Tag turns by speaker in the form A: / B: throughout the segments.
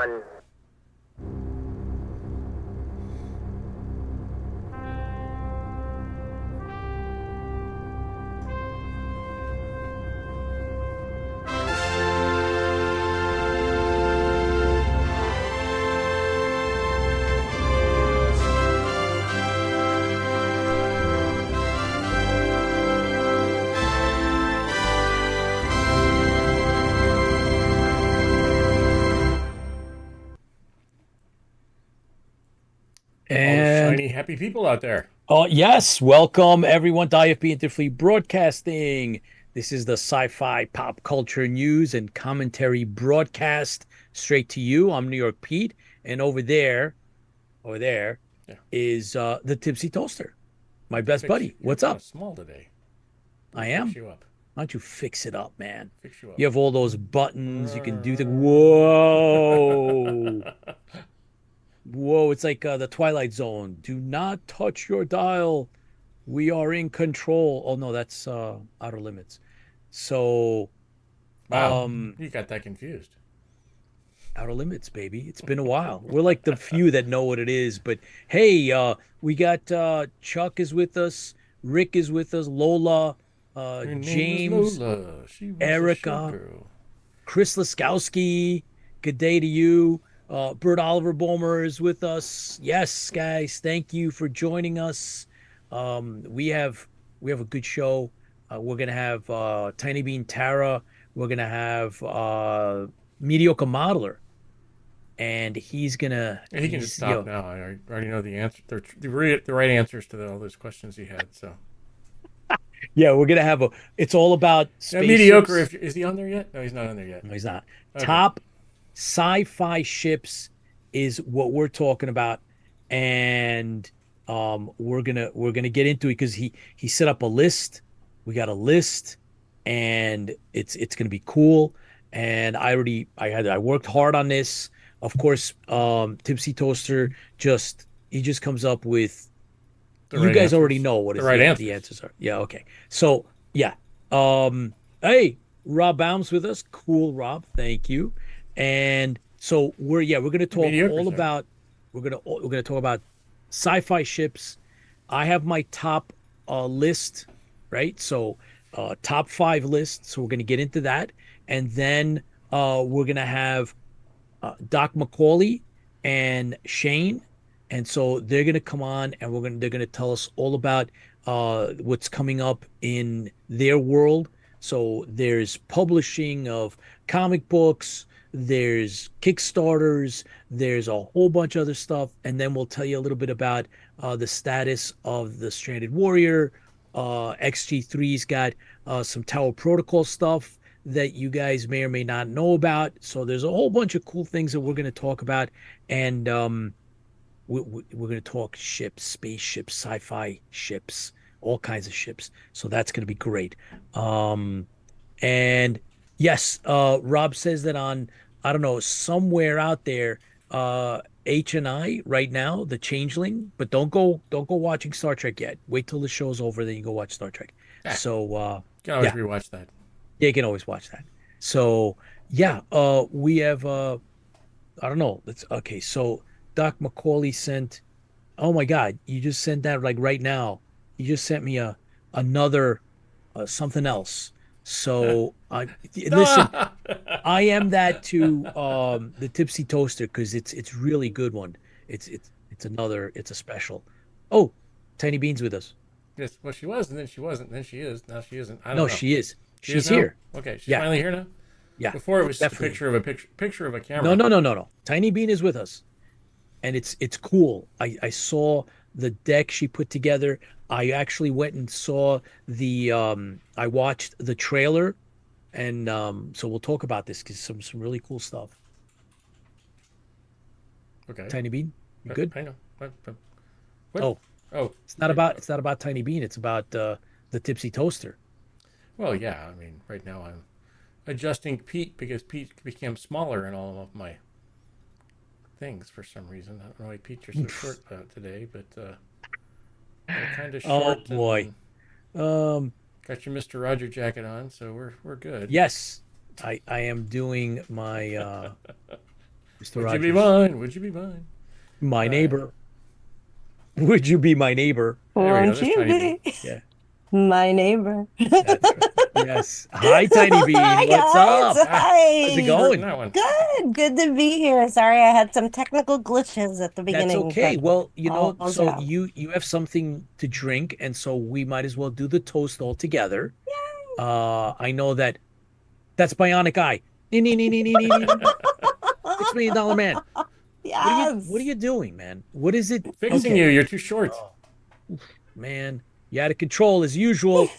A: E31.
B: All the
C: And
B: shiny, happy people out there.
C: yes, welcome everyone to IFB Interfleet Broadcasting. This is the sci-fi pop culture news and commentary broadcast straight to you. I'm New York Pete, and over there
B: Yeah,
C: is the Tipsy Toaster, my best
B: fix you.
C: buddy.
B: You're
C: What's
B: kind
C: up?
B: of small today. Let me
C: I
B: fix
C: am.
B: you up.
C: Why don't you fix it up, man?
B: Fix you up.
C: You have all those buttons. You can do the whoa. Whoa, it's like the Twilight Zone. Do not touch your dial. We are in control. Oh no, that's Outer Limits. So,
B: Wow,
C: um,
B: you got that confused.
C: Outer Limits, baby. It's been a while. We're like the few that know what it is. But hey, we got Chuck is with us, Rick is with us, Lola,
B: Her name is
C: James,
B: Lola. She was a
C: Erica,
B: showgirl.
C: Chris Laskowski. Good day to you. Bert Oliver Bomer is with us. Yes, guys, thank you for joining us. We have a good show. We're gonna have Tiny Bean Tara. We're gonna have Mediocre Modeler, and
B: Yeah, he can just
C: he's
B: stop now. I already know the answer. The right answers to all those questions he had. So
C: yeah, we're gonna have a. It's all about
B: now, mediocre.
C: spaceships.
B: Is he on there yet? No, he's not on there yet.
C: No, he's not.
B: Okay.
C: Top sci-fi ships is what we're talking about, and we're gonna get into it because he set up a list. We got a list, and it's gonna be cool. And I worked hard on this. Of course, Tipsy Toaster just comes up with.
B: The
C: You
B: right
C: guys already
B: answers.
C: know what
B: The
C: is
B: right
C: the
B: answers.
C: answers are. Yeah, okay. So yeah. Hey, Rob Baum's with us. Cool, Rob. Thank you. And so we're gonna talk
B: Mediocre,
C: all
B: sir.
C: about we're gonna talk about sci-fi ships. I have my top list, right? So top five list. So we're gonna get into that, and then we're gonna have Doc McCauley and Shane, and so they're gonna come on and they're gonna tell us all about what's coming up in their world. So there's publishing of comic books, there's Kickstarters, there's a whole bunch of other stuff, and then we'll tell you a little bit about the status of the Stranded Warrior. XG3's got some Tower Protocol stuff that you guys may or may not know about. So there's a whole bunch of cool things that we're going to talk about, and we're going to talk ships, spaceships, sci-fi ships, all kinds of ships. So that's going to be great. Um, and yes, Rob says that on I don't know somewhere out there, H and I right now the Changeling, but don't go watching Star Trek yet. Wait till the show's over, then you go watch Star Trek.
B: Yeah,
C: So
B: you can always
C: yeah,
B: rewatch that.
C: yeah, you can always watch that. So yeah, we have I don't know. Let's okay. So Doc McCauley sent. Oh my God, you just sent that like right now. You just sent me another something else. So I listen.
B: Stop.
C: I am that to the Tipsy Toaster because it's really good one. It's a special. Oh, Tiny Bean's with us.
B: Yes, well, she was, and then she wasn't, and then she is. Now she isn't. I don't
C: No,
B: know.
C: she is.
B: She is
C: She's
B: now.
C: here.
B: Okay, she's
C: Yeah,
B: finally here now.
C: yeah,
B: Before it was just a
C: definitely.
B: picture of a picture of a
C: No,
B: camera.
C: no, no, no, no. Tiny Bean is with us, and it's cool. I saw the deck she put together. I actually went and saw the I watched the trailer, and so we'll talk about this because some really cool stuff.
B: Okay,
C: Tiny Bean, you good?
B: I know. What?
C: Oh,
B: Oh,
C: it's not about Tiny Bean. It's about the Tipsy Toaster.
B: well, yeah. I mean, right now I'm adjusting Pete because Pete became smaller in all of my things for some reason. I don't know why Pete you're so short today, but you're kind of
C: Oh
B: short
C: boy.
B: and
C: Um,
B: got your Mister Roger jacket on, so we're good.
C: yes, I am doing my Mr.
B: Would
C: Rogers.
B: you be mine? Would you be mine?
C: My neighbor. Would you be my neighbor?
B: There we go.
A: Won't
B: There's
A: you
B: Tiny
A: be
B: Bean.
C: Yeah,
A: my neighbor?
C: that's right. Yes. Hi, Tiny Bean.
A: Hi,
C: What's
A: guys.
C: up?
A: Hi.
C: How's it
B: Short
C: going?
B: in that one.
A: Good to be here. Sorry, I had some technical glitches at the
C: That's
A: beginning.
C: okay.
A: but
C: Well, you know,
A: all's
C: so
A: well.
C: you have something to drink, and so we might as well do the toast all together. I know that's Bionic Eye. $6 million man.
A: Yes.
C: What are you doing, man? What is it?
B: Fixing
C: Okay.
B: you. You're too short.
C: Man, you out of control as usual.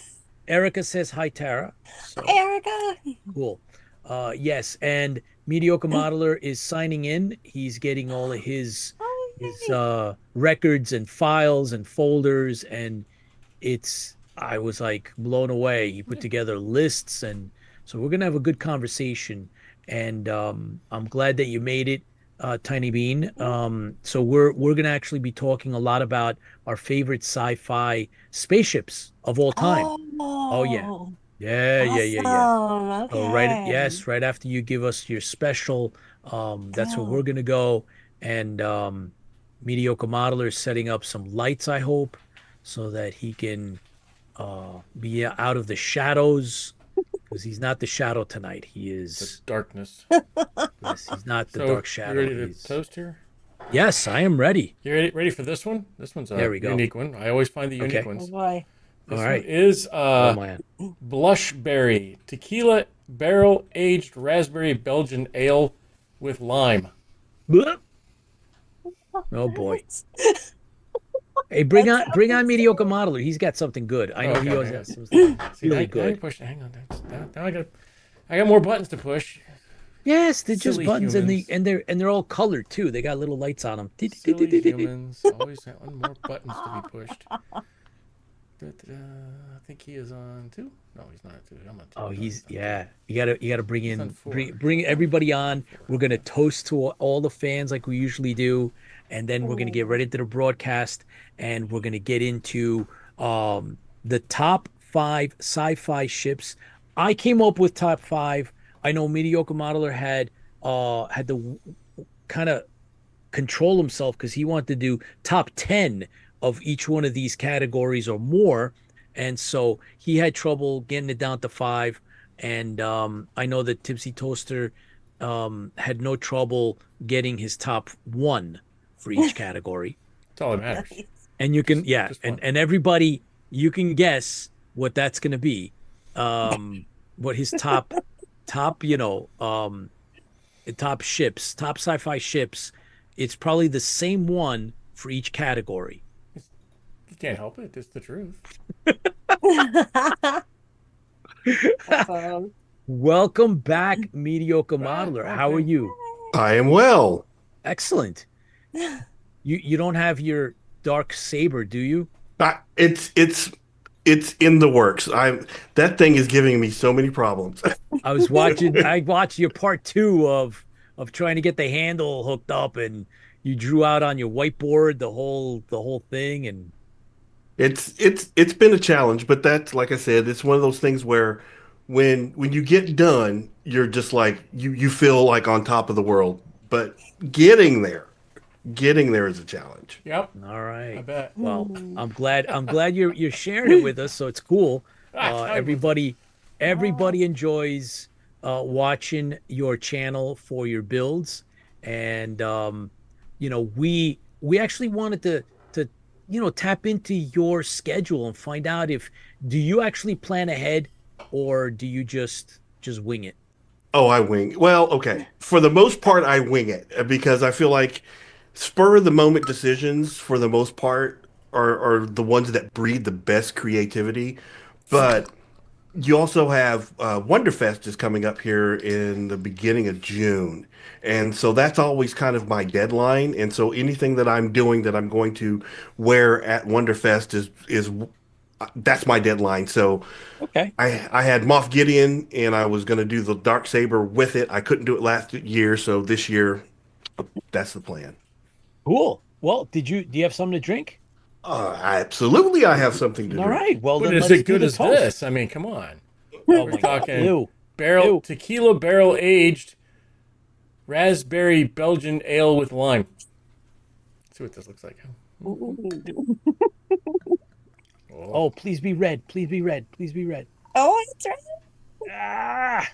C: Erica says hi, Tara. So
A: Erica.
C: cool. Yes, and Mediocre Modeler is signing in. He's getting all of his records and files and folders, and I was like blown away. He put together lists, and so we're gonna have a good conversation. And I'm glad that you made it, Tiny Bean. So we're gonna actually be talking a lot about our favorite sci-fi spaceships of all time. Oh yeah. Yeah.
A: Awesome.
C: So
A: Okay.
C: right after you give us your special, that's where we're gonna go. And Mediocre Modeler is setting up some lights, I hope, so that he can be out of the shadows, because he's not the shadow tonight. He
B: The
C: is,
B: darkness.
C: yes, he's not the
B: So,
C: dark
B: you
C: shadow.
B: ready to
C: He's-
B: toast here?
C: Yes, I am ready.
B: You ready for this one? This one's a
C: There we go.
B: unique one. I always find the unique
C: Okay.
A: Oh
B: ones.
A: boy.
B: This
C: All right.
B: one is
C: Oh man.
B: Blushberry Tequila Barrel Aged Raspberry Belgian Ale with lime.
C: Blah. Oh boy. Hey, bring on Mediocre Modeler. He's got something good. I know he
B: Okay,
C: always
B: okay.
C: has something
B: See,
C: really
B: now
C: good.
B: you push. Hang on. Now I got more buttons to push.
C: Yes, they're just
B: Silly
C: buttons,
B: humans.
C: and they're all colored too. They got little lights on them.
B: Silly humans always have more buttons to be pushed. I think he is on 2. No, he's not on 2. I'm on 2.
C: Oh,
B: No,
C: he's
B: not
C: yeah. You gotta bring
B: He's
C: in
B: on 4.
C: bring everybody on. We're gonna toast to all the fans like we usually do, and then we're gonna get right into the broadcast, and we're gonna get into the top 5 sci-fi ships. I came up with top 5. I know Mediocre Modeler had to kind of control himself because he wanted to do top 10 of each one of these categories or more, and so he had trouble getting it down to 5. And I know that Tipsy Toaster had no trouble getting his top 1 for each category.
B: That's all that matters.
C: And you can
B: Just one.
C: and everybody, you can guess what that's going to be, what his top top ships, top sci-fi ships. It's probably the same one for each category.
B: You can't help it. It's the truth.
A: Awesome.
C: Welcome back, Mediocre Modeler. How are
B: okay.
C: you?
D: I am well.
C: Excellent. You don't have your dark saber, do you?
D: It's in the works. That thing is giving me so many problems.
C: I watched your part 2 of trying to get the handle hooked up, and you drew out on your whiteboard the whole thing, and
D: It's been a challenge, but that's, like I said, it's one of those things where when you get done, you're just like you feel like on top of the world. But getting there is a challenge.
B: Yep.
C: all right.
B: I bet.
C: Well, I'm glad you're sharing it with us, so it's cool. Everybody enjoys watching your channel for your builds, and we actually wanted to tap into your schedule and find out do you actually plan ahead, or do you just wing it?
D: Oh, I wing. Well, okay. For the most part, I wing it because I feel like spur of the moment decisions, for the most part, are the ones that breed the best creativity. But you also have Wonderfest is coming up here in the beginning of June. And so that's always kind of my deadline. And so anything that I'm doing that I'm going to wear at Wonderfest is that's my deadline. So
C: Okay.
D: I had Moff Gideon and I was going to do the dark saber with it. I couldn't do it last year, so this year that's the plan.
C: Cool. Well, do you have something to drink?
D: Absolutely, I have something to
C: All
D: do.
C: right. Well,
B: But
C: then
B: is
C: let's
B: it good
C: do the
B: as
C: toast.
B: this? I mean, come on.
C: Oh
B: We're
C: my God.
B: talking
C: Ew.
B: tequila barrel aged Raspberry Belgian ale with lime. Let's see what this looks like.
A: Ooh.
B: Oh,
C: Oh, please be red. Please be red. Please be red.
A: Oh, that's right.
C: Ah!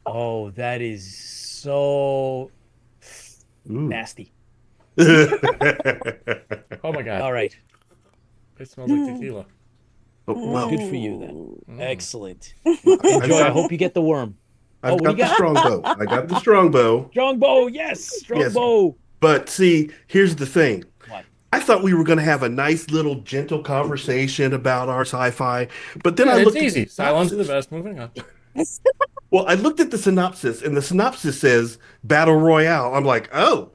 C: Oh, that is so
D: Ooh.
C: nasty.
B: oh my God.
C: All right.
B: It smells like tequila.
D: Well,
C: Good for you then.
B: Mm.
C: Excellent.
D: I've
C: Enjoy. I
D: got,
C: hope you get the worm. Oh,
D: I've
C: what do you
D: got the
C: got?
D: strongbow. I got the strongbow.
C: Strongbow. Yes,
D: Yes.
C: strongbow.
D: But see, here's the thing.
C: What?
D: I thought we were going to have a nice little gentle conversation about our sci-fi, but then I
B: Yeah, it's
D: looked at
B: easy.
D: the
B: Cylons are the
D: synopsis.
B: best. Moving on.
D: Well, I looked at the synopsis, and the synopsis says Battle Royale. I'm like, oh,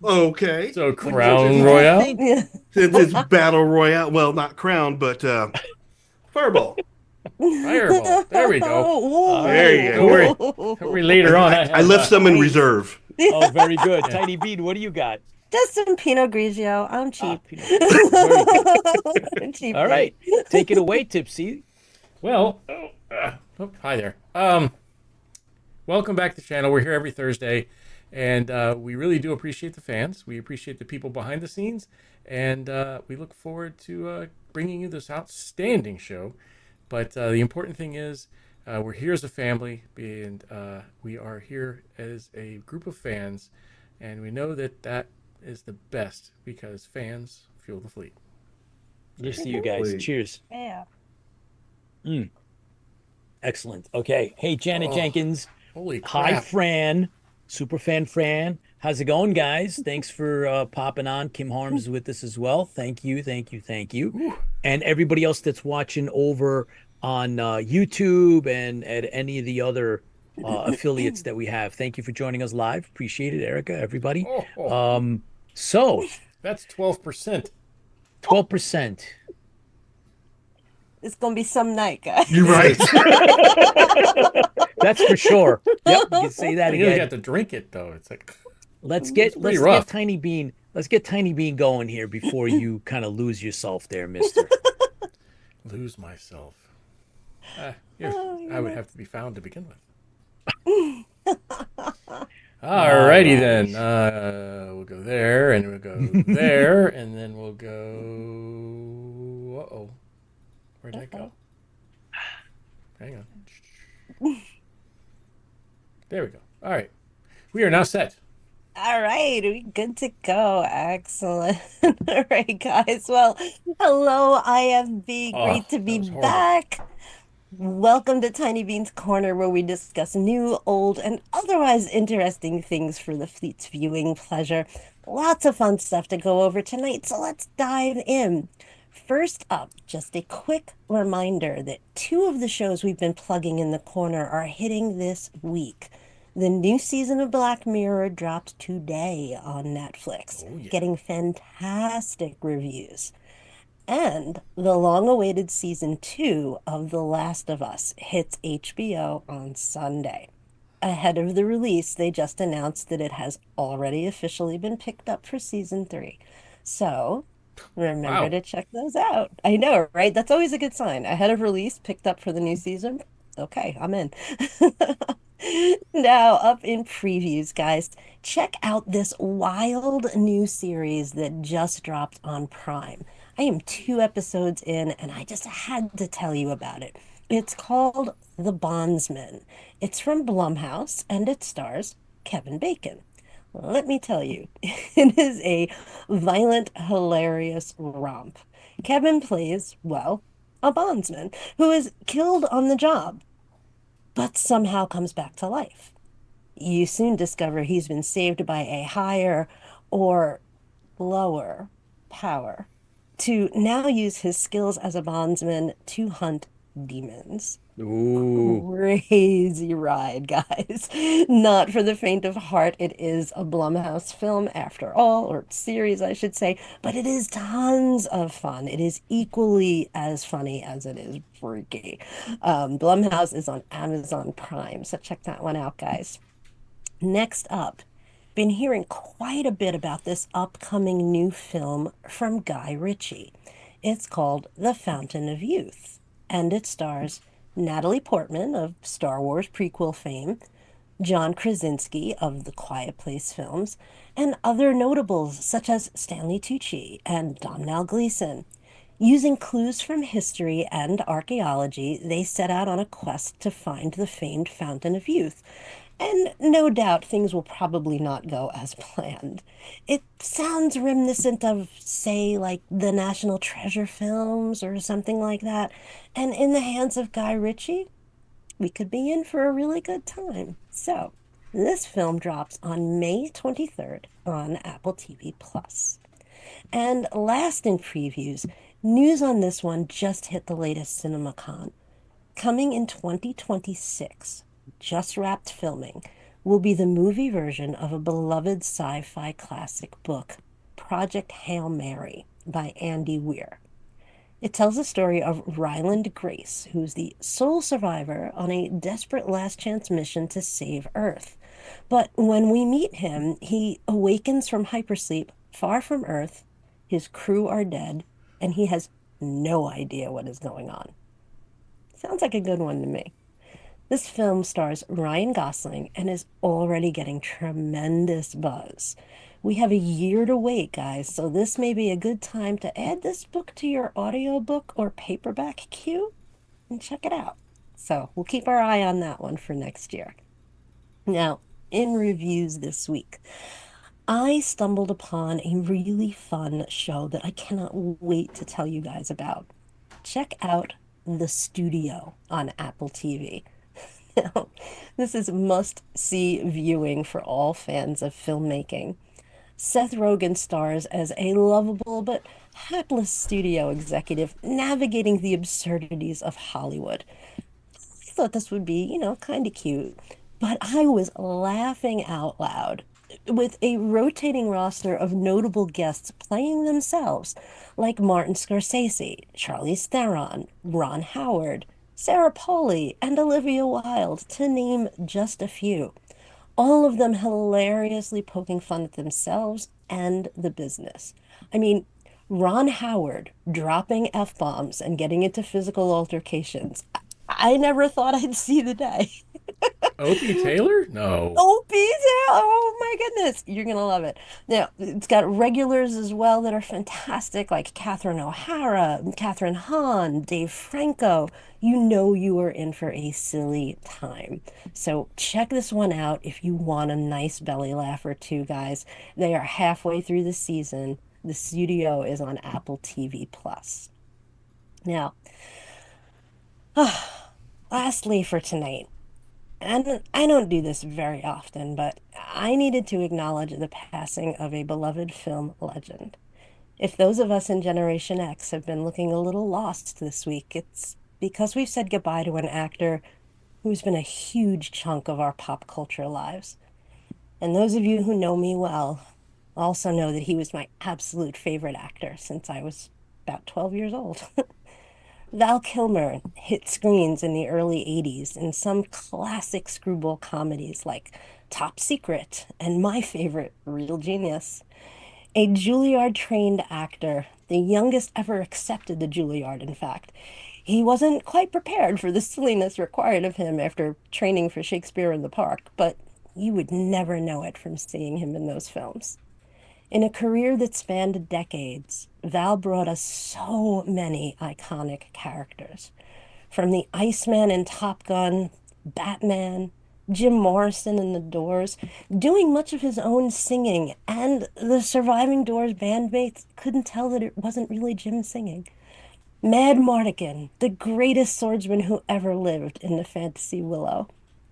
D: okay.
B: So
C: What did
B: Crown
C: you
B: Royale.
C: think?
A: Yeah.
D: Since it's Battle Royale, well, not crown, but Fireball.
B: Fireball. There we go.
C: All
D: There
C: right.
D: you
B: Don't worry.
A: Whoa.
B: Don't worry. Later on, I
D: I
B: have.
D: left some in
A: Nice.
D: reserve.
C: Oh, very good.
B: Yeah.
C: Tiny Bean, what do you got?
A: Just some Pinot Grigio. I'm cheap.
C: Pinot Grigio. Very good.
A: I'm cheap.
C: All right. Take it away, Tipsy.
B: Well, hi there. Welcome back to the channel. We're here every Thursday, and we really do appreciate the fans. We appreciate the people behind the scenes, and we look forward to bringing you this outstanding show. But the important thing is, we're here as a family, and we are here as a group of fans, and we know that that is the best because fans fuel the fleet.
C: Cheers to you guys.
D: Wait.
C: Cheers.
A: Yeah.
C: Excellent. Okay. Hey, Janet
B: Oh,
C: Jenkins.
B: Holy
C: Hi,
B: crap!
C: Fran. Superfan Fran. How's it going, guys? Thanks for popping on. Kim Harms is with us as well. Thank you. Thank you. Thank you.
B: Ooh.
C: And everybody else that's watching over on YouTube and at any of the other affiliates that we have. Thank you for joining us live. Appreciate it, Erica, everybody. So
B: That's 12%.
C: 12%.
A: It's gonna be some night, guys.
D: You're right.
C: That's for sure. Yep, you can say that
B: You really
C: again.
B: got to drink it though. It's like
C: Let's
B: pretty
C: get
B: rough.
C: Tiny Bean. Let's get Tiny Bean going here before you kind of lose yourself there, mister.
B: lose myself. I would have to be found to begin with. Alrighty then. We'll go there, and we'll go there, and then we'll go. Uh-oh. Where'd that go? Hang on. There we go. All right. We are now set.
A: All right, we good to go. Excellent. All right, guys. Well, hello, IFB.
B: Oh,
A: Great to
B: that
A: be
B: was horrible.
A: back. Welcome to Tiny Bean's Corner, where we discuss new, old, and otherwise interesting things for the fleet's viewing pleasure. Lots of fun stuff to go over tonight, so let's dive in. First up, just a quick reminder that two of the shows we've been plugging in the corner are hitting this week. The new season of Black Mirror dropped today on Netflix,
B: Oh, yeah.
A: getting fantastic reviews. And the long-awaited season 2 of The Last of Us hits HBO on Sunday. Ahead of the release, they just announced that it has already officially been picked up for season 3. So remember
B: Wow.
A: to check those out. I know, right? That's always a good sign. Ahead of release, picked up for the new season. Okay, I'm in. Now, up in previews, guys, check out this wild new series that just dropped on Prime. I am 2 episodes in, and I just had to tell you about it. It's called The Bondsman. It's from Blumhouse, and it stars Kevin Bacon. Let me tell you, it is a violent, hilarious romp. Kevin plays, well, a bondsman who is killed on the job, but somehow comes back to life. You soon discover he's been saved by a higher or lower power to now use his skills as a bondsman to hunt demons.
C: Ooh.
A: Crazy ride, guys. Not for the faint of heart. It is a Blumhouse film after all, or series, I should say, but it is tons of fun. It is equally as funny as it is freaky. Blumhouse is on Amazon Prime, so check that one out, guys. Next up, been hearing quite a bit about this upcoming new film from Guy Ritchie. It's called The Fountain of Youth, and it stars Natalie Portman of Star Wars prequel fame, John Krasinski of the Quiet Place films, and other notables such as Stanley Tucci and Domhnall Gleeson. Using clues from history and archaeology, they set out on a quest to find the famed Fountain of Youth. And no doubt things will probably not go as planned. It sounds reminiscent of, say, like the National Treasure films or something like that. And in the hands of Guy Ritchie, we could be in for a really good time. So, this film drops on May 23rd on Apple TV Plus. And last in previews, news on this one just hit the latest CinemaCon. Coming in 2026, just wrapped filming, will be the movie version of a beloved sci-fi classic book, Project Hail Mary by Andy Weir. It tells the story of Ryland Grace, who's the sole survivor on a desperate last chance mission to save Earth. But when we meet him, he awakens from hypersleep far from Earth, his crew are dead, and he has no idea what is going on. Sounds like a good one to me. This film stars Ryan Gosling and is already getting tremendous buzz. We have a year to wait, guys, so this may be a good time to add this book to your audiobook or paperback queue and check it out. So we'll keep our eye on that one for next year. Now, in reviews this week, I stumbled upon a really fun show that I cannot wait to tell you guys about. Check out The Studio on Apple TV. Now, this is must-see viewing for all fans of filmmaking. Seth Rogen stars as a lovable but hapless studio executive navigating the absurdities of Hollywood. I thought this would be, kind of cute, but I was laughing out loud with a rotating roster of notable guests playing themselves, like Martin Scorsese, Charlize Theron, Ron Howard, Sarah Polley, and Olivia Wilde, to name just a few. All of them hilariously poking fun at themselves and the business. I mean, Ron Howard dropping F-bombs and getting into physical altercations. I never thought I'd see the day.
B: Opie Taylor? No.
A: Oh, Peter! Oh my goodness, you're gonna love it. Now, it's got regulars as well that are fantastic, like Catherine O'Hara, Catherine Hahn, Dave Franco. You know you are in for a silly time. So check this one out if you want a nice belly laugh or two, guys. They are halfway through the season. The studio is on Apple TV Plus. Now, lastly for tonight. And I don't do this very often, but I needed to acknowledge the passing of a beloved film legend. If those of us in Generation X have been looking a little lost this week, it's because we've said goodbye to an actor who's been a huge chunk of our pop culture lives. And those of you who know me well also know that he was my absolute favorite actor since I was about 12 years old. Val Kilmer hit screens in the early 80s in some classic screwball comedies like Top Secret and my favorite, Real Genius. A Juilliard-trained actor, the youngest ever accepted the Juilliard, in fact. He wasn't quite prepared for the silliness required of him after training for Shakespeare in the Park, but you would never know it from seeing him in those films. In a career that spanned decades, Val brought us so many iconic characters. From the Iceman in Top Gun, Batman, Jim Morrison in The Doors, doing much of his own singing, and the surviving Doors bandmates couldn't tell that it wasn't really Jim singing. Mad Mardigan, the greatest swordsman who ever lived in the fantasy Willow.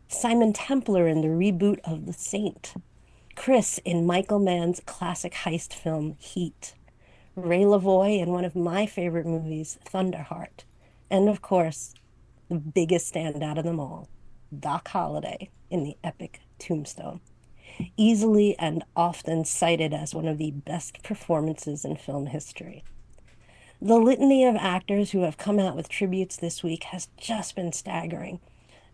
A: Simon Templar in the reboot of The Saint. Chris in Michael Mann's classic heist film Heat. Ray Lavoie in one of my favorite movies, Thunderheart. And of course, the biggest standout of them all, Doc Holliday in the epic Tombstone. Easily and often cited as one of the best performances in film history. The litany of actors who have come out with tributes this week has just been staggering.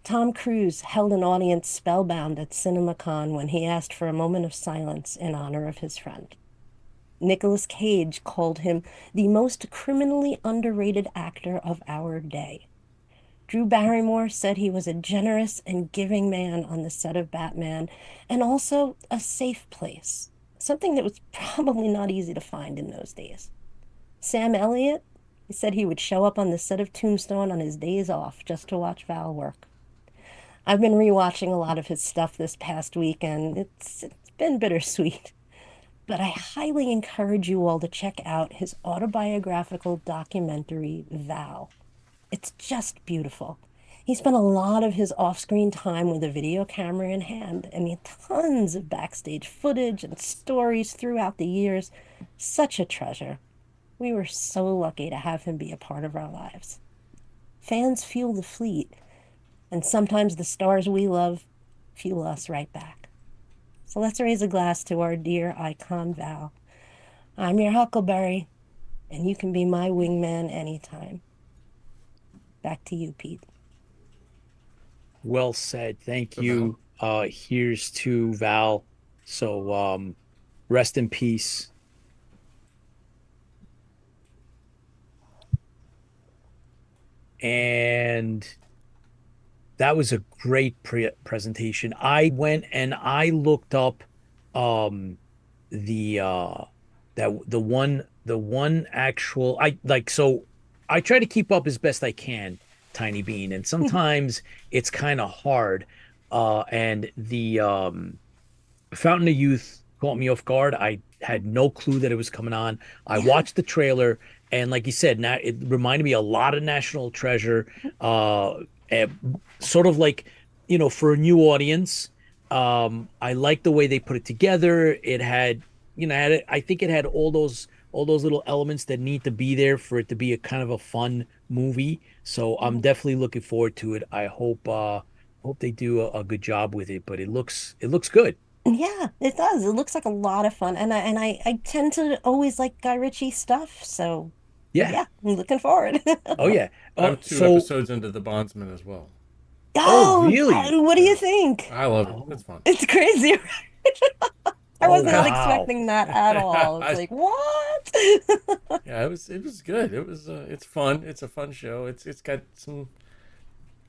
A: Tom Cruise held an audience spellbound at CinemaCon when he asked for a moment of silence in honor of his friend. Nicolas Cage called him the most criminally underrated actor of our day. Drew Barrymore said he was a generous and giving man on the set of Batman, and also a safe place, something that was probably not easy to find in those days. Sam Elliott, he said he would show up on the set of Tombstone on his days off just to watch Val work. I've been rewatching a lot of his stuff this past week, and it's been bittersweet. But I highly encourage you all to check out his autobiographical documentary, Val. It's just beautiful. He spent a lot of his off-screen time with a video camera in hand. I mean, tons of backstage footage and stories throughout the years. Such a treasure. We were so lucky to have him be a part of our lives. Fans fuel the fleet, and sometimes the stars we love fuel us right back. So let's raise a glass to our dear icon Val. I'm your Huckleberry, and you can be my wingman anytime. Back to you, Pete.
C: Well said. Thank you. Here's to Val. So rest in peace. And that was a great presentation. I went and I looked up the one actual I like so I try to keep up as best I can, Tiny Bean, and sometimes it's kind of hard. And the Fountain of Youth caught me off guard. I had no clue that it was coming on. I watched the trailer, and like you said, now it reminded me a lot of National Treasure. Sort of like, for a new audience. I like the way they put it together. It had, I think it had all those little elements that need to be there for it to be a kind of a fun movie. So I'm definitely looking forward to it. I hope they do a good job with it, but it looks good.
A: Yeah, it does. It looks like a lot of fun. And I tend to always like Guy Ritchie stuff. So
C: Yeah.
A: yeah, I'm looking forward.
C: Oh yeah.
B: I'm two episodes into The Bondsman as well.
C: Oh, really?
A: What do you think?
B: I love it. It's fun.
A: It's crazy. I was not
C: wow.
A: expecting that at all. It's like, what?
B: Yeah, it was good. It's fun. It's a fun show. It's got some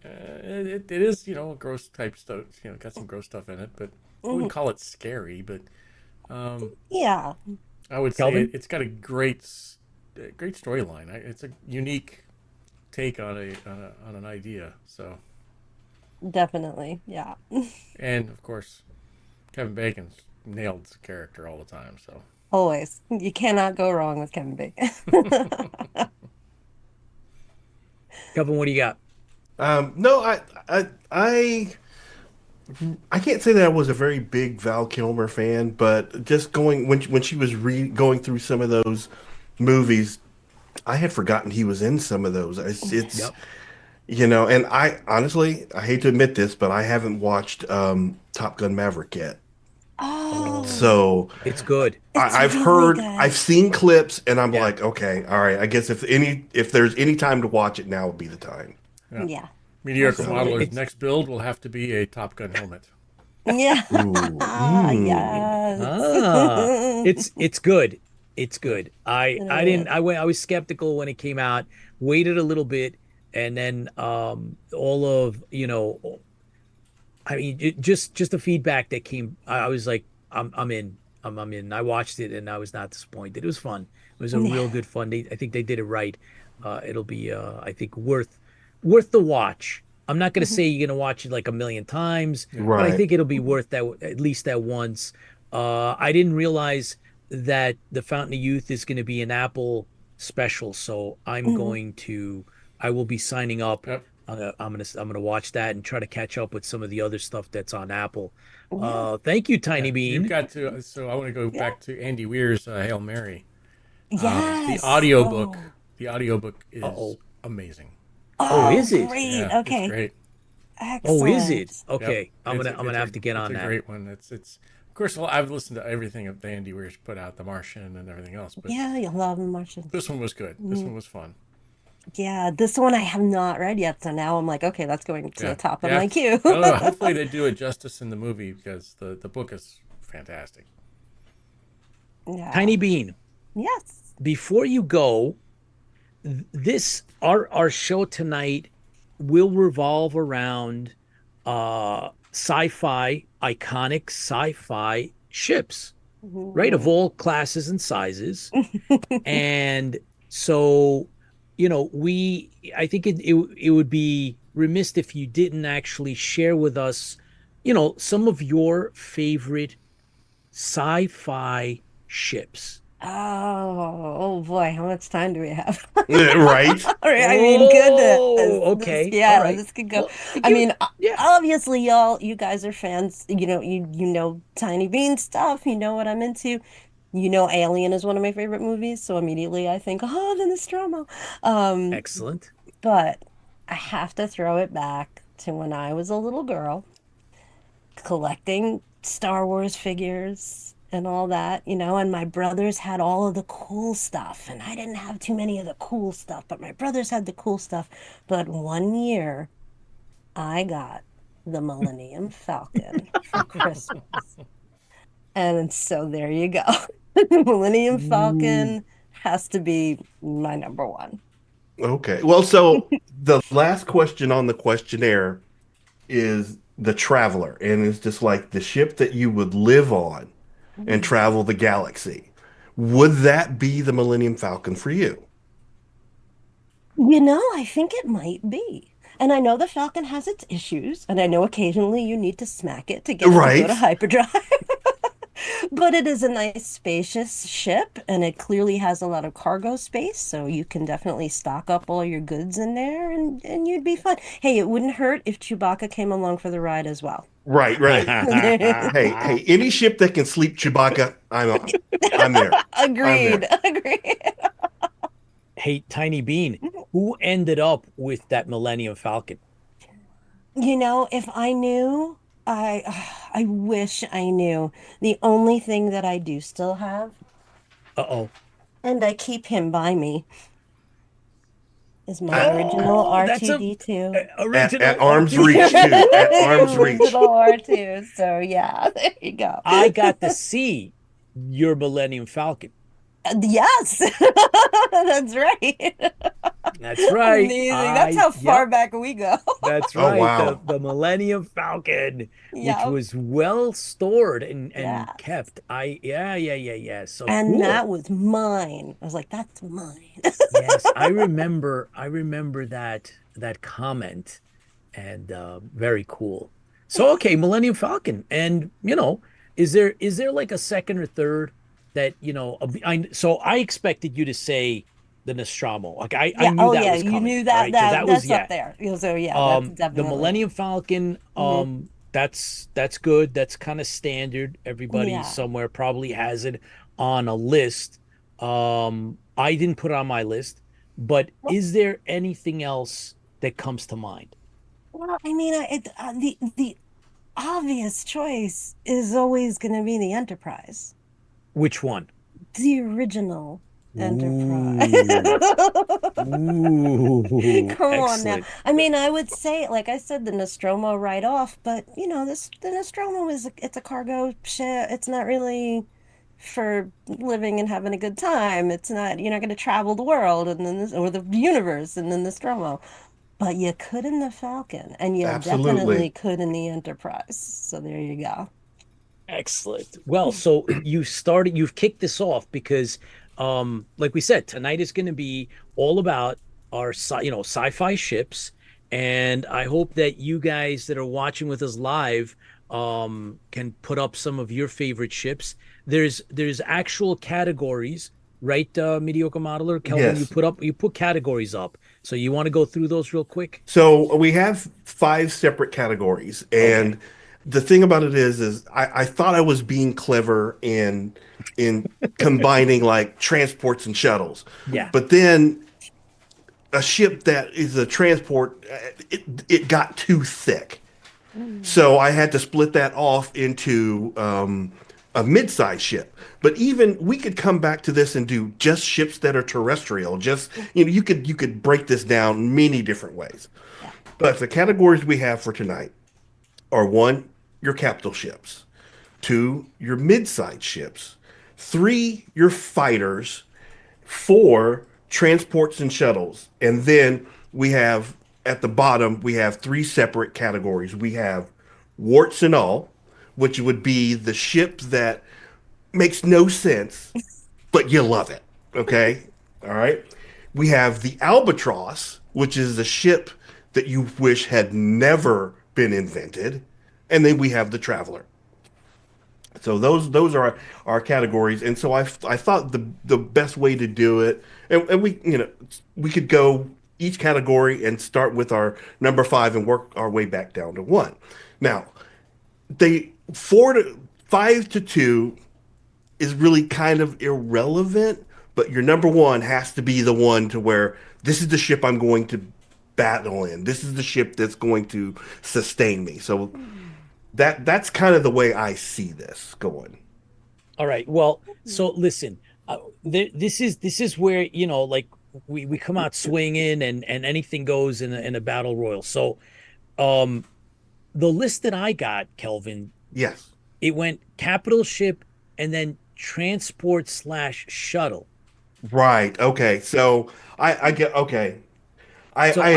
B: it is, gross type stuff, got some gross stuff in it, but I wouldn't call it scary, but
A: Yeah.
B: I would
C: Kelvin?
B: say it's got a great storyline. It's a unique take on an idea. So
A: Definitely. Yeah.
B: and of course, Kevin Bacon's nailed the character all the time. So
A: Always. You cannot go wrong with Kevin Bacon.
C: Kelvin, what do you got?
D: No, I can't say that I was a very big Val Kilmer fan, but just going when she was going through some of those movies, I had forgotten he was in some of those. It's
C: Yep.
D: and I honestly, I hate to admit this, but I haven't watched Top Gun Maverick yet.
A: Oh,
D: So
C: It's good.
A: it's
D: I've
A: really
D: heard,
A: good.
D: I've seen clips, and I'm
C: Yeah.
D: like, okay, all right. I guess if there's any time to watch it, now would be the time.
A: Yeah.
B: Mediocre
A: Absolutely.
B: modeler's
C: It's-
B: next build will have to be a Top Gun helmet.
A: Yeah.
D: Ooh.
A: Yes.
C: It's good. It's good. I
A: It
C: I didn't
A: is.
C: I was skeptical when it came out. Waited a little bit, and then all of I mean just the feedback that came. I was like, I'm in. I'm in. I watched it and I was not disappointed. It was fun. It was a real good fun. I think they did it right. It'll be I think worth the watch. I'm not gonna say you're gonna watch it like a million times, but I
D: Right.
C: think it'll be worth that at least that once. I didn't realize that the Fountain of Youth is going to be an Apple special, so I will be signing up.
B: Yep.
C: I'm gonna watch that and try to catch up with some of the other stuff that's on Apple.
A: Yeah.
C: Thank you, Tiny
B: You've
C: Bean.
B: got to. So I want to go
A: Yeah.
B: back to Andy Weir's Hail Mary. The
A: Yes.
B: audiobook.
A: Oh.
B: The audiobook is
C: Uh-oh.
B: amazing.
C: Oh, is it?
A: Great.
B: Yeah,
A: Okay.
B: it's great.
C: Oh, is it?
A: Excellent.
C: Okay,
B: Yep.
C: I'm
B: It's
C: gonna have to get on
B: It's a
C: that.
B: great one. It's of course, well, I've listened to everything that Andy Weir's put out, The Martian and everything else, but
A: Yeah, you'll love The Martian.
B: this one was good. This one was fun.
A: Yeah, this one I have not read yet, so now I'm like, okay, that's going to the top of
B: Yeah.
A: my queue.
B: I don't know. Hopefully, they do it justice in the movie because the book is fantastic.
A: Yeah.
C: Tiny Bean.
A: Yes.
C: Before you go, this our show tonight will revolve around sci-fi, iconic sci-fi ships, right? Of
A: Ooh.
C: all classes and sizes. And so, I think it would be remiss if you didn't actually share with us, some of your favorite sci-fi ships.
A: Oh boy, how much time do we have?
D: Right.
A: All right, I mean, goodness,
C: Oh,
A: this
C: okay. All
A: yeah,
C: right.
A: this could go.
C: Well,
A: I
C: give it,
A: mean,
C: yeah.
A: obviously, you guys are fans. You know Tiny Bean stuff. You know what I'm into. You know, Alien is one of my favorite movies, so immediately I think, oh, the Nostromo. Um,
C: Excellent.
A: but I have to throw it back to when I was a little girl collecting Star Wars figures and all that, and my brothers had all of the cool stuff, and I didn't have too many of the cool stuff, but my brothers had the cool stuff. But one year I got the Millennium Falcon for Christmas. And so there you go. Millennium
C: Ooh.
A: Falcon has to be my number one.
D: Okay. Well, so the last question on the questionnaire is the Traveler, and it's just like the ship that you would live on and travel the galaxy. Would that be the Millennium Falcon for you?
A: I think it might be. And I know the Falcon has its issues, and I know occasionally you need to smack it to get it to go
D: Right.
A: to hyperdrive. But it is a nice, spacious ship, and it clearly has a lot of cargo space, so you can definitely stock up all your goods in there, and you'd be fine. Hey, it wouldn't hurt if Chewbacca came along for the ride as well.
D: Right, right. Hey, hey, any ship that can sleep Chewbacca, I'm there. I'm
A: Agreed,
D: there.
A: agreed.
C: Hey, Tiny Bean, who ended up with that Millennium Falcon?
A: If I knew, I wish I knew. The only thing that I do still have,
C: Uh-oh.
A: and I keep him by me, is my original
C: Oh, that's a
A: R2D2.
D: At
C: original
D: arm's
C: R2.
D: reach too. At arm's reach.
A: Original R2. So yeah, there you go.
C: I got to see your Millennium Falcon.
A: Yes, that's right.
C: That's right.
A: Amazing. That's how far
C: Yep,
A: back we go.
C: that's
D: Oh
C: right. The
D: wow.
C: the Millennium Falcon, which
A: Yeah,
C: was well stored and
A: yeah.
C: kept. Yeah. So
A: And
C: cool.
A: that was mine. I was like, that's mine.
C: Yes, I remember that comment, and very cool. So okay, Millennium Falcon, and is there like a second or third that so I expected you to say the Nostromo. Like I
A: Yeah.
C: knew
A: Oh,
C: that
A: yeah.
C: was
A: You
C: coming.
A: knew
C: All
A: that
C: right, because
A: that
C: that was
A: that's up
C: yeah.
A: there. So yeah, that's
C: The
A: definitely.
C: Millennium Falcon,
A: Mhm.
C: that's good. That's kind of standard. Everybody
A: Yeah.
C: somewhere probably has it on a list. I didn't put it on my list, but
A: Well,
C: is there anything else that comes to mind?
A: I mean, the obvious choice is always going to be the Enterprise,
C: Which one?
A: the original Enterprise.
C: Ooh, ooh,
A: Come on now.
C: excellent.
A: I mean, I would say, like I said, the Nostromo right off, but this the Nostromo it's a cargo ship. It's not really for living and having a good time. It's not, you're not going to travel the world and then or the universe and then the Nostromo. But you could in the Falcon, and you definitely
D: Absolutely.
A: could in the Enterprise. So there you go.
C: Excellent. Well, so you've kicked this off because, like we said, tonight is going to be all about our, sci-fi ships. And I hope that you guys that are watching with us live, can put up some of your favorite ships. There's actual categories, right? Mediocre modeler, Kelvin, you
D: Yes.
C: put categories up. So you want to go through those real quick?
D: So we have five separate categories,
C: Okay.
D: and the thing about it is I thought I was being clever in combining like transports and shuttles,
C: Yeah.
D: but then a ship that is a transport, it got too thick.
A: Mm.
D: So I had to split that off into a mid-sized ship. But even we could come back to this and do just ships that are terrestrial. Just you could break this down many different ways.
A: Yeah.
D: But the categories we have for tonight are one, your capital ships, two, your mid-sized ships, three, your fighters, four, transports and shuttles, and then we have at the bottom, we have three separate categories. We have warts and all, which would be the ship that makes no sense, but you love it. Okay. All right. We have the albatross, which is the ship that you wish had never been invented. And then we have the traveler. So those are our categories, and so I thought the best way to do it, and we we could go each category and start with our number five and work our way back down to one. Now they 5 to 2 is really kind of irrelevant, but your number one has to be the one to where this is the ship I'm going to battle in. This is the ship that's going to sustain me. So that's kind of the way I see this going.
C: All right. Well, so listen, this is where like we come out swinging and anything goes in a battle royal. So, um, the list that I got, Kelvin,
D: Yes.
C: it went capital ship and then transport slash shuttle.
D: Right. Okay. So I get okay.
C: So
D: I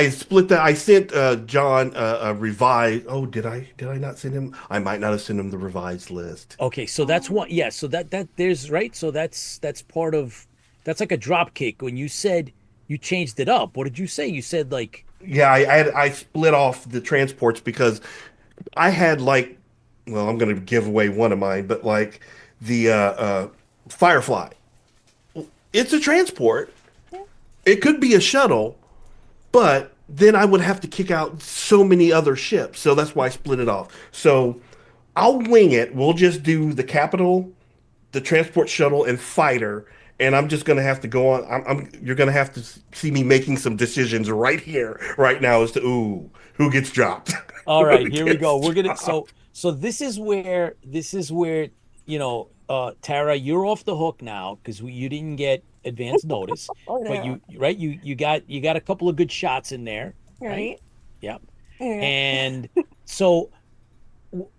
D: had split that. I sent John a revised. Oh, did I not send him? I might not have sent him the revised list.
C: okay, so that's one. Yeah. So that there's right. So that's part of that's like a drop kick. When you said you changed it up, what did you say? You said like
D: Yeah, I split off the transports because I had like, well, I'm going to give away one of mine, but like the Firefly. It's a transport. It could be a shuttle, but then I would have to kick out so many other ships. So that's why I split it off. So I'll wing it. We'll just do the capital, the transport shuttle, and fighter. And I'm just gonna have to go on. You're gonna have to see me making some decisions right here, right now, as to who gets dropped.
C: all
D: Who
C: right, here we go.
D: gets
C: We're gonna
D: dropped.
C: so this is where Tara, you're off the hook now because you didn't get advance notice,
A: Oh
C: but
A: no.
C: you got a couple of good shots in there, right?
A: Right?
C: Yep.
A: Yeah.
C: And so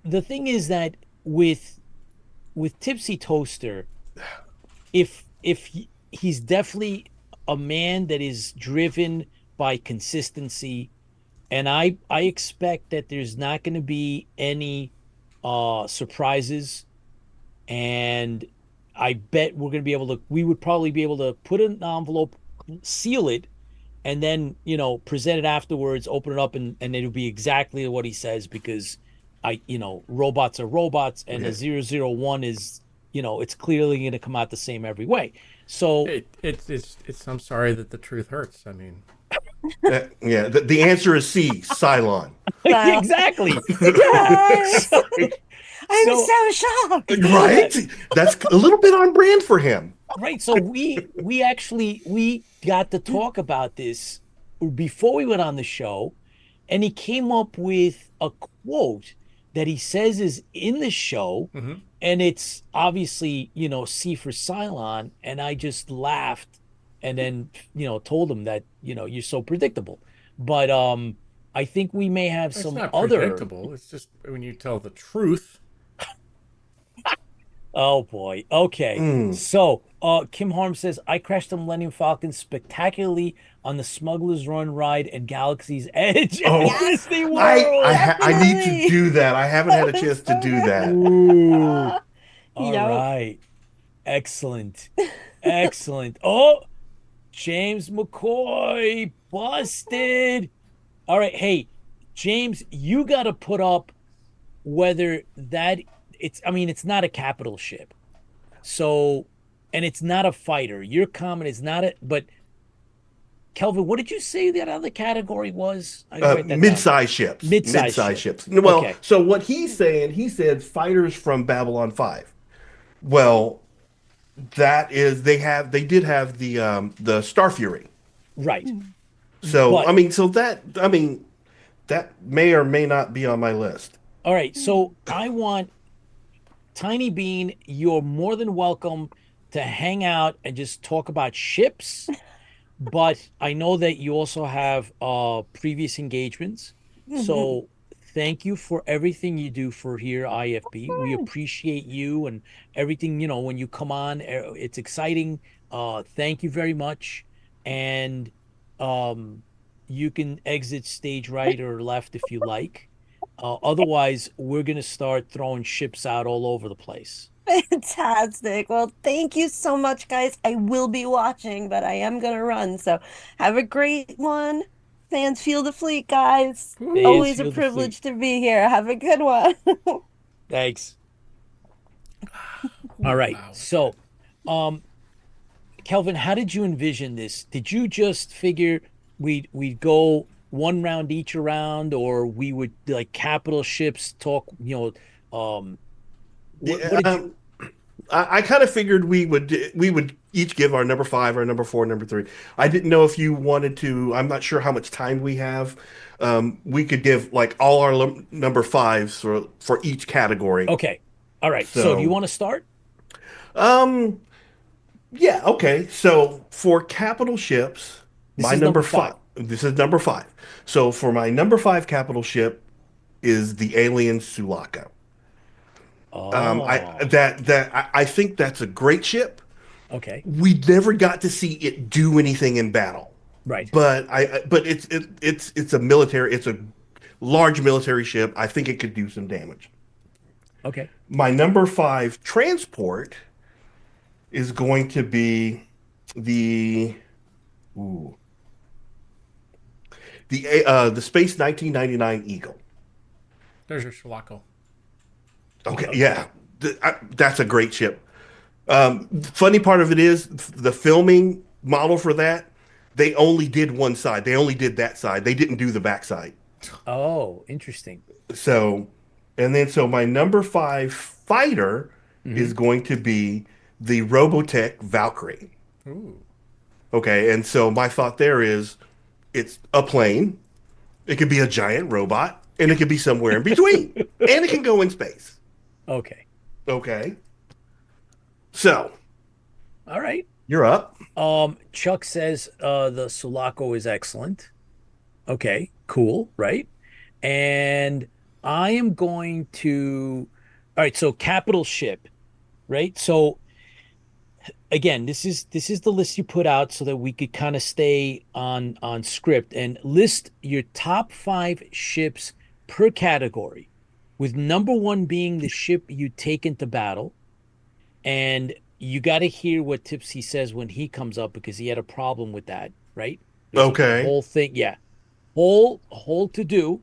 C: the thing is that with Tipsy Toaster, if he's definitely a man that is driven by consistency, and I expect that there's not going to be any surprises, and I bet we would probably be able to put it in an envelope, seal it, and then present it afterwards, open it up, and it'll be exactly what he says, because robots are robots, and
D: Yeah.
C: a 001 is, it's clearly going to come out the same every way. So
B: It's. I'm sorry that the truth hurts. I mean,
D: Yeah. The answer is C, Cylon.
A: Wow.
C: exactly.
A: Yes.
C: So,
A: I'm
C: so
A: so shocked.
D: Right? That's a little bit on brand for him.
C: right, so we got to talk about this before we went on the show, and he came up with a quote that he says is in the show,
B: mhm.
C: and it's obviously C for Cylon, and I just laughed, and then told him that you're so predictable, but I think we may have
B: It's
C: some
B: not
C: other.
B: predictable. It's just when you tell the truth.
C: Oh boy. Okay.
D: Mm.
C: So, Kim Harm says, I crashed the Millennium Falcon spectacularly on the Smuggler's Run ride at Galaxy's Edge at
D: Oh,
A: Yes,
C: Disney World.
D: I need to
A: definitely.
D: do that. I haven't had a
A: That was
D: chance to
A: so
D: do
A: good.
D: that.
C: Ooh. All
A: Yep.
C: right. Excellent. Excellent. Oh, James McCoy busted. All right. Hey, James, you got to put up whether that I mean, it's not a capital ship. So, and it's not a fighter. Your comment is not a, but Kelvin, what did you say that other category was? I gotta write that down.
D: Mid-size ships.
C: Mid-size
D: Mid-size
C: ship.
D: ships. Well,
C: Okay.
D: so what he's saying, he said fighters from Babylon 5. Well, they did have the Star Fury.
C: Right.
D: So,
C: But
D: I mean that may or may not be on my list.
C: all right. So I want Tiny Bean, you're more than welcome to hang out and just talk about ships. But I know that you also have previous engagements.
A: Mhm.
C: So thank you for everything you do for here, IFB. We
A: Fun.
C: appreciate you and everything, when you come on, it's exciting. Thank you very much. And um you can exit stage right or left if you like. Otherwise, we're gonna start throwing ships out all over the place.
A: Fantastic. Well, thank you so much, guys. I will be watching, but I am gonna run. So have a great one. Fans feel the fleet, guys.
C: Fans
B: Woo!
A: Always a
C: feel the fleet.
A: privilege to be here. Have a good one.
C: Thanks. All
B: Ooh,
C: right.
B: wow.
C: So, um, Kelvin, how did you envision this? Did you just figure we'd go one round each around, or we would like capital ships talk? What
D: Yeah,
C: did you?
D: I kind of figured we would each give our number five, our number four, number three. I didn't know if you wanted to. I'm not sure how much time we have. We could give like all our number fives for each category.
C: Okay. All right. So, do you
D: So,
C: want to start?
D: um, yeah, okay. So for capital ships,
C: This
D: my
C: is
D: number
C: number
D: five.
C: five.
D: This is number five. So for my number five capital ship is the alien Sulaco. I
C: Oh,
D: that that I think that's a great ship.
C: okay.
D: We never got to see it do anything in battle,
C: Right.
D: but it's a military. It's a large military ship. I think it could do some damage.
C: Okay.
D: My number five transport is going to be the ooh, the Space 1999 Eagle.
B: There's your Sulaco.
D: Okay, yeah, that's a great ship. Funny part of it is the filming model for that. They only did one side. They only did that side. They didn't do the back side.
C: Oh, interesting.
D: So, so my number five fighter
C: Hmm.
D: is going to be the Robotech Valkyrie.
B: Ooh.
D: Okay, and so my thought there is it's a plane, it could be a giant robot, and it could be somewhere in between. And it can go in space.
C: Okay.
D: Okay. So,
C: All right.
D: you're up.
C: Chuck says the Sulaco is excellent. Okay, cool, right? And I am going to, all right, so capital ship, right? So again, this is the list you put out so that we could kind of stay on script and list your top five ships per category, with number one being the ship you take into battle. And you got to hear what Tipsy says when he comes up because he had a problem with that, right? There's a
D: Okay.
C: whole thing, yeah, whole to do.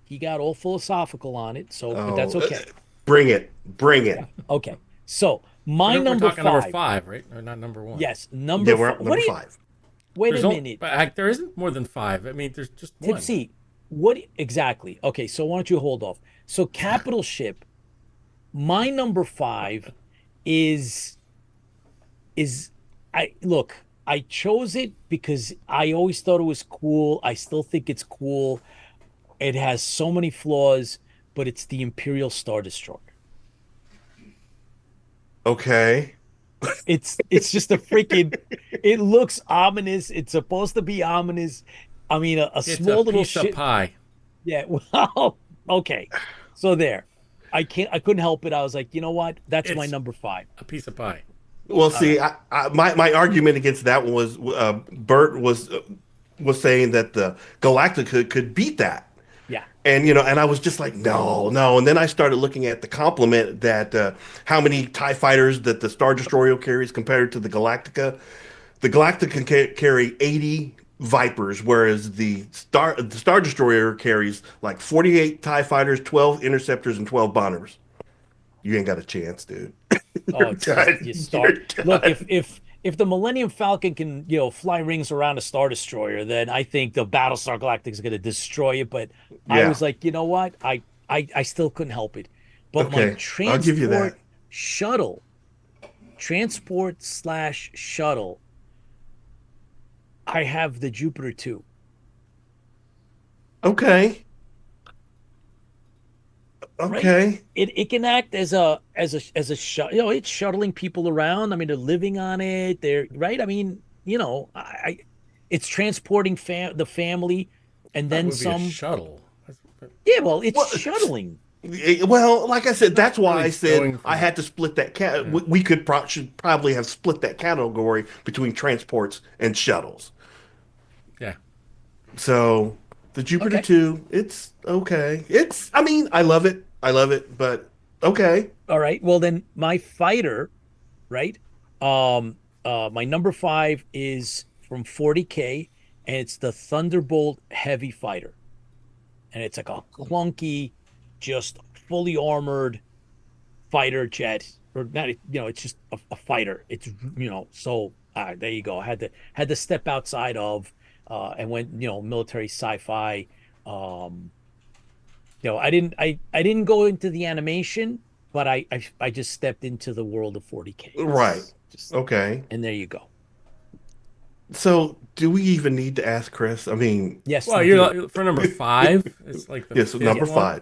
C: He got all philosophical on it, so but
D: Oh,
C: that's okay.
D: bring it. Bring it.
C: Yeah, okay. So my
B: We're
C: number
B: talking number
C: five,
B: five, right? Or not number one.
C: yes,
D: Yeah,
C: number
D: we're
C: five.
D: up
C: What
D: number
C: do you?
D: five.
C: Wait a
B: There's only,
C: minute,
B: but there isn't more than five. I mean, there's just one.
C: Tipsy. What exactly? Okay, so why don't you hold off? So capital ship. My number five is is I look. I chose it because I always thought it was cool. I still think it's cool. It has so many flaws, but it's the Imperial Star Destroyer.
D: Okay.
C: It's just a freaking. It looks ominous. It's supposed to be ominous. I mean, a
B: It's a
C: small little
B: piece of
C: ship.
B: pie.
C: Yeah. Well, okay. So there. I can't. I couldn't help it. I was like, you know what? That's my
B: It's
C: number five.
B: a piece of pie.
D: Well,
C: All
D: see,
C: right.
D: my argument against that one was Bert was saying that the Galactica could beat that,
C: Yeah.
D: and I was just like, no, no. And then I started looking at the complement that how many TIE fighters that the Star Destroyer carries compared to the Galactica. The Galactica can carry 80 Vipers, whereas the Star Destroyer carries like 48 TIE fighters, 12 interceptors, and 12 bombers. You ain't got a chance, dude.
C: Oh,
D: You're
C: it's just you
D: done. You're
C: start. Look,
D: done.
C: if the Millennium Falcon can fly rings around a Star Destroyer, then I think the Battlestar Galactica is going to destroy it. But I
D: Yeah.
C: was like, you know what? I still couldn't help it. But my
D: Okay. I'll give you that.
C: shuttle, transport slash shuttle, I have the Jupiter 2.
D: Okay.
C: Right?
D: Okay.
C: It can act as a it's shuttling people around. I mean, they're living on it. They're right. I mean, it's transporting the family and
B: That
C: then
B: would be a
C: some.
B: shuttle.
C: Yeah, well, it's
D: Well,
C: shuttling.
D: well, like I said,
B: Not
D: that's why I
B: really
D: said
B: going
D: I
B: from.
D: had to split that cat.
B: Yeah.
D: We should probably have split that category between transports and shuttles.
B: Yeah.
D: So the Jupiter
C: Okay.
D: 2, it's okay. I mean, I love it. I love it, but okay.
C: All right. Well, then my fighter, right? My number five is from 40K, and it's the Thunderbolt Heavy Fighter, and it's like a clunky, just fully armored fighter jet, or not. It's just a fighter. It's so there you go. I had to step outside of and went military sci-fi. Um, I didn't go into the animation, but I just stepped into the world of 40K.
D: Right.
C: It's just
D: Okay.
C: and there you go.
D: So do we even need to ask Chris? I mean,
C: Yes,
B: Well,
C: we
B: you're
C: do.
B: for number five. It's like the
D: yes,
B: fifth
D: number
C: Yes.
B: one.
D: 5.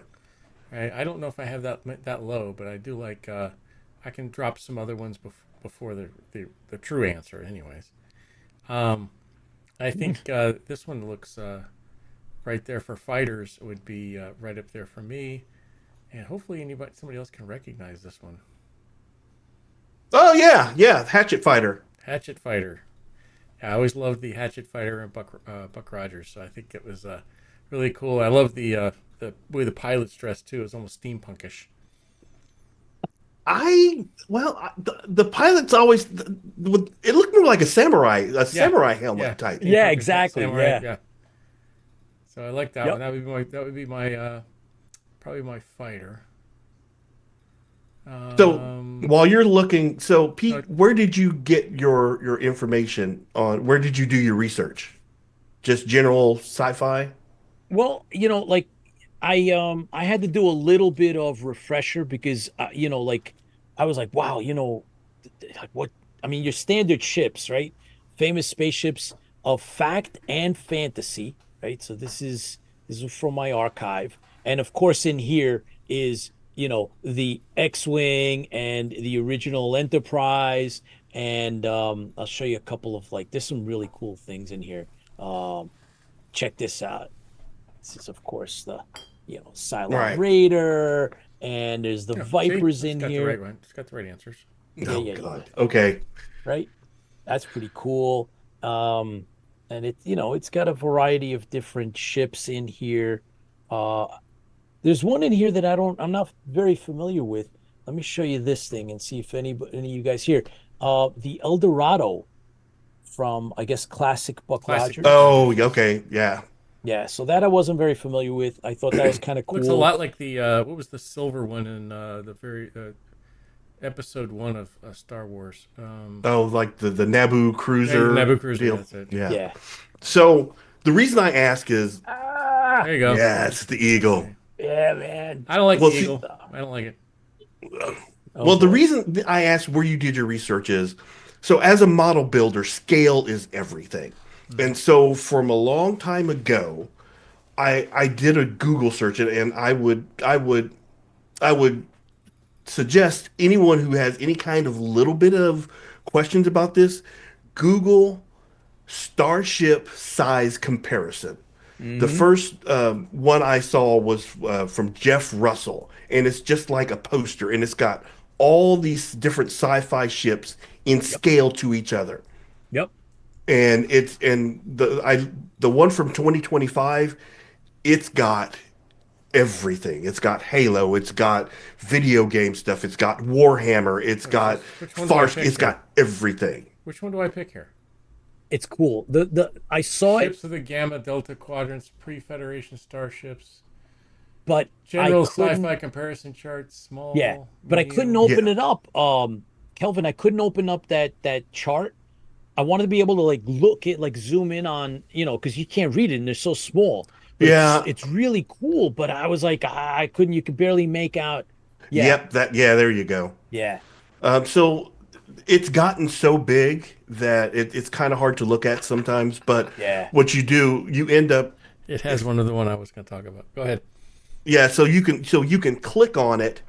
B: Right? I don't know if I have that low, but I do like. I can drop some other ones before the true answer, anyways. Um, I think this one looks right there for fighters. It would be right up there for me, and hopefully somebody else can recognize this one.
D: Oh yeah, yeah, Hatchet Fighter.
B: Hatchet Fighter. Yeah, I always loved the Hatchet Fighter and Buck Rogers, so I think it was really cool. I love the way the pilot's dressed too. It's almost steampunkish.
D: The pilot's always it looked more like a
B: Yeah,
D: samurai
B: yeah,
D: helmet type.
C: Yeah,
B: steampunkish
C: exactly.
B: samurai.
C: Yeah.
B: Yeah. So I like that one.
C: Yep.
B: That would be my probably my fighter.
D: So
B: Um,
D: while you're looking, so
B: no,
D: Pete, where did you get your information on? Where did you do your research? Just general sci-fi?
C: Well, like I had to do a little bit of refresher because like I was like, wow, like what I mean, your standard ships, right? Famous spaceships of fact and fantasy, right? So this is from my archive. And of course in here is, the X-Wing and the original Enterprise. And I'll show you a couple of like there's some really cool things in here. Check this out. This is, of course, the Cylon
D: Right.
C: Raider, and there's the
B: yeah, see,
C: Vipers
B: it's
C: in
B: got the right
C: here.
B: one. It's got the right answers.
C: Yeah,
D: Oh
C: yeah, yeah,
D: God. Okay.
C: right. That's pretty cool. Um, and it's got a variety of different ships in here. Uh, there's one in here that I'm not very familiar with. Let me show you this thing and see if any of you guys here. The El Dorado from, I guess, classic Buck
B: Classic Buck
C: Rogers.
D: Oh,
B: Rogers.
D: okay. Yeah.
C: Yeah, so that I wasn't very familiar with. I thought that was kind of
B: Looks a
C: cool.
B: lot like the what was the silver one in the very episode one of Star Wars.
D: Oh, like the Naboo
B: Yeah, the
D: cruiser
B: Naboo Cruiser.
D: deal.
B: That's it.
D: Yeah.
C: Yeah.
D: So the reason I ask is,
C: Ah,
B: There you go.
D: yeah, it's the Eagle.
B: Okay.
C: yeah, man.
B: I don't like
D: Well,
B: the
D: see,
B: Eagle. I don't like it.
C: Oh
D: well, the
C: boy.
D: reason that I asked where you did your research is, so as a model builder, scale is everything.
B: Mm-hmm.
D: And so from a long time ago, I did a Google search and I would suggest anyone who has any kind of little bit of questions about this, Google starship size comparison. The
C: Hmm.
D: first one I saw was from Jeff Russell, and it's just like a poster, and it's got all these different sci-fi ships in
C: Yep.
D: scale to each other.
C: Yep.
D: And the one from 2025, it's got everything. It's got Halo, it's got video game stuff, it's got Warhammer, it's got
B: Which one do I
D: Farsk,
B: pick
D: it's
B: here?
D: got everything.
B: Which one do I pick here?
C: It's cool. The I saw it,
B: Ships of the Gamma Delta Quadrants, pre-Federation starships,
C: but I
B: general
C: couldn't.
B: sci-fi comparison charts,
C: Yeah,
B: small,
C: but I couldn't
B: medium.
C: open
D: Yeah.
C: it up. Kelvin, I couldn't open up that chart. I wanted to be able to like look at like zoom in on, because you can't read it and they're so small. But it's
D: Yeah.
C: it's really cool. But I was like, I couldn't. You could barely make out. Yeah,
D: Yep, yeah, there you go.
C: yeah,
D: So it's gotten so big that it's kind of hard to look at sometimes, but
C: yeah.
D: what you do, you end up,
B: It has one of the one I was going to talk about. Go ahead.
D: yeah, so you can click on it,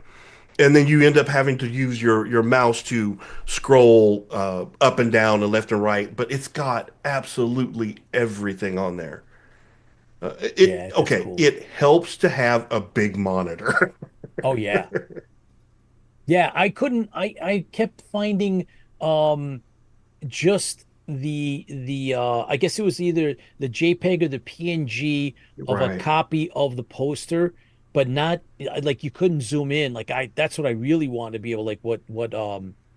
D: and then you end up having to use your mouse to scroll up and down and left and right, but it's got absolutely everything on there.
C: Yeah, that's
D: Okay,
C: cool.
D: it helps to have a big monitor.
C: Oh yeah. Yeah, I couldn't I kept finding um just the I guess it was either the JPEG or the PNG of a
D: Right.
C: copy of the poster, but not like you couldn't zoom in. Like I that's what I really want to be able like what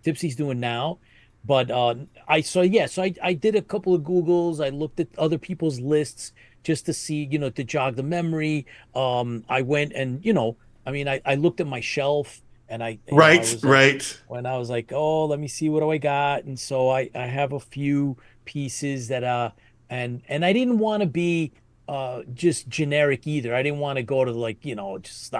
C: Tipsy's doing now. But I so yeah, so I did a couple of Googles. I looked at other people's lists just to see, to jog the memory. I went and, I mean I looked at my shelf and I
D: Right,
C: was like
D: right.
C: when I was like, oh, let me see what do I got. And so I have a few pieces that and I didn't want to be just generic either. I didn't want to go to like, just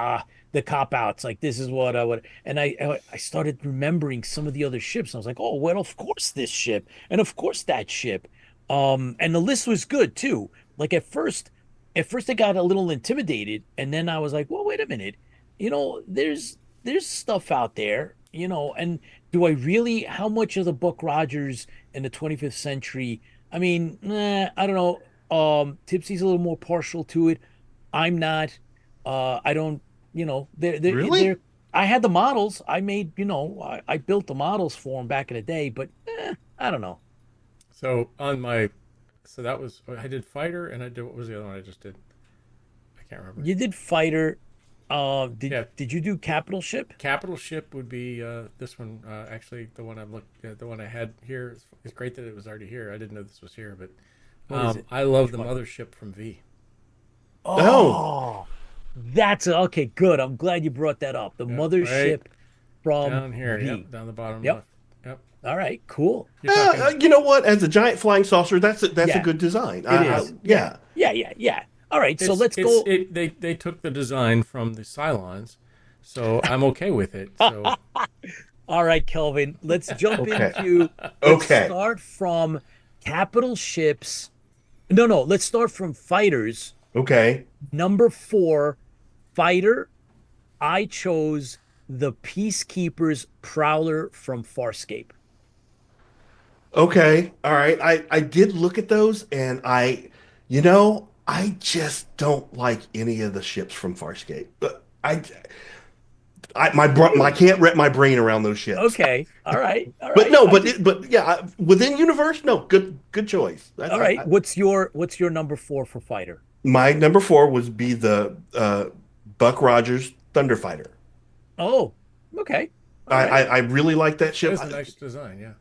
C: the cop outs. Like this is what I would and I started remembering some of the other ships. I was like, oh, well, of course this ship, and of course that ship. And the list was good too. Like at first I got a little intimidated, and then I was like, well, wait a minute. There's stuff out there, and do I really, how much of the Buck Rogers in the 25th century? I mean, I don't know. Tipsy's a little more partial to it. I'm not. I don't, they're,
D: Really?
C: I had the models. I made, I built the models for them back in the day, but I don't know.
B: So on my, so that was I did fighter and I did what was the other one I just did? I can't remember.
C: You did fighter. Did
B: Yeah,
C: did you do capital ship?
B: capital ship would be this one. Actually, the one I'm the one I had here. It's great that it was already here. I didn't know this was here, but
C: What is it?
B: I love
C: Which
B: the
C: one?
B: mothership from V.
D: Oh,
C: Oh, okay. Good. I'm glad you brought that up. The
B: Yep, right
C: mothership from
B: down here.
C: V.
B: Yep, down the bottom
C: Yep.
B: left. Yep.
C: All right. Cool.
B: You're talking.
D: you know what? As a giant flying saucer, that's a
C: Yeah,
D: good design.
C: it is. Yeah.
D: Yeah.
C: Yeah. Yeah. Yeah. All right. So let's
B: It's
C: go.
B: it. They took the design from the Cylons, so I'm okay with it. So
C: All right, Kelvin. Let's jump
D: Okay.
C: into. Let's
D: Okay.
C: start from capital ships. No, no. Let's start from fighters.
D: Okay.
C: Number four, fighter. I chose the Peacekeeper's Prowler from Farscape.
D: Okay. All right. I did look at those and I just don't like any of the ships from Farscape. But I can't wrap my brain around those ships.
C: Okay. All right. All
D: But
C: right.
D: no, but yeah, within universe, no, good choice.
C: All right. What's your number four for fighter?
D: My number four would be the Buck Rogers Thunderfighter.
C: Oh, okay. All
D: I,
C: right.
D: I I really like that
B: that
D: ship.
B: is a nice design. Yeah.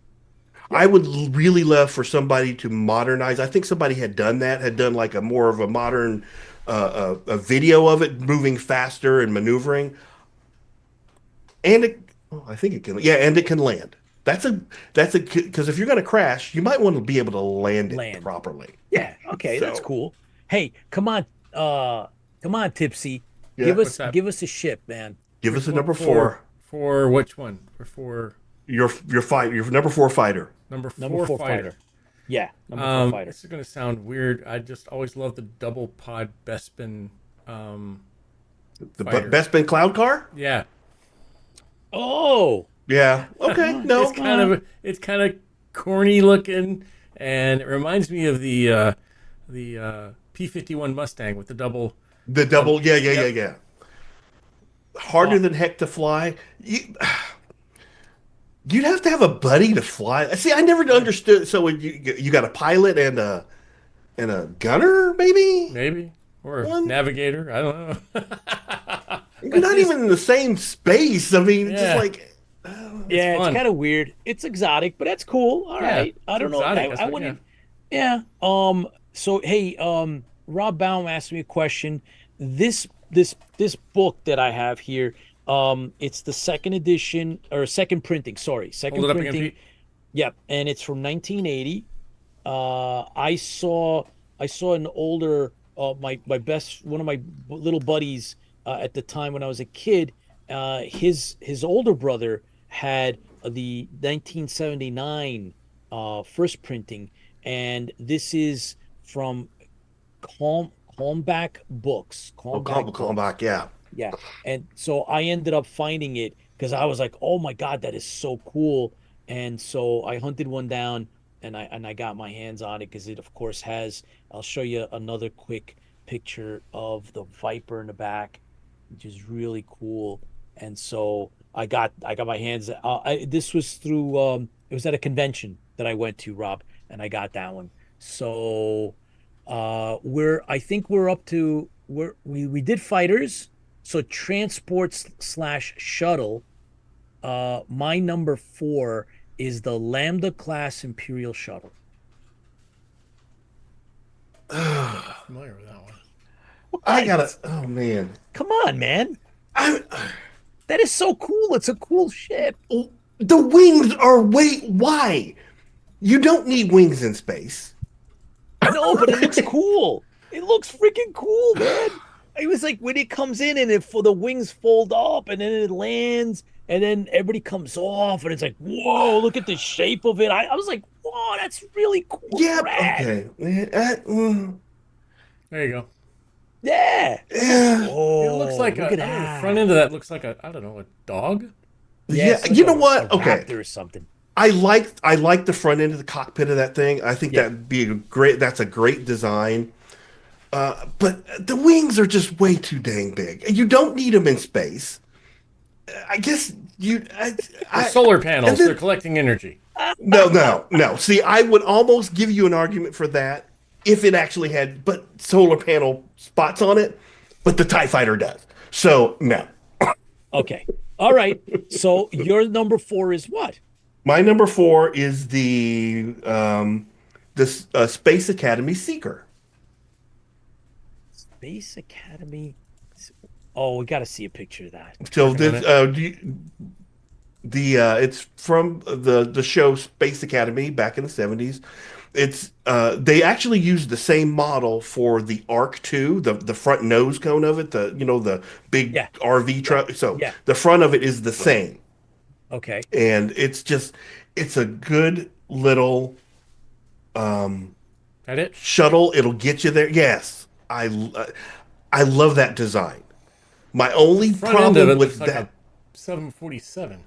D: I would really love for somebody to modernize. I think somebody had done that, had done like a more of a modern a video of it moving faster and maneuvering. And I think it can, yeah, and it can land. That's a because if you're going to crash, you might want to be able to land it
C: Land.
D: properly.
C: Yeah. Okay. That's
D: So,
C: cool. Hey, come on, Tipsy.
D: yeah,
B: What's that?
C: Give us a ship, man.
D: give us a
B: For
D: number
B: for,
D: four.
B: for which one? For
D: Your number four fighter.
B: number
C: Number
B: four
C: four
B: fighter.
C: fighter. Yeah. Number four fighter.
B: This is gonna sound weird. I just always love the double pod Bespin
D: The
B: fighter.
D: Best Ben Cloud car?
B: Yeah,
C: Oh.
D: Yeah. Okay. No.
B: it's kind of corny looking, and it reminds me of the P-51 Mustang with the double.
D: The double. Yeah. Yeah. Yeah.
B: Yep.
D: Yeah. Harder
C: Oh,
D: than heck to fly. You'd have to have a buddy to fly. See, I never understood. So you got a pilot and a gunner, maybe
B: Maybe or
D: one.
B: navigator. I don't know.
D: You're not even in the same space. I mean, it's just
B: Yeah.
D: like
C: yeah, it's
B: fun.
C: kind of weird. It's exotic, but that's cool. All
B: Yeah,
C: right. I
B: it's
C: don't know.
B: exotic. That's
C: I
B: what, yeah.
C: wouldn't. Yeah. So hey, Rob Baum asked me a question. This book that I have here, it's the second edition or second printing. Sorry,
B: Hold
C: second
B: it up again,
C: printing.
B: Pete.
C: Yep, and it's from 1980. I saw an older my best one of my little buddies at the time when I was a kid. His older brother had the 1979 first printing, and this is from Calmback Books. Calmback
D: call
C: Books.
D: back. Yeah.
C: Yeah. And so I ended up finding it because I was like, "Oh my God, that is so cool." And so I hunted one down and I got my hands on it because it of course has, I'll show you another quick picture of the Viper in the back, which is really cool. And so I got my hands this was through it was at a convention that I went to, Rob, and I got that one. So I think we're up to we did fighters, so transports slash shuttle. My number 4 is the Lambda class Imperial shuttle.
B: Familiar with that one.
D: I gotta. Oh man,
C: Come on, man.
D: I,
C: That is so cool. It's a cool ship.
D: the wings are why? You don't need wings in space.
C: No, but it looks cool. It looks freaking cool, man. It was like when it comes in and for the wings fold up and then it lands and then everybody comes off and it's like, whoa, look at the shape of it. I was like, whoa, that's really cool.
D: Yeah.
C: Rad.
D: Okay.
B: There you go.
C: Yeah.
D: Yeah.
C: Oh,
B: It looks like
C: look
B: a,
C: at
B: I don't know, the
C: that.
B: front end of that looks like a, I don't know, a dog?
D: Yeah.
C: it's like
D: You know
C: a
D: what? Okay.
C: raptor or something.
D: I like the front end of the cockpit of that thing. I think
C: Yeah.
D: that's a great design. But the wings are just way too dang big. You don't need them in space. I guess
B: The solar panels,
D: then-
B: they're collecting energy.
D: no. See, I would almost give you an argument for that if it actually had solar panel spots on it, but the TIE fighter does. So no.
C: Okay. All right. So your number 4 is what?
D: My number 4 is Space Academy Seeker.
C: Space Academy. Oh, we got to see a picture of that.
D: So
B: Working
D: this
B: on
D: it's from the show Space Academy back in the 70s. It's they actually used the same model for the Arc 2, the front nose cone of it, the big
C: Yeah.
D: RV truck. So
C: Yeah.
D: the front of it is the same.
C: Okay.
D: And it's a good little
B: That it?
D: shuttle. It'll get you there. Yes. I love that design. My only
B: Front end of
D: problem
B: it
D: with
B: looks like
D: that,
B: a 747.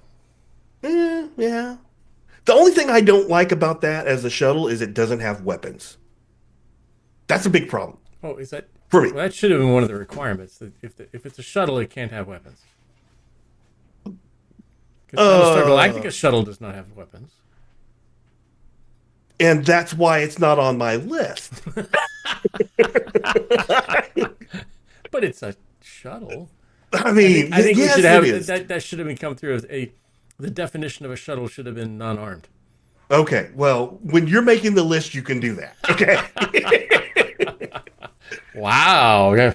D: yeah. The only thing I don't like about that as a shuttle is it doesn't have weapons. That's a big problem
B: Oh, is that
D: for me.
B: Well, that should have been one of the requirements. That if it's a shuttle, it can't have weapons. Because Battlestar Galactica shuttle does not have weapons.
D: And that's why it's not on my list.
B: But it's a shuttle.
D: I mean,
B: I think
D: yes,
B: we should have
D: it is.
B: that. That should have been come through as the definition of a shuttle should have been non-armed.
D: Okay, well, when you're making the list, you can do that. Okay.
B: Wow.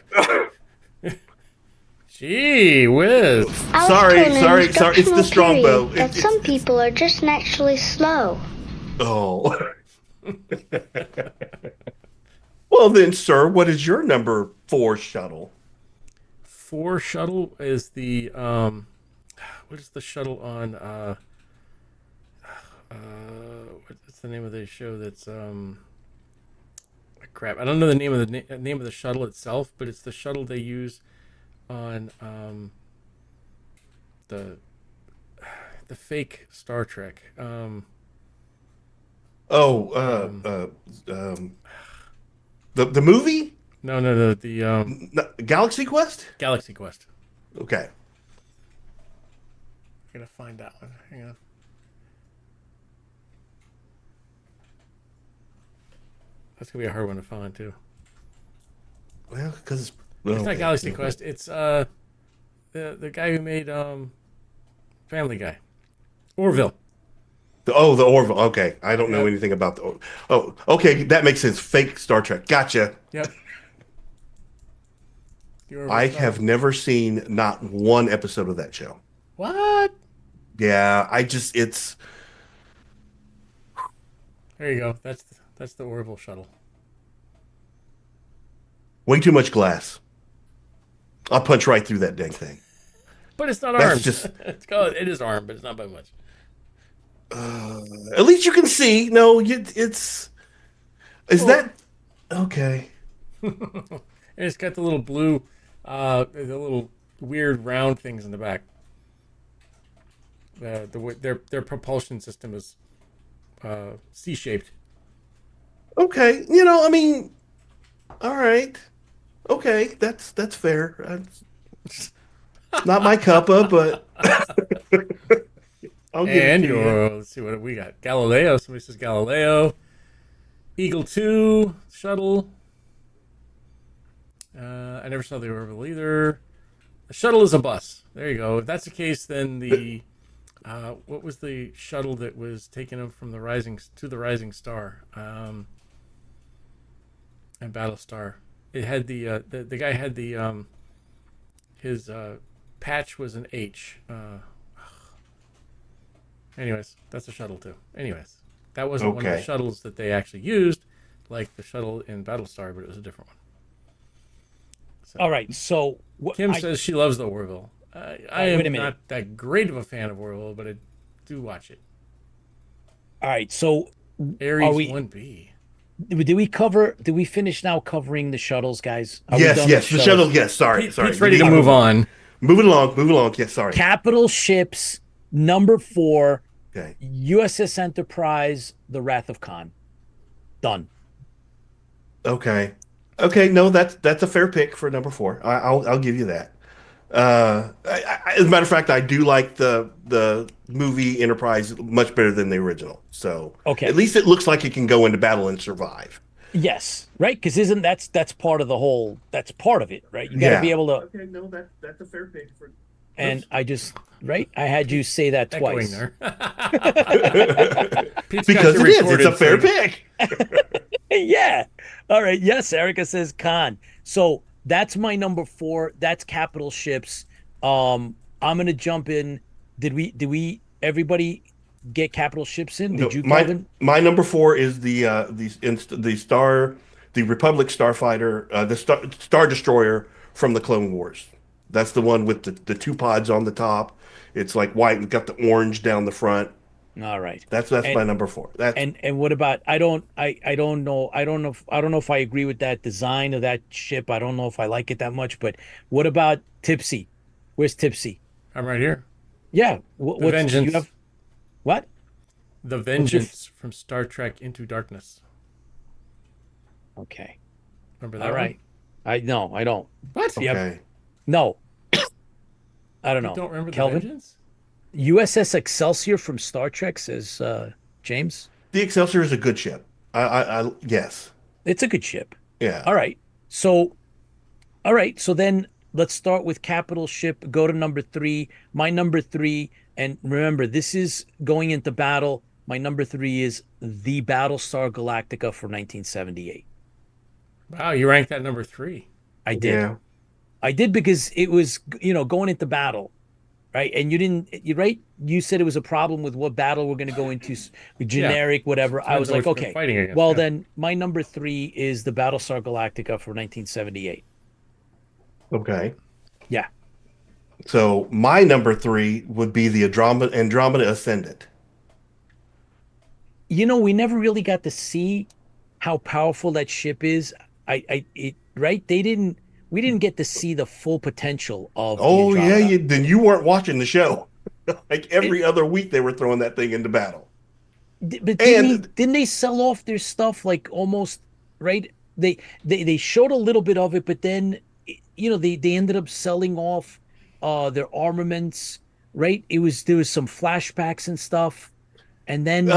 B: Gee whiz.
D: Sorry. It's the
E: instructional
D: strongbow.
E: period that some people are just naturally slow.
D: Oh. Well then, sir, what is your number 4 shuttle?
B: 4 shuttle is the what is the shuttle on what's the name of the show that's crap, I don't know the name of the name of the shuttle itself, but it's the shuttle they use on the fake Star Trek.
D: The movie?
B: No, the
D: Galaxy Quest?
B: Galaxy Quest.
D: Okay.
B: I gotta find that one. Hang on. That's gonna be a hard one to find too.
D: Well, because
B: It's not Galaxy Quest. It's the guy who made Family Guy, Orville.
D: The Orville. Okay, I don't know anything about the. Oh, okay, that makes sense. Fake Star Trek. Gotcha.
B: Yep.
D: I have never seen not one episode of that show.
B: What?
D: Yeah, it's.
B: There you go. That's the Orville shuttle.
D: Way too much glass. I'll punch right through that dang thing.
B: But it's not
D: That's
B: armed.
D: just-
B: It is armed, but it's not by much.
D: At least you can see. No, it's. Is that okay?
B: And it's got the little blue, the little weird round things in the back. Their propulsion system is C-shaped.
D: Okay, I mean, all right, okay, that's fair. It's not my cuppa, but I'll give it
B: And
D: to you.
B: your, let's see what we got. Galileo. Somebody says Galileo. Eagle 2 shuttle. I never saw the orbital either. A shuttle is a bus. There you go. If that's the case, then the what was the shuttle that was taking him from the rising star? And Battlestar. It had the guy had the his patch was an H. Anyways, that's a shuttle too. Anyways, that wasn't one of the shuttles that they actually used, like the shuttle in Battlestar, but it was a different one. So,
C: All right, so
B: Kim says she loves the Orville. I am not that great of a fan of Orville, but I do watch it.
C: All right, so
B: Aries 1B.
C: Did we finish now covering the shuttles, guys?
D: Yes, the shuttle. Yes, sorry.
B: Pete's ready to move on.
D: Moving along. Yes, sorry.
C: Capital Ships, number 4.
D: Okay.
C: USS Enterprise, The Wrath of Khan. Done.
D: Okay. No, that's a fair pick for number 4. I'll give you that. As a matter of fact, I do like the movie Enterprise much better than the original. So at least it looks like it can go into battle and survive.
C: Yes, right. Because that's part of the whole. That's part of it, right? You got to be able to.
D: Okay, no, that's a fair pick for.
C: And I just I had you say that twice.
B: There.
D: Because it is. It's a fair pick.
C: Yeah. All right. Yes, Erica says Khan. So that's my number 4. That's Capital Ships. I'm gonna jump in. Did we everybody get Capital Ships in? Did you, Kelvin?
D: My number 4 is the Republic Starfighter, the Star Destroyer from the Clone Wars. That's the one with the 2 pods on the top. It's like white and got the orange down the front.
C: All right.
D: That's my number 4.
C: And what about I don't know if I agree with that design of that ship. I don't know if I like it that much, but what about Tipsy? Where's Tipsy?
B: I'm right here.
C: Yeah.
B: The Vengeance.
C: What?
B: The Vengeance from Star Trek Into Darkness.
C: Okay.
B: Remember that?
C: All right. I don't.
B: What?
D: Okay.
C: Yep. No. I don't know.
B: You don't remember
C: Kelvin?
B: The Vengeance?
C: USS Excelsior from Star Trek, says James.
D: The Excelsior is a good ship. I yes.
C: It's a good ship.
D: Yeah.
C: All right. So then let's start with Capital Ship. Go to number 3. My number 3, and remember, this is going into battle. My number 3 is the Battlestar Galactica for 1978.
B: Wow, you ranked that number 3.
C: I did.
D: Yeah.
C: I did because it was, going into battle, right? And you said it was a problem with what battle we're going to go into, generic, whatever. I was like, okay, well, then my number 3 is the Battlestar Galactica for 1978.
D: Okay.
C: Yeah.
D: So my number 3 would be the Andromeda Ascendant.
C: We never really got to see how powerful that ship is. We didn't get to see the full potential of.
D: Oh yeah, then you weren't watching the show. Like every other week, they were throwing that thing into battle.
C: But didn't they sell off their stuff like almost right? They showed a little bit of it, but then they ended up selling off their armaments. Right? There was some flashbacks and stuff, and then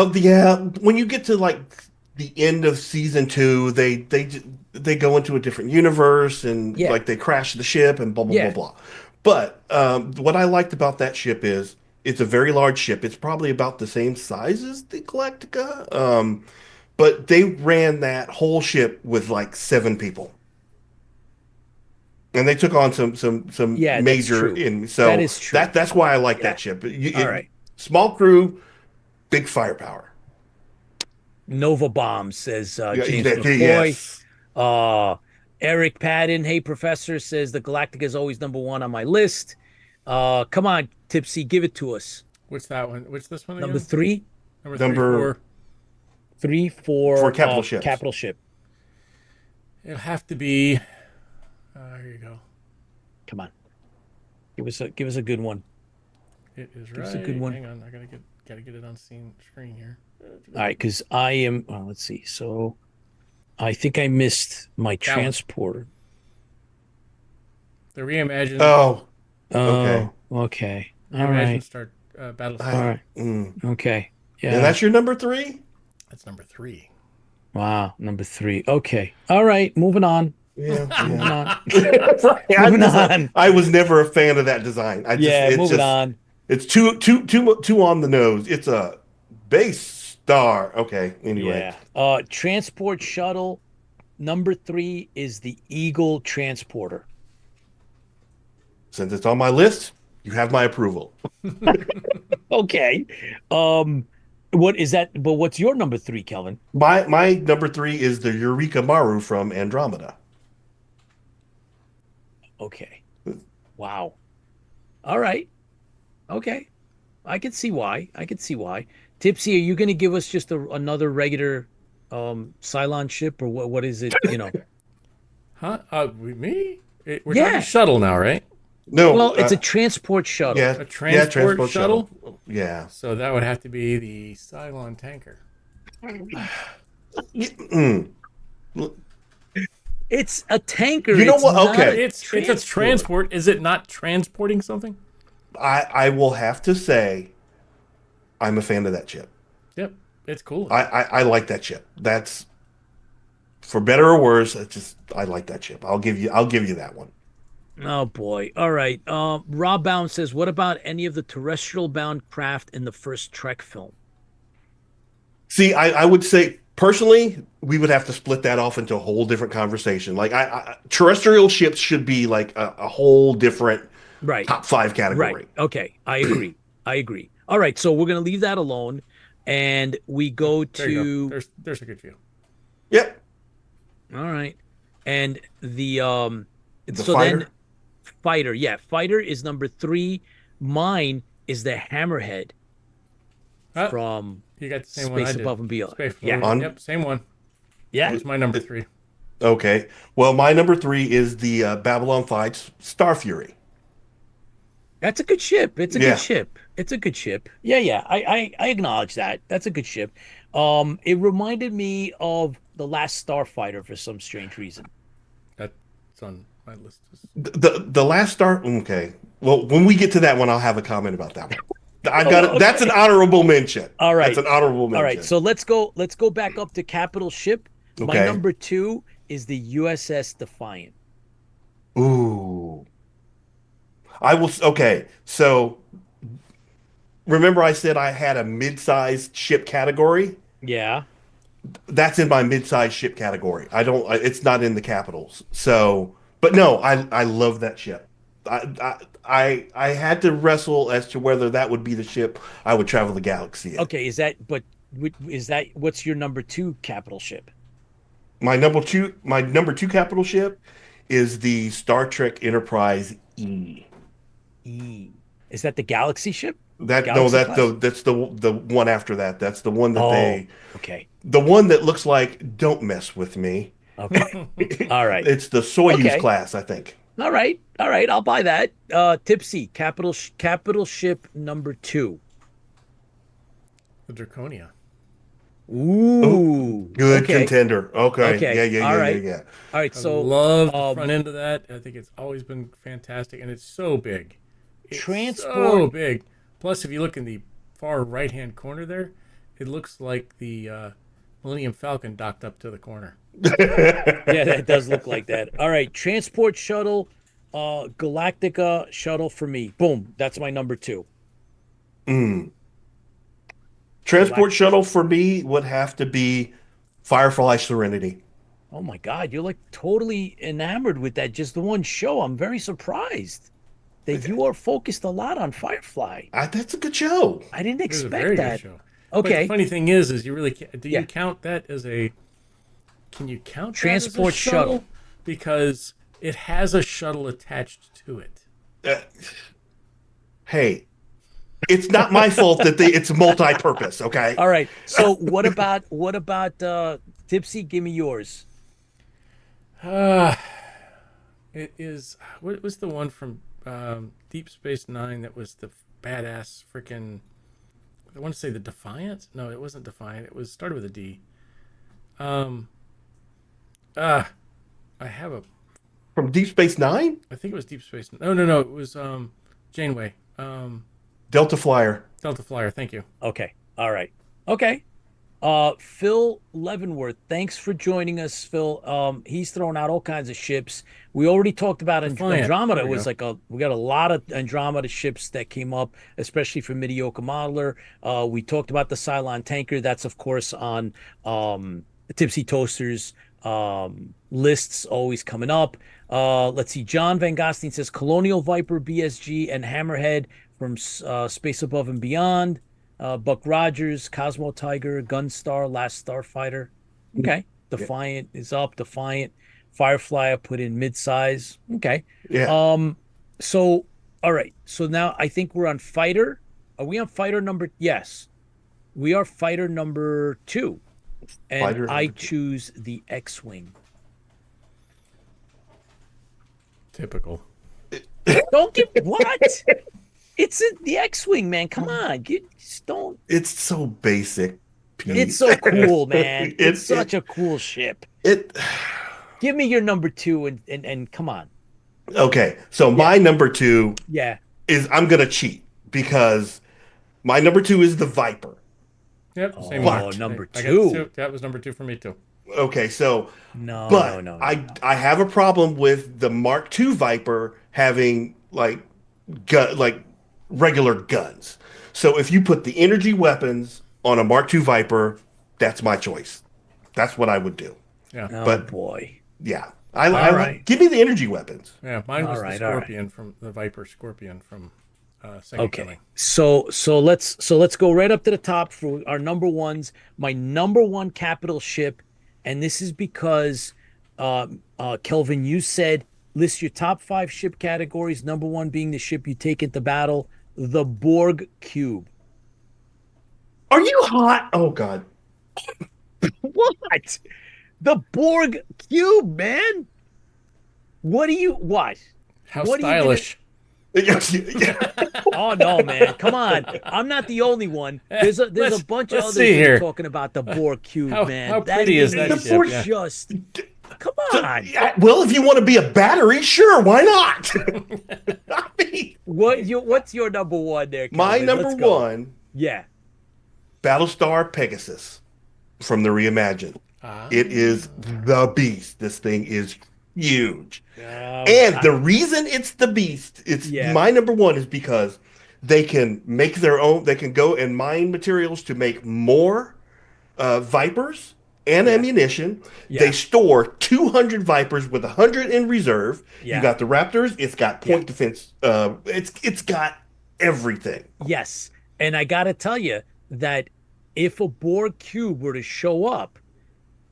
D: when you get to like the end of season 2, they go into a different universe and like they crash the ship and blah blah blah blah. But what I liked about that ship is it's a very large ship. It's probably about the same size as the Galactica. But they ran that whole ship with like 7 people, and they took on some major enemies. So
C: that is true.
D: That's why I like that ship.
C: All right.
D: Small crew, big firepower.
C: Nova Bomb, says James McCoy.
D: Yes.
C: Eric Padden, hey professor, says the Galactica is always number 1 on my list. Come on, Tipsy, give it to us.
B: What's that one? What's this one again?
C: Number 3?
D: Number
C: 3 for
D: Capital Ships.
C: Capital Ship.
B: It'll have to be. Here you go.
C: Come on, give us a good one.
B: It is
C: give
B: right.
C: us a good one.
B: Hang on, I gotta get it on screen here.
C: All right, because I am. Well, let's see. So, I think I missed my transporter.
B: The reimagined.
D: Oh.
C: Okay. All right.
B: Star Battlestar.
C: All right. Okay.
D: And
C: Yeah.
D: that's your number 3?
B: That's number 3.
C: Wow. Number 3. Okay. All right. Moving on.
D: Yeah,
C: Moving
D: yeah.
C: on.
D: I'm
C: Moving
D: just
C: on.
D: I was never a fan of that design.
C: Yeah. Moving on.
D: It's too on the nose. It's a base star. Okay, anyway.
C: Yeah. Transport shuttle number 3 is the Eagle transporter.
D: Since it's on my list, you have my approval.
C: Okay. What is that? But what's your number 3, Kelvin?
D: My number 3 is the Eureka Maru from Andromeda.
C: Okay. Wow. All right. Okay. I can see why. I can see why. Tipsy, are you going to give us just another regular Cylon ship, or what is it,
B: Huh? Me? We're
C: Yeah.
B: talking shuttle now, right?
D: No,
C: Well, it's a transport shuttle.
D: yeah,
B: A transport shuttle?
D: Yeah.
B: So that would have to be the Cylon tanker.
D: Mm.
C: It's a tanker.
D: You know
C: It's
D: what?
C: not
D: Okay.
B: It's a transport. Is it not transporting something?
D: I will have to say I'm a fan of that chip.
B: Yep. It's cool.
D: I like that chip. That's for better or worse, I like that chip. I'll give you that one.
C: Oh boy. All right. Rob Bound says, what about any of the terrestrial bound craft in the first Trek film?
D: See, I would say personally, we would have to split that off into a whole different conversation. Like terrestrial ships should be like a whole different
C: Right.
D: top 5 category.
C: Right. Okay. I agree. I agree. All right. So we're going to leave that alone, and we go
B: There you
C: to.
B: go. There's a good view.
D: Yep.
C: All right. And the so
D: fighter?
C: then fighter. Yeah, fighter is number 3. Mine is the Hammerhead from
B: You got the same one I
C: Space
B: did.
C: Above and Beyond.
B: Space
C: Yeah.
B: Above. Yep, same one.
C: Yeah.
B: That was my number 3.
D: Okay. Well, my number 3 is the Babylon 5 Star Fury.
C: That's a good ship. It's a
D: Yeah.
C: good ship. It's a good ship. Yeah, yeah. I acknowledge that. That's a good ship. It reminded me of the Last Starfighter for some strange reason.
B: That's on my list.
D: The last Star. Okay. Well, when we get to that one, I'll have a comment about that one. I got it.
C: Okay.
D: That's an honorable mention.
C: All right.
D: That's an honorable mention.
C: All right. So let's go back up to capital ship. My
D: Okay.
C: number 2 is the USS Defiant.
D: Ooh. Okay. So remember I said I had a mid-sized ship category?
C: Yeah.
D: That's in my mid-sized ship category. It's not in the capitals. So, but no, I love that ship. I had to wrestle as to whether that would be the ship I would travel the galaxy in.
C: Okay. What's your number 2 capital ship?
D: My number two capital ship is the Star Trek Enterprise E.
C: E. Is that the Galaxy ship?
D: That's the one after that. That's the one that
C: Okay.
D: the one that looks like "Don't mess with me."
C: Okay. All right.
D: It's the Soyuz
C: Okay.
D: class, I think.
C: All right. I'll buy that. Tipsy, capital ship number 2.
B: The Draconia.
C: Ooh.
D: Good
C: okay.
D: contender. Okay.
C: Okay.
D: Yeah.
C: All right.
D: Yeah.
C: All right.
B: I
C: So
B: love the front end of that. I think it's always been fantastic, and it's so big. It's so
C: Transport-
B: big. Plus, if you look in the far right-hand corner there, it looks like the Millennium Falcon docked up to the corner.
C: yeah, that does look like that. All right. Transport shuttle, Galactica shuttle for me. Boom. That's my number 2.
D: Transport shuttle for me would have to be Firefly Serenity.
C: Oh my God. You're like totally enamored with that. Just the one show. I'm very surprised that you are focused a lot on Firefly.
D: That's a good show.
C: I didn't
B: It was a
C: expect
B: very
C: that.
B: good show. But
C: Okay.
B: the funny thing is you really do you
C: Yeah.
B: count that as a? Can you count
C: Transport
B: that as a
C: shuttle?
B: Because it has a shuttle attached to it.
D: Hey, it's not my fault that it's multi-purpose. Okay.
C: All right. So what about Tipsy? Give me yours.
B: It is. What was the one from Deep Space Nine that was the badass freaking? I want to say the Defiant. No, it wasn't Defiant. It was started with a D. I have a.
D: From Deep Space Nine?
B: I think it was Deep Space. No. It was Janeway.
D: Delta Flyer.
B: Delta Flyer. Thank you.
C: Okay. All right. Okay. Phil Leavenworth, thanks for joining us, Phil. He's throwing out all kinds of ships. We already talked about
B: Defiant.
C: Andromeda.
B: There we
C: Was
B: go.
C: like we got a lot of Andromeda ships that came up, especially for Mediocre Modeler. We talked about the Cylon tanker. That's of course on Tipsy Toasters lists always coming up. Let's see. John Van Gosteen says Colonial Viper, BSG, and Hammerhead from Space Above and Beyond. Buck Rogers, Cosmo Tiger, Gunstar, Last Starfighter. Okay. Defiant is up. Defiant. Firefly I put in mid-size. Okay.
D: Yeah.
C: So all right. So now I think we're on fighter. Are we on fighter number? Yes. We are fighter number 2. And
D: Fighter
C: I
D: number 2.
C: choose the X-Wing.
B: Typical.
C: Don't give what? It's the X-Wing, man. Come on. You just don't.
D: It's so basic. Pete.
C: It's so cool, man. It's
D: It-
C: such a cool ship.
D: It.
C: Give me your number 2 and come on.
D: Okay, so my number 2
C: Yeah.
D: is I'm gonna cheat because my number 2 is the Viper.
B: Yep. Same
C: Oh,
B: one.
C: number
B: I got
C: 2.
B: That was number 2 for me too.
D: Okay, so
C: No,
D: but
C: no.
D: I have a problem with the Mark II Viper having like regular guns. So if you put the energy weapons on a Mark II Viper, that's my choice. That's what I would do.
B: Yeah.
C: Oh,
D: but-
C: boy.
D: Yeah,
C: All right.
D: give me the energy weapons.
B: Yeah. Mine was
C: All right,
B: the
C: all right.
B: Scorpion from the Viper Scorpion from Second
C: Okay.
B: Coming.
C: So let's go right up to the top for our number ones. My number 1 capital ship, and this is because Kelvin, you said list your top 5 ship categories. Number 1 being the ship you take into battle, the Borg Cube.
D: Are you hot? Oh God.
C: What? The Borg Cube, man. What?
B: How
C: What are you
B: stylish.
C: Oh no, man! Come on, I'm not the only one. There's a bunch of
B: let's
C: others
B: see
C: that are
B: here.
C: talking about the Borg Cube,
B: How-
C: man.
B: how pretty is that
C: thing
B: ship? Yeah.
C: Just come on.
D: Yeah, well, if you want to be a battery, sure, why not? I mean,
C: What's your number 1 there?
D: my
C: Kelvin?
D: number
C: Let's go.
D: 1,
C: Yeah.
D: Battlestar Pegasus from the Reimagined.
B: Ah.
D: It is the beast. This thing is huge.
C: Oh,
D: And the reason it's the beast,
C: Yeah.
D: my number 1 is because they can make their own, they can go and mine materials to make more Vipers and ammunition.
C: Yeah.
D: They store 200 Vipers with 100 in reserve.
C: Yeah.
D: You got the Raptors, it's got point defense, it's got everything.
C: Yes, and I gotta tell you that if a Borg Cube were to show up,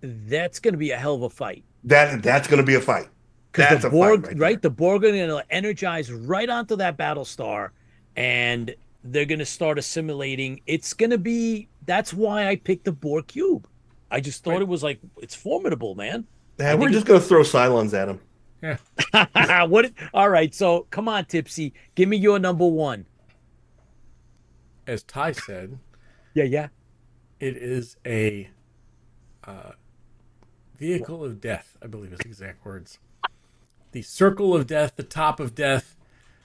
C: that's gonna be a hell of a fight.
D: That's going to be a fight.
C: Because
D: That's
C: the
D: a
C: Borg,
D: fight
C: right?
D: there.
C: The Borg are going to energize right onto that Battlestar, and they're going to start assimilating. It's going to be. That's why I picked the Borg Cube. I just thought it was like it's formidable, man.
D: Yeah, we're just going to throw Cylons at them.
B: Yeah.
C: What? All right, so come on, Tipsy, give me your number 1.
B: As Ty said,
C: Yeah.
B: it is a vehicle of death, I believe his exact words. The circle of death, the top of death,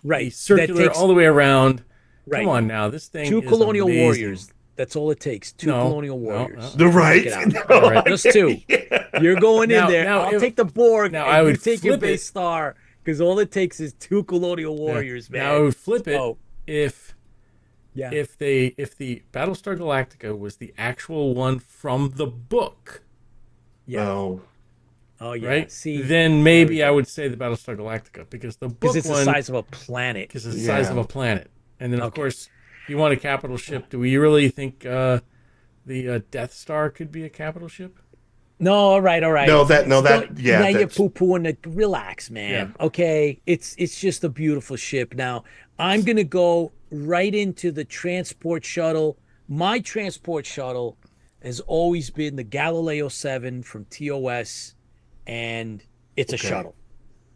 C: Right.
B: the circular
C: takes-
B: all the way around.
C: Right.
B: Come on now, this thing
C: 2
B: is
C: colonial
B: amazing.
C: warriors. That's all it takes. 2
B: No,
C: colonial
B: no,
C: warriors.
B: no.
D: The right.
C: Check it out.
D: No,
B: All right.
C: Just 2. You're going in
B: Now-
C: there.
B: now
C: I'll
B: if-
C: take the Borg.
B: now
C: and
B: I
C: you
B: would
C: take your
B: flip
C: base
B: it.
C: star because all it takes is 2 colonial warriors, man.
B: Now I would flip it
C: So,
B: if
C: yeah.
B: if the Battlestar Galactica was the actual one from the book,
C: Yeah.
D: No.
C: Oh yeah.
B: right?
C: See,
B: Then maybe I would say the Battlestar Galactica because the book
C: because it's the
B: one
C: size of a planet.
B: is the size
D: Yeah.
B: of a planet, and then of
C: Okay.
B: course, if you want a capital ship, do we really think the Death Star could be a capital ship?
C: No, all right.
D: Now
C: Now you're
D: that's,
C: poo-pooing it. Relax, man.
B: Yeah.
C: Okay, it's just a beautiful ship. Now I'm gonna go right into the transport shuttle. My transport shuttle has always been the Galileo 7 from TOS, and it's a
D: Okay.
C: shuttle.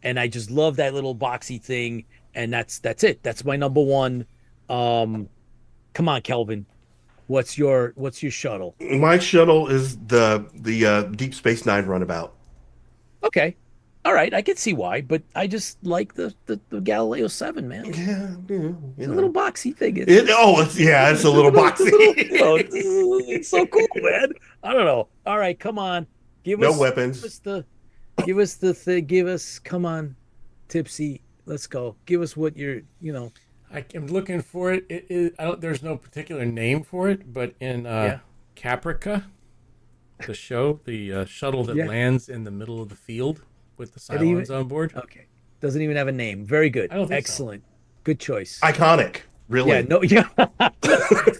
C: And I just love that little boxy thing, and that's it. That's my number 1. Come on, Kelvin. What's your shuttle?
D: my shuttle is the Deep Space Nine runabout.
C: Okay. All right, I can see why, but I just like the Galileo 7, man.
D: Yeah,
C: It's a little boxy thing.
D: It's a little boxy.
C: It's so cool, man. I don't know. All right, come on. Give
D: No
C: us
D: weapons.
C: give us the thing. Come on, Tipsy. Let's go. Give us what you're.
B: I'm looking for it. There's no particular name for it, but in
C: Yeah.
B: Caprica, the show, the shuttle that
C: Yeah.
B: lands in the middle of the field with the
C: It even-
B: Cylons on board.
C: Okay. Doesn't even have a name. Very good.
B: I don't think so.
C: Excellent. Good choice.
D: Iconic, really.
C: Yeah, no, yeah.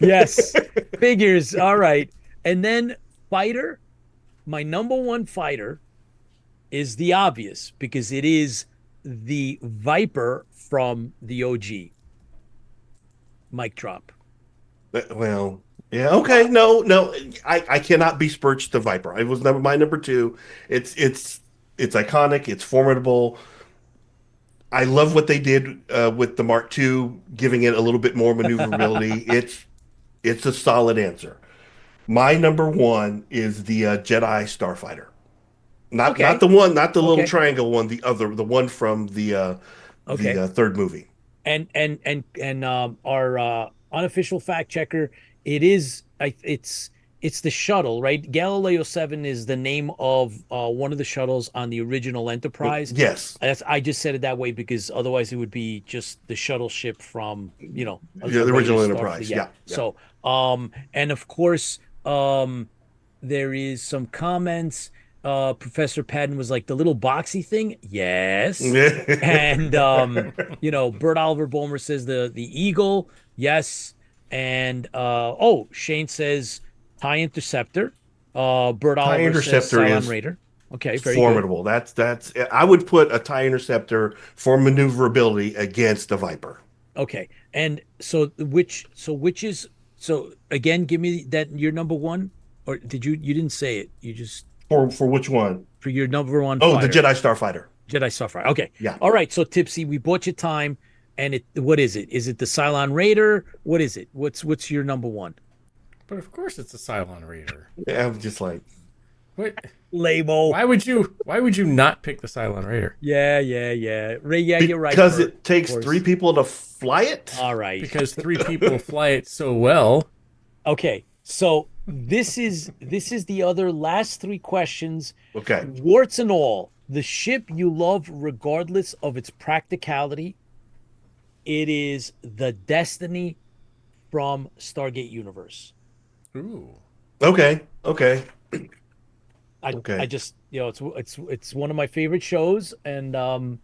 C: Yes. Figures. All right. And then fighter, my number one fighter is the obvious because it is the Viper from the OG. Mic drop.
D: Well, yeah, okay. No, I cannot besmirch the Viper. It was my number two. It's iconic. It's formidable. I love what they did with the Mark II, giving it a little bit more maneuverability. It's a solid answer. My number one is the Jedi Starfighter. Not the little triangle one. The one from the third movie.
C: And our unofficial fact checker, it's the shuttle, right? Galileo 7 is the name of one of the shuttles on the original Enterprise.
D: Yes.
C: I just said it that way because otherwise it would be just the shuttle ship from,
D: the original Enterprise. Yeah.
C: So, and of course, there is some comments. Professor Padden was like, the little boxy thing. Yes. And, Bert Oliver Bomer says the Eagle. Yes. And, Shane says TIE Interceptor. Bert Oliver says Cylon Raider. Okay. Very
D: formidable.
C: Good.
D: That's I would put a TIE Interceptor for maneuverability against a Viper.
C: Okay. And so again, give me your number one, or you didn't say it. You just.
D: For which one?
C: For your number one.
D: Oh,
C: fighter.
D: the Jedi Starfighter.
C: Jedi Starfighter. Okay.
D: Yeah.
C: All right. So Tipsy, we bought you time, and what is it? Is it the Cylon Raider? What is it? What's your number one?
B: But of course, it's a Cylon Raider.
D: Yeah, I'm just like,
B: what?
C: Label.
B: Why would you not pick the Cylon Raider?
C: Yeah. Ray, yeah, you're right.
D: Because it takes three people to fly it.
C: All right.
B: Because three people fly it so well.
C: Okay. So this is the other last three questions.
D: Okay.
C: Warts and all, the ship you love regardless of its practicality. It is the Destiny from Stargate Universe.
B: Ooh.
D: Okay.
C: I just it's one of my favorite shows, and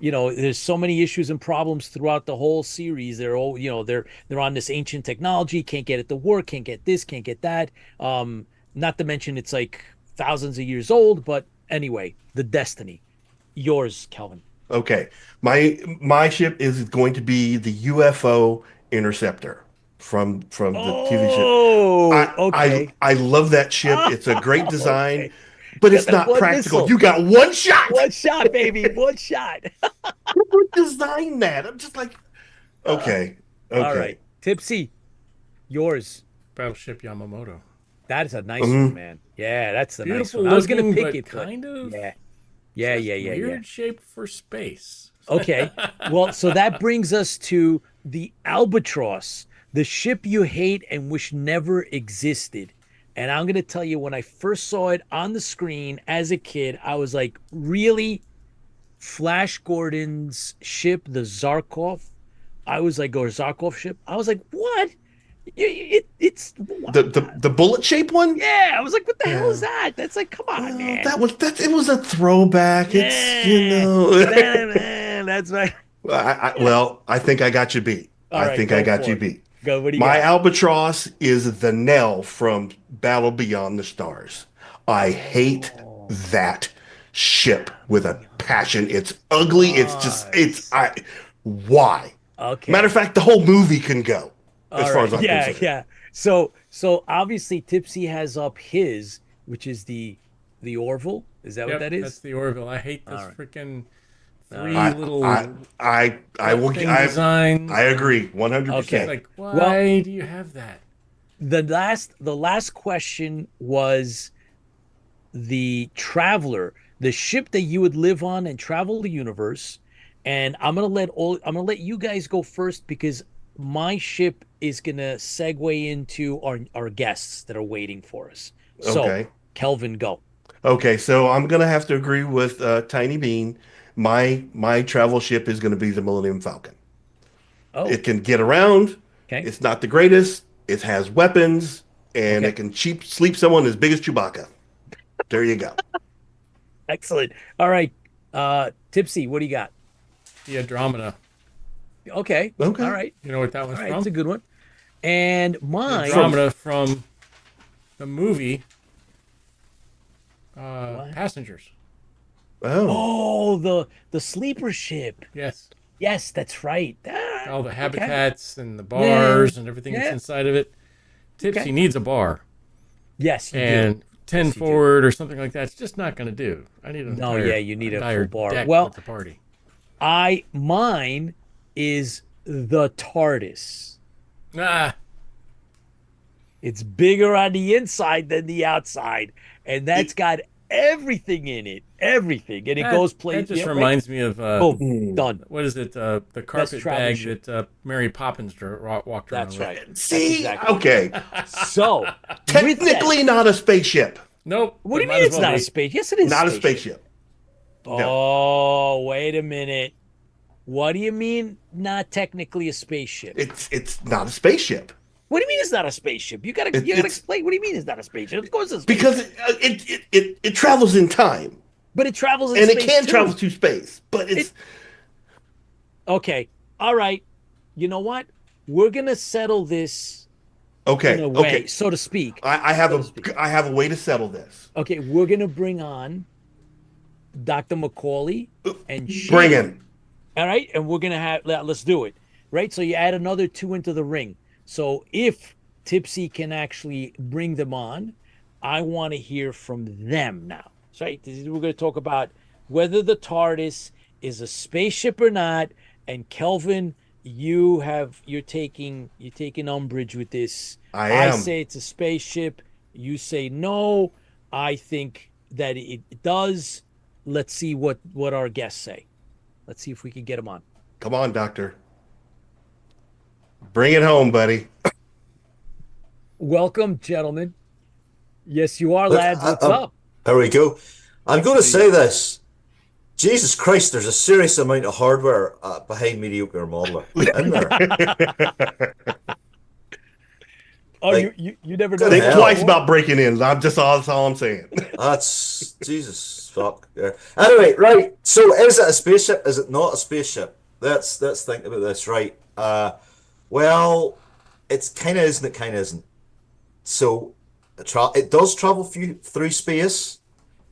C: there's so many issues and problems throughout the whole series. They're all they're on this ancient technology, can't get it to work, can't get this, can't get that. Not to mention it's like thousands of years old, but anyway, the Destiny. Yours, Kelvin.
D: Okay. My ship is going to be the UFO Interceptor from the TV show.
C: Oh, okay.
D: I love that ship. It's a great design, okay. But it's not practical.
C: Missile.
D: You got one shot.
C: One shot, baby. One shot.
D: Who would design that? I'm just like, okay.
C: All right. Tipsy, yours.
B: Battleship Yamamoto.
C: That is a nice one, man. Yeah, that's the
B: beautiful
C: nice one. I was going to pick it.
B: Kind of.
C: Yeah.
B: Weird shape for space.
C: Okay. Well, so that brings us to the Albatross, the ship you hate and wish never existed. And I'm going to tell you, when I first saw it on the screen as a kid, I was like, really? Flash Gordon's ship, the Zarkov? I was like, or Zarkov ship? I was like, what? It's
D: the bullet shaped one.
C: Yeah, I was like, what the hell is that? That's like, come on, man.
D: It was a throwback. It's
C: man, that's right.
D: I think I got you beat. I got you beat.
C: Go. What do you
D: My
C: got?
D: Albatross is the Nell from Battle Beyond the Stars. I hate that ship with a passion. It's ugly. Why?
C: Okay.
D: Matter of fact, the whole movie can go. As far as I'm concerned.
C: Yeah. So obviously Tipsy has up his, which is the Orville. Is that what that is?
B: That's the Orville. I hate this freaking three little.
D: I agree 100%.
B: Okay. Like, why do you have that?
C: The last question was the Traveler, the ship that you would live on and travel the universe. And I'm gonna let you guys go first because my ship is gonna segue into our guests that are waiting for us. So,
D: Okay.
C: Kelvin, go.
D: Okay, so I'm gonna have to agree with Tiny Bean. My travel ship is gonna be the Millennium Falcon.
C: Oh,
D: It can get around.
C: okay,
D: It's not the greatest. It has weapons, and
C: okay,
D: it can sleep someone as big as Chewbacca. There you go.
C: excellent. All right, Tipsy, what do you got?
B: The Andromeda.
C: Okay, all
D: Okay.
C: right,
B: You know what that
C: all
B: one's
C: right, it's
B: from?
C: a good one. And
B: The
C: mine,
B: Andromeda from the movie
C: what?
B: Passengers.
D: Oh,
C: Oh, the sleeper ship.
B: Yes.
C: Yes, that's right.
B: All the
C: Okay.
B: habitats and the
C: Yeah,
B: bars and everything that's
C: yeah.
B: inside of it. Tipsy
C: Okay.
B: needs a bar.
C: Yes, you do.
B: And 10
C: Yes, you do.
B: forward or something like that. It's just not going to do. I need an
C: No, yeah, you need a
B: entire
C: full bar.
B: deck
C: Well,
B: with the party.
C: mine is the TARDIS.
B: Ah,
C: It's bigger on the inside than the outside, and that's got everything in it, everything, and it goes
B: that
C: place.
B: just
C: Yeah, right.
B: reminds me of
C: Boom, done.
B: what is it? The carpet
C: travel
B: bag
C: ship.
B: that Mary Poppins walked around
C: That's
B: with.
C: right.
D: see,
C: exactly-
D: okay,
C: So, with that,
D: technically not a spaceship,
B: Nope.
C: what do
B: but
C: you
B: might
C: mean
B: as
C: it's
B: well
C: not a
B: be.
C: space? Yes, it is.
D: not a spaceship. No.
C: Oh, wait a minute. What do you mean not technically a spaceship?
D: It's not a spaceship
C: What do you mean it's not a spaceship? You gotta
D: it's-
C: explain. What do you mean it's not a spaceship? Of course it's a
D: because
C: spaceship.
D: it travels in time
C: But it travels in
D: and it
C: space
D: can
C: too.
D: travel to space, but it's
C: Okay. All right. You know what? We're gonna settle this
D: okay.
C: in a way,
D: Okay,
C: so to speak.
D: I have
C: So to speak.
D: I have a way to settle this.
C: Okay, we're gonna bring on Dr. McAuley and Shane.
D: Bring him.
C: All right, and we're gonna let's do it. Right. So you add another two into the ring. So if Tipsy can actually bring them on, I want to hear from them now. So right, we're going to talk about whether the TARDIS is a spaceship or not. And Kelvin, you're taking umbrage with this.
D: I am.
C: say it's a spaceship. You say no. I think that it does. Let's see what our guests say. Let's see if we can get them on.
D: Come on, Doctor. Bring it home, buddy.
C: Welcome, gentlemen. Yes, you are, lads. What's up?
F: There we go. I'm going to say this. Jesus Christ, there's a serious amount of hardware behind Mediocre Modeler in there.
C: Oh,
F: like,
C: you never
F: good
C: know.
D: Think
F: hell.
D: twice about breaking in. That's all I'm saying.
F: That's Jesus fuck. Yeah. Anyway, right. So is it a spaceship? Is it not a spaceship? Let's think about this, right? Well, it's kind of isn't, it kind of isn't. So it does travel through space.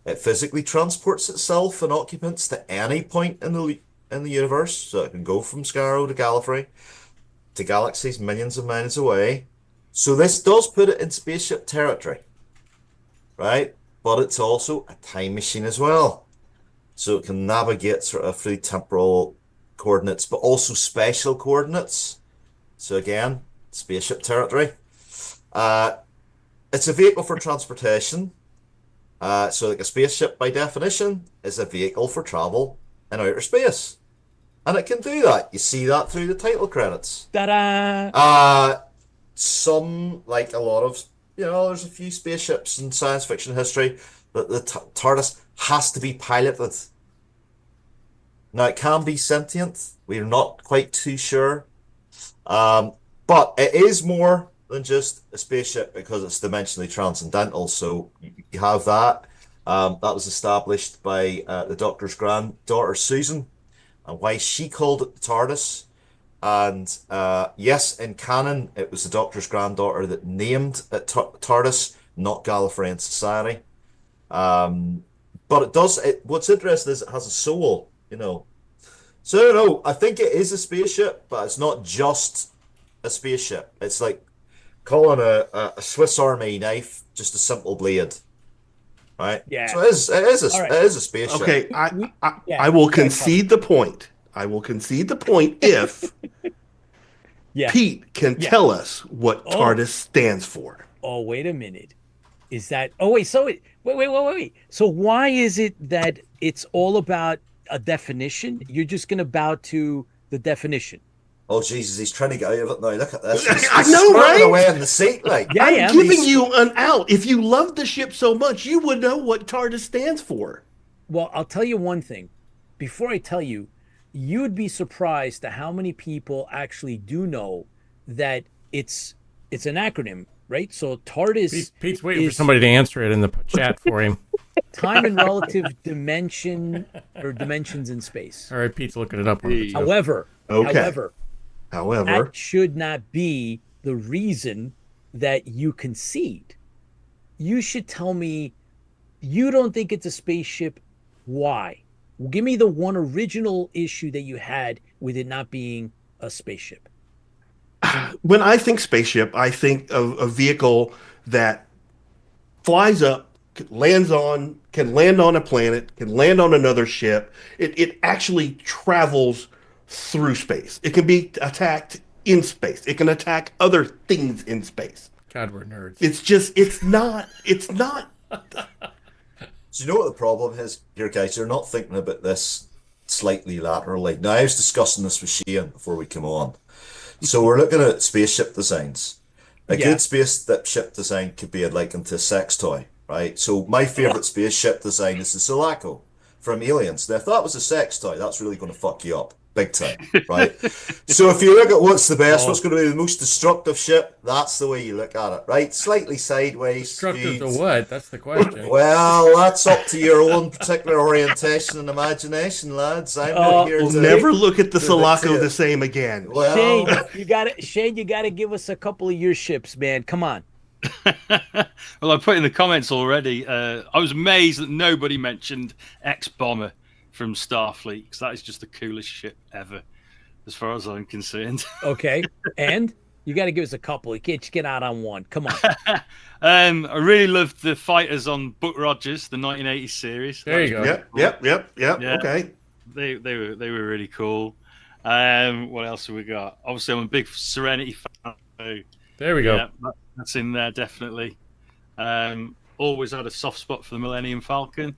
F: It physically transports itself and occupants to any point in the universe. So it can go from Skaro to Gallifrey to galaxies millions of miles away. So this does put it in spaceship territory, right? But it's also a time machine as well. So it can navigate sort of through temporal coordinates, but also spatial coordinates. So again, spaceship territory. It's a vehicle for transportation. So like a spaceship by definition is a vehicle for travel in outer space. And it can do that. You see that through the title credits.
C: Ta-da!
F: Some, like a lot of, there's a few spaceships in science fiction history that the TARDIS has to be piloted. Now, it can be sentient. We're not quite too sure. But it is more than just a spaceship because it's dimensionally transcendental. So you have that. That was established by the Doctor's granddaughter, Susan, and why she called it the TARDIS. And yes, in canon, it was the Doctor's granddaughter that named it TARDIS, not Gallifreyan Society. But it does. What's interesting is it has a soul, So I don't know. I think it is a spaceship, but it's not just a spaceship. It's like calling a Swiss Army knife just a simple blade, right?
C: Yeah.
F: So it is
C: All right.
F: a spaceship.
D: Okay,
C: Yeah.
D: I will concede the point. I will concede the point if
C: Yeah.
D: Pete can
C: Yeah.
D: tell us what
C: Oh.
D: TARDIS stands for.
C: Oh, wait a minute. Is that? Oh wait, wait. So why is it that it's all about a definition? You're just gonna bow to the definition.
F: Oh Jesus, he's trying to get out of it now. Look at this.
D: I
F: He's
D: know,
F: squirming
D: right?
F: away in the seat like.
C: Yeah,
D: I'm
C: yeah.
D: giving you an out. If you love the ship so much, you would know what TARDIS stands for.
C: Well, I'll tell you one thing. Before I tell you, you would be surprised at how many people actually do know that it's an acronym, right? So TARDIS
B: Pete's waiting for somebody to answer it in the chat for him.
C: time and relative dimension or dimensions in space.
B: All right, Pete's looking it up on the chat.
C: However,
D: Okay.
C: however, that should not be the reason that you concede. You should tell me you don't think it's a spaceship. Why? Well, give me the one original issue that you had with it not being a spaceship.
D: When I think spaceship, I think of a vehicle that flies up, can land on a planet, can land on another ship. It actually travels through space. It can be attacked in space. It can attack other things in space.
B: God, we're nerds.
D: It's not.
F: So you know what the problem is here, guys? You're not thinking about this slightly laterally. Now, I was discussing this with Shane before we came on. So we're looking at spaceship designs. A good spaceship design could be likened to a sex toy, right? So my favorite spaceship design is the Sulaco from Aliens. Now, if that was a sex toy, that's really going to fuck you up. Big time, right? So if you look at what's the best, what's going to be the most destructive ship, that's the way you look at it, right? Slightly sideways.
B: Destructive to what? That's the question.
F: Well, that's up to your own particular orientation and imagination, lads. I'm not here
D: We'll
F: to
D: never look at the Sulaco
F: dictate.
D: the same again.
F: Well,
C: Shane, you gotta give us a couple of your ships, man. Come on.
G: Well, I put in the comments already. I was amazed that nobody mentioned X-Bomber from Starfleet, because that is just the coolest ship ever, as far as I'm concerned.
C: Okay, and you got to give us a couple. You can't just get out on one. Come on.
G: I really loved the fighters on Buck Rogers, the 1980s series.
B: There you go.
D: Yep.
G: Yeah.
D: Okay.
G: They were really cool. What else have we got? Obviously, I'm a big Serenity fan. So,
B: There we go.
G: yeah, that's in there definitely. Always had a soft spot for the Millennium Falcon.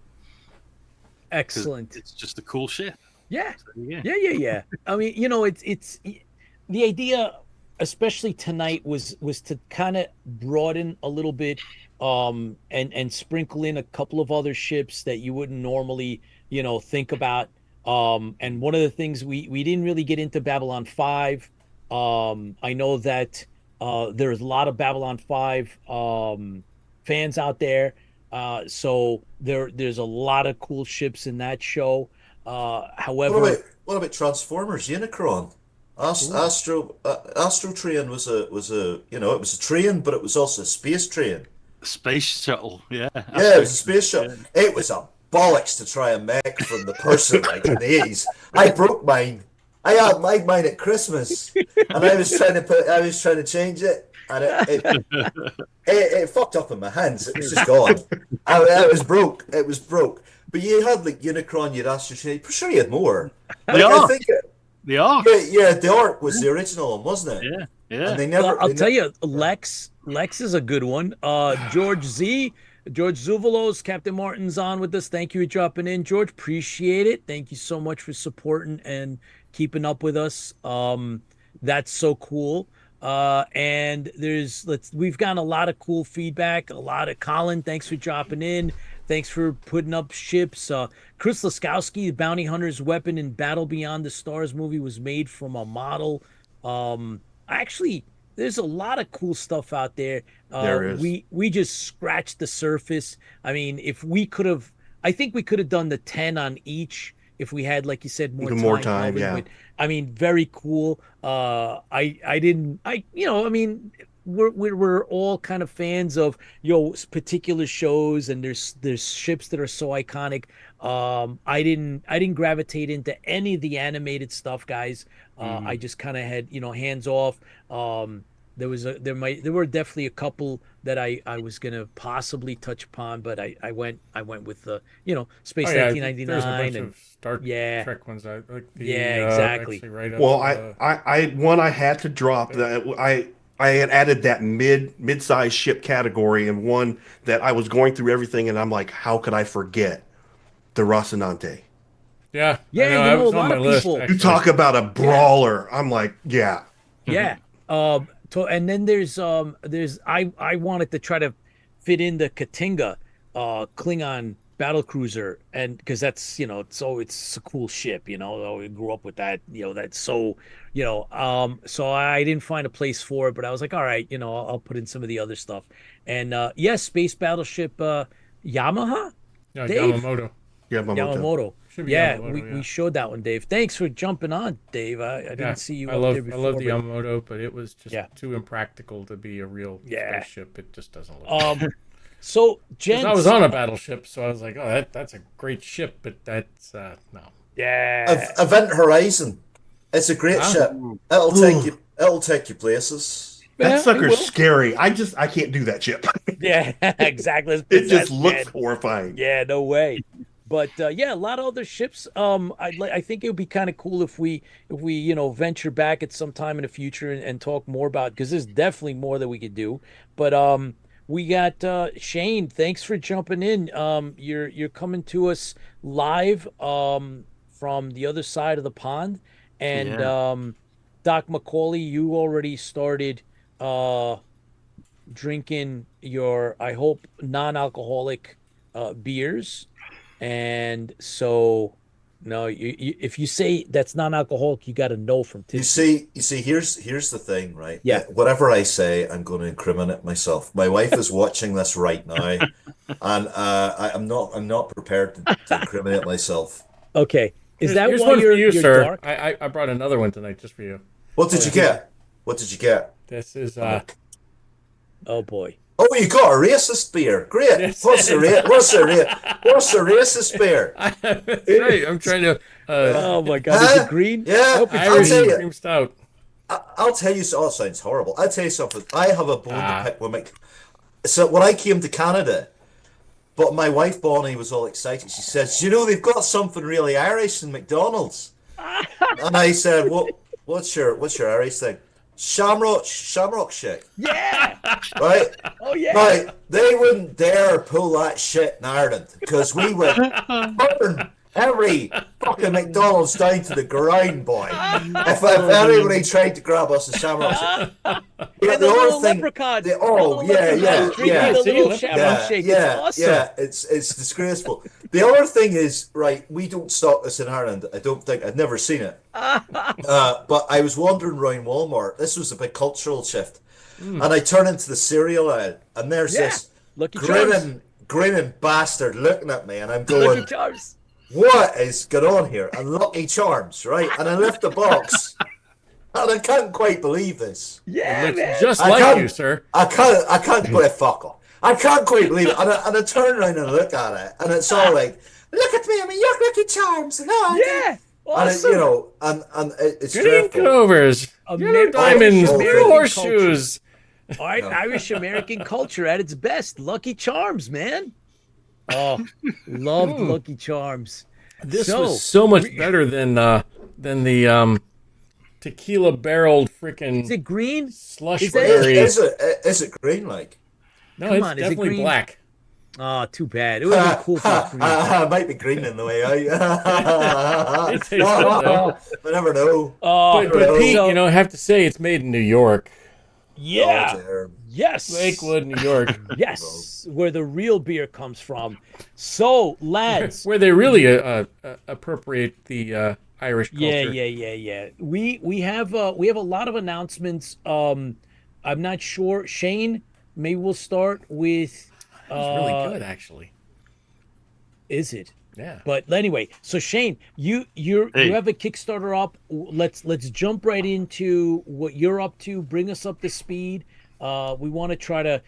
C: Excellent.
G: It's just a cool ship.
C: Yeah.
G: So, yeah.
C: Yeah. I mean, it's the idea, especially tonight, was to kind of broaden a little bit, and sprinkle in a couple of other ships that you wouldn't normally, think about. And one of the things we didn't really get into Babylon 5. I know that there's a lot of Babylon 5 fans out there. So there's a lot of cool ships in that show. However,
F: what about Transformers Unicron? Astro Train was a it was a train, but it was also a space train.
G: Space shuttle, yeah.
F: Yeah, it was a space shuttle. It was a bollocks to try and make from the person like in the 80s. I broke mine. I had mine at Christmas, and I was trying to change it, and it fucked up in my hands. It was just gone. It was broke. It was broke. But you had like Unicron, you had Astro Train. I'm sure you had more.
G: The Ark. The Ark.
F: Yeah, the Ark was the original one, wasn't it?
G: Yeah, yeah.
F: And they never.
C: I'll tell you, Lex is a good one. George Zuvalos, Captain Martin's on with us. Thank you for dropping in, George. Appreciate it. Thank you so much for supporting and keeping up with us. That's so cool. And we've gotten a lot of cool feedback. A lot of Colin, thanks for dropping in. Thanks for putting up ships. Chris Laskowski, the bounty hunter's weapon in Battle Beyond the Stars movie was made from a model. Actually, there's a lot of cool stuff out there.
D: There is.
C: We just scratched the surface. I mean, I think we could have done the 10 on each if we had, like you said, more time.
D: Yeah.
C: I mean, very cool. We're all kind of fans of particular shows, and there's ships that are so iconic. I didn't gravitate into any of the animated stuff, guys. I just kind of had hands off. There were definitely a couple that I was gonna possibly touch upon, but I went with the Space 1999
B: There's a bunch
C: and
B: of Star Trek ones. I like the,
C: exactly.
B: actually right up,
D: Well, I had to drop that. I had added that mid-sized ship category, and one that I was going through everything, and I'm like, how could I forget the Rocinante?
B: Yeah, I
C: Yeah,
B: know.
C: you
B: I
C: know, a
B: was on
C: lot
B: my
C: of
B: list
C: people.
D: You
B: actually.
D: talk about a brawler. I'm like, yeah.
C: Yeah. And then there's I wanted to try to fit in the Katinga Klingon battle cruiser, and because that's, it's a cool ship, we grew up with that, that's so, so I didn't find a place for it, but I was like, all right, I'll put in some of the other stuff. And yes, space battleship Yamaha,
B: Yeah,
C: Dave.
B: Yamamoto.
D: Yamamoto.
C: Yamamoto.
B: Should be
C: Yeah,
B: Yamamoto.
C: we
B: Yeah.
C: showed that one, Dave. Thanks for jumping on, Dave. I
B: Yeah,
C: didn't see you
B: I
C: up there
B: love
C: before.
B: the Yamamoto, but it was just
C: Yeah.
B: too impractical to be a real
C: Yeah.
B: spaceship. It just doesn't look.
C: So
B: 'Cause
C: gents,
B: I was on a battleship, so I was like, oh, that's a great ship, but that's no.
C: yeah,
F: Event Horizon. It's a great
B: Ah.
F: ship. It'll take you places.
D: That
C: Yeah, it
D: sucker's
C: will.
D: scary. I can't do that ship.
C: yeah, exactly. It's
D: It just
C: possessed,
D: looks
C: man.
D: horrifying.
C: Yeah, no way. But yeah, a lot of other ships. I think it would be kind of cool if we venture back at some time in the future and talk more about, because there's definitely more that we could do. But we got Shane. Thanks for jumping in. You're coming to us live from the other side of the pond, and
G: Yeah.
C: Doc McCauley, you already started drinking your, I hope, non-alcoholic beers. And so, no, if you say that's non-alcoholic, you got to know from Tipsy.
F: You see, here's the thing, right?
C: Yeah.
F: Whatever I say, I'm going to incriminate myself. My wife is watching this right now, and I'm not prepared to incriminate myself.
C: Okay. Is that
B: Here's
C: why
B: one for you,
C: you're
B: sir.
C: dark?
B: I brought another one tonight just for you.
F: What did you get? What did you get?
B: This is
C: Oh boy.
F: Oh, you got a racist beer. Great.
B: Yes.
F: What's the racist beer?
B: that's right. I'm trying to
C: Oh my God. Is
F: Huh?
C: it green?
F: Yeah,
C: I hope it's
F: I'll
B: Irish
F: tell you.
B: cream stout.
F: I'll tell you. Oh, it sounds horrible. I'll tell you something. I have a bone
B: Ah.
F: to pick with me. So when I came to Canada, but my wife Bonnie was all excited. She says, "You know, they've got something really Irish in McDonald's." And I said, what's your Irish thing?" Shamrock shake,
C: Yeah.
F: right?
C: Oh yeah.
F: Right, they wouldn't dare pull that shit in Ireland because we would burn every fucking McDonald's down to the ground, boy. If anybody tried to grab us a shamrock shake. Yeah,
C: And the little leprechaun.
F: Oh,
C: The little
F: yeah,
C: leprechaun drinking
F: yeah.
C: the
B: See,
C: little
B: leprechaun.
C: shamrock shake. It's awesome.
F: Yeah, it's disgraceful. The other thing is, right, we don't stock this in Ireland. I don't think I've never seen it. But I was wandering around Walmart. This was a big cultural shift, and I turn into the cereal aisle, and there's
C: Yeah.
F: this
C: Lucky Charms.
F: grinning bastard looking at me, and I'm
C: Lucky
F: going,
C: Charms.
F: "What is going on here?" And Lucky Charms, right? And I lift the box, and I can't quite believe this.
C: Yeah,
B: Looks
C: man.
B: just
F: I
B: like
F: can't-
B: you, sir.
F: I can't quite fuck off. I can't quite believe it. And I turn around and look at it, and it's all like, "Look at me, I'm a young Lucky Charms." And
C: Yeah.
F: and
C: Awesome.
F: it's
B: Green
F: dreadful.
B: clovers, yellow
C: American-
B: diamonds, blue
C: American
B: horseshoes.
C: All right, Irish American culture at its best. Lucky Charms, man. Oh, loved Lucky Charms.
B: This
C: So,
B: was so much better than the tequila barreled freaking
C: Is it green?
B: slush
C: is that-
B: berry.
F: Is it green like?
B: No,
C: Come
B: it's
C: on, is it
B: definitely
C: green?
B: black.
C: Oh, too bad. It would have been cool if it was green.
F: It might be green in the way.
B: It tastes good though.
F: I never know.
C: Oh,
B: But Pete,
C: so-
B: I have to say it's made in New York,
C: yeah.
F: Oh, dear.
C: Yes.
B: Lakewood, New York,
C: Yes, where the real beer comes from. So, lads.
B: where they really appropriate the Irish culture.
C: Yeah. We have a lot of announcements. I'm not sure. Shane, maybe we'll start with.
B: It's really good, actually.
C: Is it?
B: Yeah.
C: But anyway, so Shane, you
G: Hey.
C: have a Kickstarter up. Let's jump right into what you're up to. Bring us up to speed. We want to try to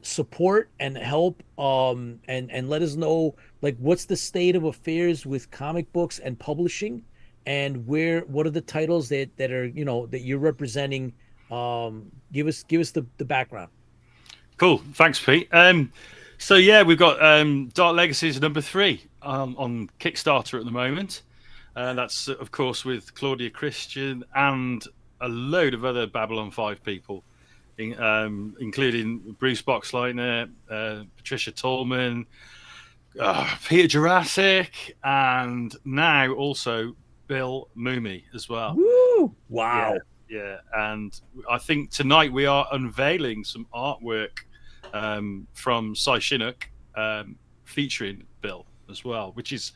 C: support and help and let us know like what's the state of affairs with comic books and publishing, and what are the titles that are that you're representing. Give us the background.
G: Cool. Thanks, Pete. So yeah, we've got Dark Legacies #3 on Kickstarter at the moment. That's of course with Claudia Christian and a load of other Babylon 5 people. including Bruce Boxleitner, Patricia Tallman, Peter Jurassic, and now also Bill Mumy as well.
C: Woo! Wow.
G: Yeah, and I think tonight we are unveiling some artwork from Cy Chinook featuring Bill as well, which is,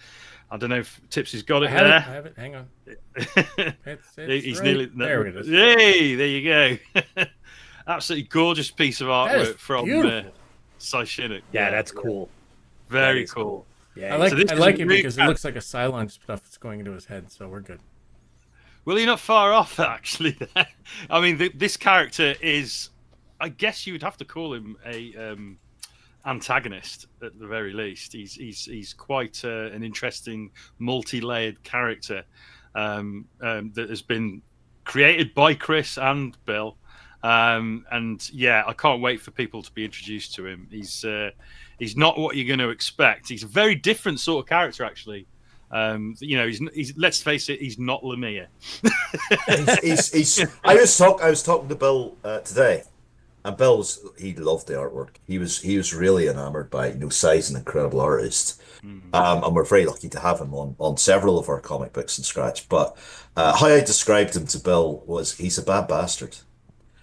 G: I don't know if Tipsy's got it there.
B: I have it. Hang on.
G: He's
B: right
G: nearly
B: there. It is.
G: Yay! There you go. Absolutely gorgeous piece of artwork from Cy Chinook.
C: Yeah, that's cool.
G: Very cool.
C: Yeah,
B: I like it
G: really
B: because it looks like a Cylon stuff that's going into his head, so we're good.
G: Well, you're not far off, actually. I mean, this character is, I guess you would have to call him a antagonist at the very least. He's quite an interesting, multi-layered character that has been created by Chris and Bill. And yeah, I can't wait for people to be introduced to him. He's not what you're going to expect. He's a very different sort of character, actually. He's let's face it, he's not Lemire.
F: I was talking to Bill today, and he loved the artwork. He was really enamored by it. Cy's an incredible artist, and we're very lucky to have him on several of our comic books in Scratch. But how I described him to Bill was he's a bad bastard.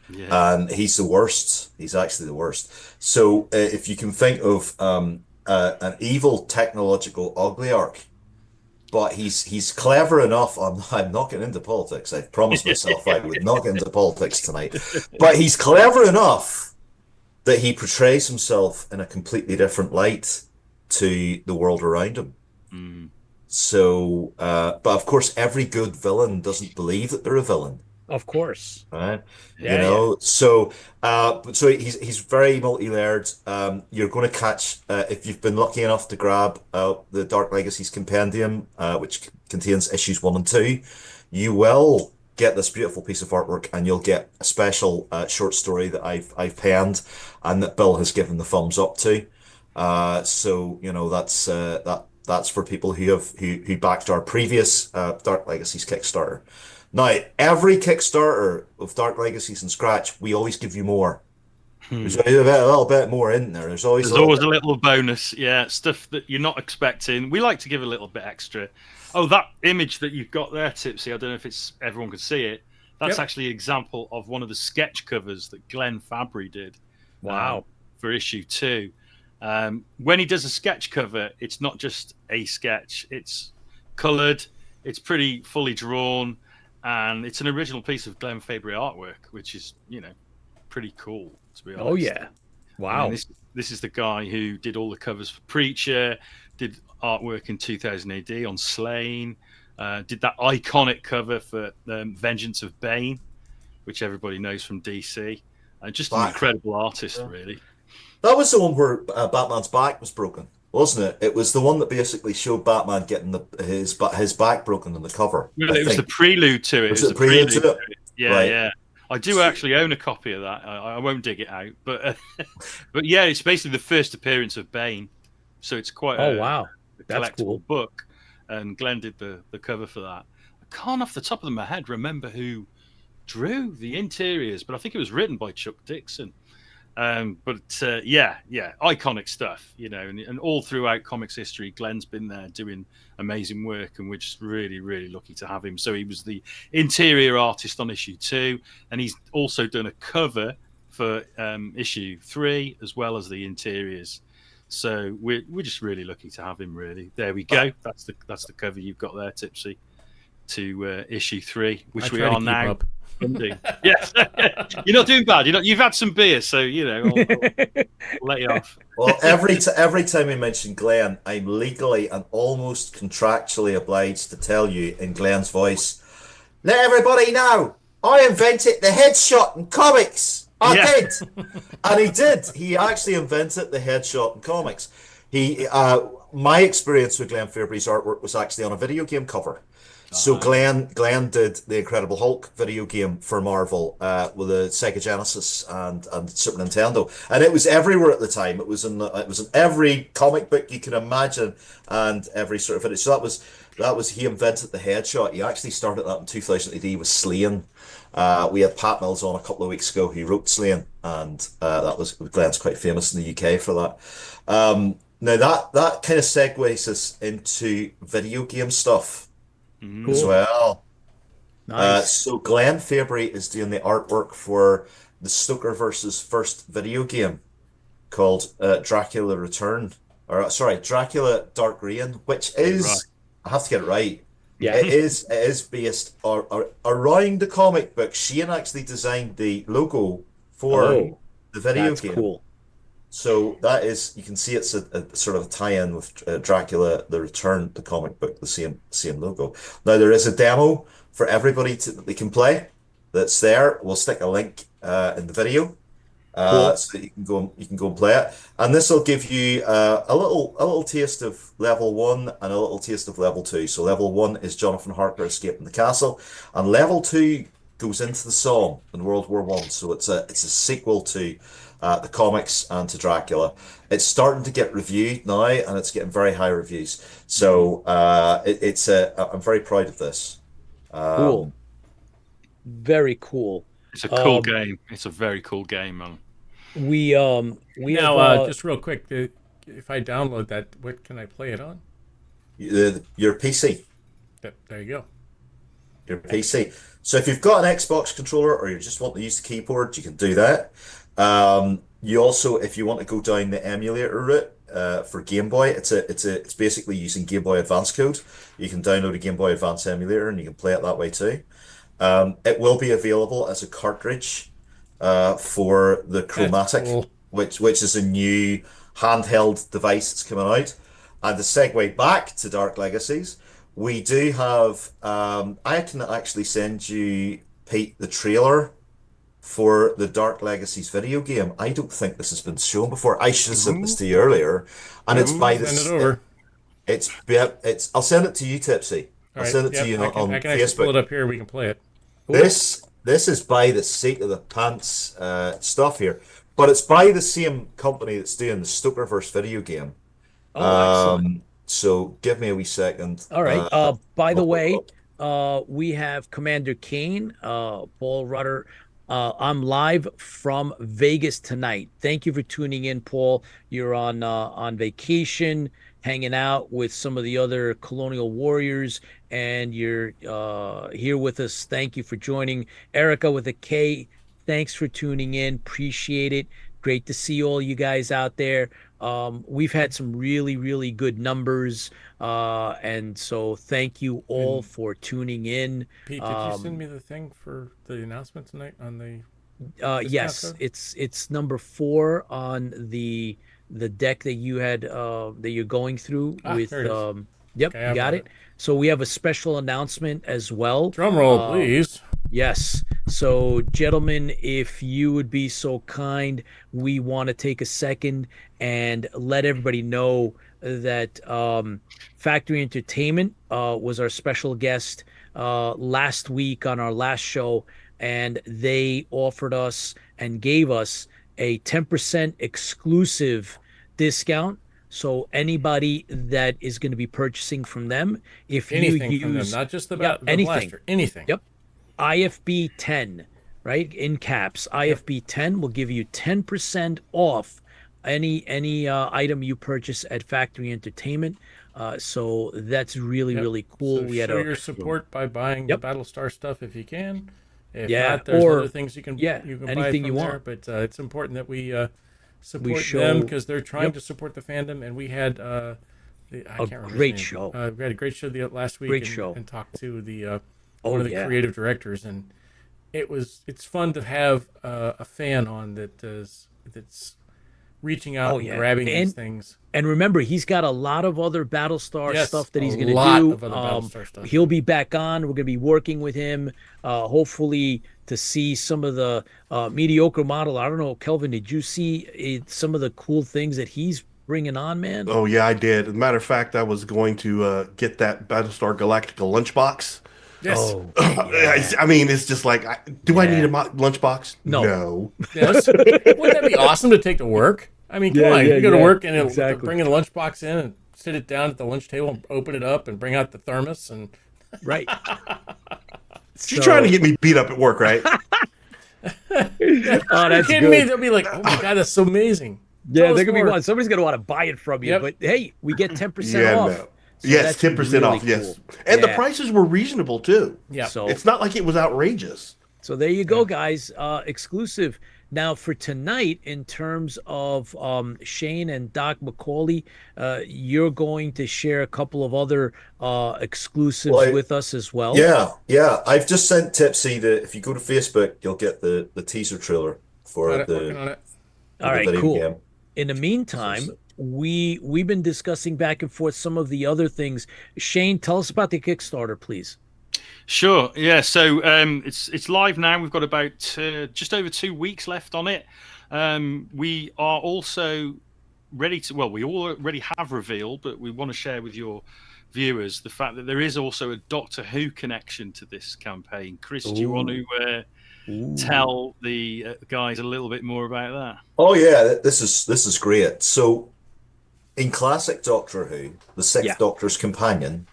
G: Yeah.
F: And he's the worst. He's actually the worst. So if you can think of an evil technological Ogliarch, but he's clever enough. I'm not getting into politics. I promised myself I would not get into politics tonight. But he's clever enough that he portrays himself in a completely different light to the world around him.
G: Mm.
F: So, but of course, every good villain doesn't believe that they're a villain.
C: Of course.
F: Right.
C: Yeah,
F: So he's very multi-layered. You're going to catch, if you've been lucky enough to grab the Dark Legacies Compendium, which contains issues 1 and 2, you will get this beautiful piece of artwork, and you'll get a special short story that I've penned and that Bill has given the thumbs up to. So that's for people who backed our previous Dark Legacies Kickstarter. Now, every Kickstarter of Dark Legacies and Scratch, we always give you more. There's a little bit more in there. There's always a
G: little bonus, stuff that you're not expecting. We like to give a little bit extra. Oh, that image that you've got there, Tipsy, I don't know if everyone can see it. That's actually an example of one of the sketch covers that Glenn Fabry did.
C: Wow.
G: For issue 2. When he does a sketch cover, it's not just a sketch. It's coloured. It's pretty fully drawn. And it's an original piece of Glenn Fabry artwork, which is, pretty cool, to be honest.
C: Oh, yeah. Wow.
G: I mean, this is the guy who did all the covers for Preacher, did artwork in 2000 AD on Slain, did that iconic cover for Vengeance of Bane, which everybody knows from DC. Just an incredible artist, really.
F: That was the one where Batman's back was broken, wasn't it? It was the one that basically showed Batman getting his back broken on the cover.
G: Well, it was the prelude to it.
F: Was it the prelude to it?
G: Yeah, right. Yeah. I do actually own a copy of that. I won't dig it out, but yeah, it's basically the first appearance of Bane, so it's quite
C: wow,
G: that's collectible book. And Glenn did the cover for that. I can't off the top of my head remember who drew the interiors, but I think it was written by Chuck Dixon. Iconic stuff, and all throughout comics history, Glenn's been there doing amazing work, and we're just really, really lucky to have him. So he was the interior artist on issue 2, and he's also done a cover for issue 3 as well as the interiors. So we're just really lucky to have him. Really, there we go. That's the cover you've got there, Tipsy, to issue 3, which we are now. Yes, you're not doing bad. You've had some beer, so I'll let you off.
F: Well, every time we mention Glenn, I'm legally and almost contractually obliged to tell you in Glenn's voice, let everybody know I invented the headshot in comics. I did, and he did. He actually invented the headshot in comics. My experience with Glenn Fabry's artwork was actually on a video game cover. So Glenn did the Incredible Hulk video game for Marvel with the Sega Genesis and Super Nintendo, and it was everywhere at the time. It was in every comic book you can imagine, and every sort of video. So that was he invented the headshot. He actually started that in 2000 AD with Slaying. We had Pat Mills on a couple of weeks ago. He wrote Slaying, and that was Glenn's quite famous in the UK for that. Now that kind of segues us into video game stuff as well.
C: Nice.
F: So Glenn Fabry is doing the artwork for the Stokerverse's first video game called Dracula Return, or sorry, Dracula Dark Reign, which is I have to get it right.
C: Yeah.
F: It is based around the comic book. Shane actually designed the logo for the video
C: That's
F: game.
C: cool.
F: So that is, you can see it's a sort of a tie-in with Dracula, The Return, the comic book, the same logo. Now there is a demo for everybody that they can play. That's there. We'll stick a link in the video,
C: Cool.
F: so that you can go and play it. And this will give you a little taste of level 1 and a little taste of level 2. So level 1 is Jonathan Harker escaping the castle, and level 2 goes into the Somme in World War One. So it's a sequel to the comics and to Dracula. It's starting to get reviewed now, and it's getting very high reviews. So I'm very proud of this.
C: Cool. Very cool.
G: It's a cool game. It's a very cool game, man.
C: We
B: Now,
C: have,
B: just real quick, if I download that, what can I play it on?
F: Your PC.
B: There you go.
F: Your PC. So if you've got an Xbox controller or you just want to use the keyboard, you can do that. You also, if you want to go down the emulator route for Game Boy, it's basically using Game Boy Advance code. You can download a Game Boy Advance emulator and you can play it that way too. It will be available as a cartridge for the Chromatic,
B: cool.
F: which is a new handheld device that's coming out. And to segue back to Dark Legacies, we do have. I can actually send you, Pete, the trailer for the Dark Legacies video game. I don't think this has been shown before. I should have sent this to you earlier, and it's by
B: Send
F: this.
B: it over.
F: It's. I'll send it to you, Tipsy. I'll
B: All right,
F: send it
B: yep,
F: to you
B: I can
F: on
B: actually pull it
F: Facebook.
B: up here. We can play it.
F: This is by the seat of the pants stuff here, but it's by the same company that's doing the Stokerverse video game.
C: excellent.
F: So give me a wee second.
C: All right. By the way, we have Commander Kane, Paul Rudder. I'm live from Vegas tonight. Thank you for tuning in, Paul. You're on vacation, hanging out with some of the other colonial warriors, and you're here with us. Thank you for joining. Erica with a K, thanks for tuning in. Appreciate it. Great to see all you guys out there. We've had some really, really good numbers. And so thank you all for tuning in.
B: Pete, did you send me the thing for the announcement tonight on the
C: Yes,
B: code?
C: it's number 4 on the deck that you had that you're going through with
B: there it is.
C: yep,
B: Okay,
C: you
B: I've
C: got
B: got
C: it. So we have a special announcement as well.
B: Drum roll, please.
C: Yes. So, gentlemen, if you would be so kind, we want to take a second and let everybody know that Factory Entertainment was our special guest last week on our last show, and they offered us and gave us a 10% exclusive discount. So anybody that is going to be purchasing from them, if
B: Anything
C: you
B: from them,
C: use
B: not just the,
C: yeah,
B: the
C: anything.
B: blaster. Anything.
C: Yep. IFB 10, right? In caps. IFB 10 will give you 10% off any item you purchase at Factory Entertainment. So that's really, really cool.
B: So
C: We had
B: show your support by buying
C: Yep.
B: the Battlestar stuff if you can. If
C: Yeah,
B: not, there's
C: or-
B: other things you can
C: yeah,
B: buy
C: anything
B: from
C: you
B: there.
C: want.
B: But it's important that we support
C: show-
B: them because they're trying
C: Yep.
B: to support the fandom. And we had I can't remember his
C: great
B: name.
C: show.
B: We had a great show last week.
C: Great
B: and,
C: show.
B: and talked to the
C: Oh,
B: one of the
C: yeah.
B: creative directors, and it's fun to have a fan on that's reaching out
C: Oh,
B: and
C: yeah.
B: grabbing
C: And-
B: these things.
C: And remember, he's got a lot of other Battlestar
B: Yes,
C: stuff that he's
B: a
C: going to
B: lot
C: do.
B: of other Battlestar stuff.
C: He'll be back on. We're going to be working with him, hopefully, to see some of the mediocre model. I don't know, Kelvin, did you see some of the cool things that he's Bring it on, man.
D: Oh yeah, I did. As a matter of fact, I was going to get that Battlestar Galactica lunchbox.
B: Yes.
C: Oh,
D: I
C: yeah.
D: I mean, it's just like, do I need
C: Yeah.
D: a lunchbox?
C: No.
D: No.
B: Yes. Wouldn't that be awesome to take to work? I mean, come
C: Yeah,
B: on.
C: yeah,
B: You go to
C: yeah.
B: work and
C: Exactly.
B: bring a lunchbox in and sit it down at the lunch table and open it up and bring out the thermos and
C: Right.
D: You're trying to get me beat up at work, right?
C: Oh, that's
B: kidding me?
C: good.
B: They'll be like, "Oh my god, that's so amazing."
C: Yeah,
B: Tell
C: they're
B: us
C: gonna be
B: more.
C: one. Somebody's gonna want to buy it from you.
B: Yep.
C: But hey, we get 10%
D: Yeah,
C: off.
D: no.
C: So
D: Yes,
C: that's
D: 10%
C: really
D: off. Yes,
C: cool.
D: and the
C: Yeah.
D: prices were reasonable too.
B: Yeah.
C: So
D: It's not like it was outrageous.
C: So there you go, guys. Exclusive. Now for tonight, in terms of Shane and Doc McAuley, you're going to share a couple of other exclusives
F: Well,
C: with us as well.
F: yeah. I've just sent Tipsy if you go to Facebook, you'll get the teaser trailer for
B: Got it. Working on
F: the
B: it.
C: All right,
F: video
C: cool.
F: game.
C: In the meantime, we've been discussing back and forth some of the other things. Shane, tell us about the Kickstarter, please.
G: Sure. Yeah. So it's live now. We've got about just over 2 weeks left on it. We are also ready to. Well, we already have revealed, but we want to share with your viewers the fact that there is also a Doctor Who connection to this campaign. Chris, do you want to tell the guys a little bit more about that?
F: Oh yeah, this is great. So in classic Doctor Who, the Sixth
C: Yeah.
F: Doctor's companion,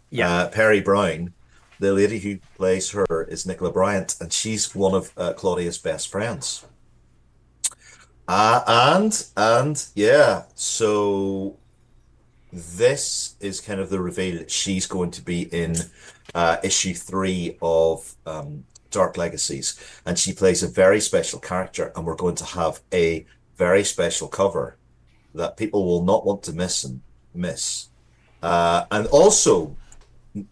C: Yeah.
F: Perry Brown, the lady who plays her is Nicola Bryant, and she's one of Claudia's best friends. And yeah, so this is kind of the reveal that she's going to be in issue 3 of Dark Legacies, and she plays a very special character, and we're going to have a very special cover that people will not want to miss. And also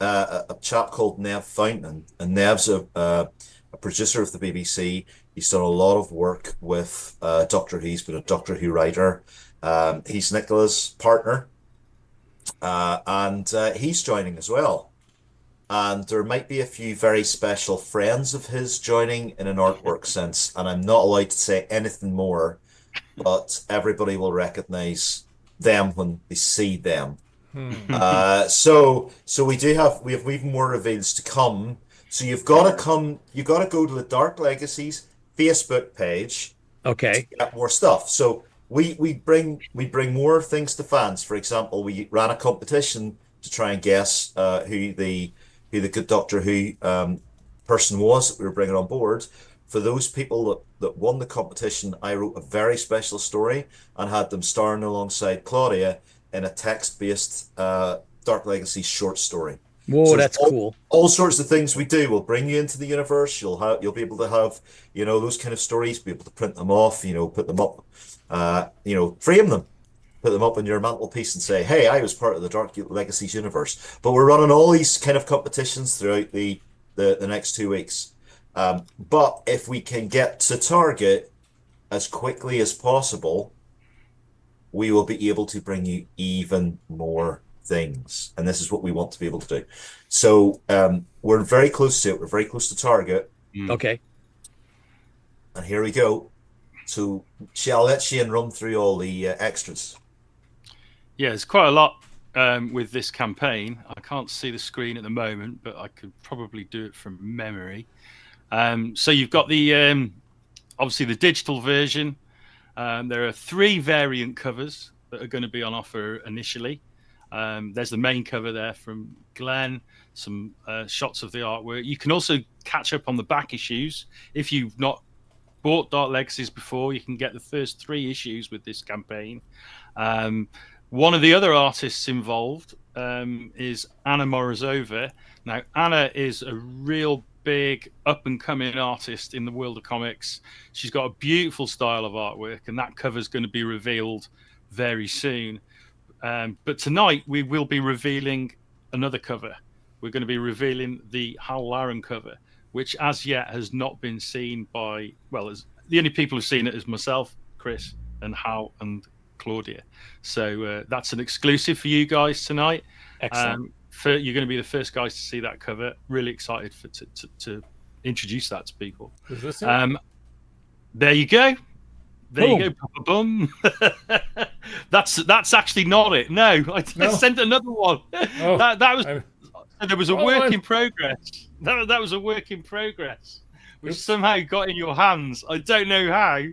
F: a chap called Nev Fountain, and Nev's a producer of the BBC. He's done a lot of work with Doctor Who. He's been a Doctor Who writer. He's Nicola's partner, and he's joining as well. And there might be a few very special friends of his joining in an artwork sense, and I'm not allowed to say anything more, but everybody will recognize them when they see them. So we have even more reveals to come. So you've got to go to the Dark Legacies Facebook page
C: Okay.
F: to get more stuff. So we bring more things to fans. For example, we ran a competition to try and guess who the good Doctor Who person was that we were bringing on board. For those people that won the competition, I wrote a very special story and had them starring alongside Claudia in a text-based Dark Legacy short story.
C: Whoa,
F: So
C: that's cool.
F: All sorts of things we do. We'll bring you into the universe. You'll be able to have, those kind of stories, be able to print them off, put them up, frame them, put them up on your mantelpiece and say, hey, I was part of the Dark Legacies universe. But we're running all these kind of competitions throughout the next 2 weeks. But if we can get to target as quickly as possible, we will be able to bring you even more things. And this is what we want to be able to do. So we're very close to it. We're very close to target.
C: Okay.
F: And here we go. So I'll let Shane run through all the extras.
G: Yeah, there's quite a lot with this campaign. I can't see the screen at the moment, but I could probably do it from memory. So you've got the obviously the digital version. There are 3 variant covers that are going to be on offer initially. There's the main cover there from Glenn, some shots of the artwork. You can also catch up on the back issues. If you've not bought Dark Legacies before, you can get the first 3 issues with this campaign. One of the other artists involved is Anna Morozova. Now, Anna is a real big up-and-coming artist in the world of comics. She's got a beautiful style of artwork, and that cover is going to be revealed very soon. But tonight, we will be revealing another cover. We're going to be revealing the Hal Larron cover, which as yet has not been seen by, the only people who've seen it is myself, Chris, and Hal and Claudia. So that's an exclusive for you guys tonight.
C: Excellent.
G: You're going to be the first guys to see that cover. Really excited to introduce that to people.
B: Is this it?
G: There you go. There you go, Papa Bum. That's actually not it. No, I sent another one.
B: Oh,
G: that was there was a work in progress. That was a work in progress, which somehow got in your hands. I don't know how.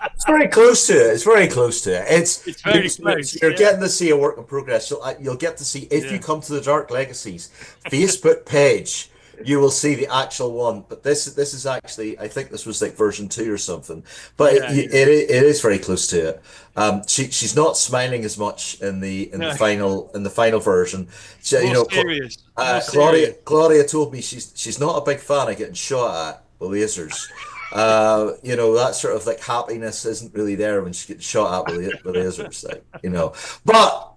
F: It's very close to it. It's very close to it.
G: It's very close.
F: You're getting to see a work in progress. So you'll get to see if you come to the Dark Legacies Facebook page. You will see the actual one, but this is actually, I think this was like version 2 or something. But it is very close to it. She's not smiling as much in the final version.
G: Serious.
F: Claudia told me she's not a big fan of getting shot at with lasers. That sort of like happiness isn't really there when she gets shot at with lasers, But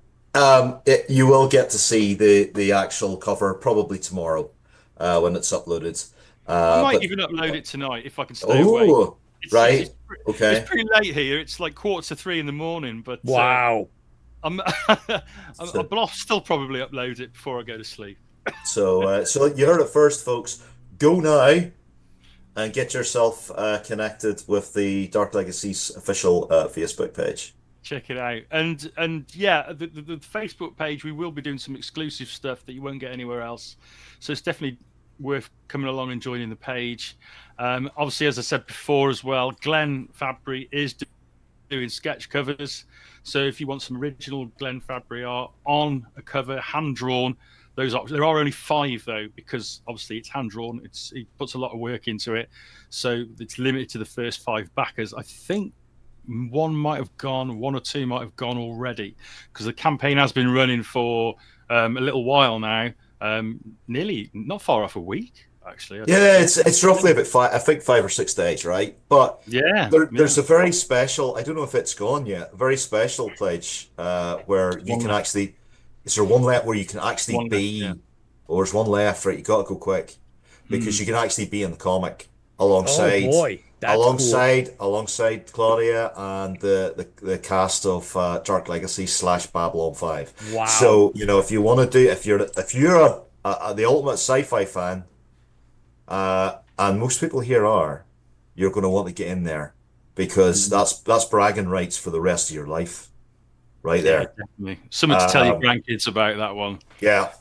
F: you will get to see the actual cover probably tomorrow. When it's uploaded.
G: I might even upload it tonight if I can stay awake.
F: Okay.
G: It's pretty late here. It's like 2:45 in the morning. But
C: wow.
G: But I'll still probably upload it before I go to sleep.
F: So you heard it first, folks. Go now and get yourself connected with the Dark Legacies official Facebook page.
G: Check it out, and the Facebook page, we will be doing some exclusive stuff that you won't get anywhere else. So it's definitely worth coming along and joining the page. Obviously, as I said before as well, Glenn Fabry is doing sketch covers. So if you want some original Glenn Fabry art on a cover, hand drawn, there are only 5 though, because obviously it's hand drawn. He puts a lot of work into it, so it's limited to the first 5 backers. I think one or two might have gone already, because the campaign has been running for a little while now, nearly not far off a week actually.
F: It's roughly about 5 or 6 days, right? But there's a very special, I don't know if it's gone yet, a very special pledge where you can actually, is there one left where you can actually be, or there's one left, right? You got to go quick, because you can actually be in the comic alongside.
C: Oh boy.
F: Alongside Claudia and the cast of Dark Legacy / Babylon 5.
C: Wow.
F: So if you want to do, if you're the ultimate sci-fi fan, and most people here are, you're going to want to get in there, because that's bragging rights for the rest of your life, right there.
G: Definitely. Something to tell your grandkids about that one.
F: Yeah.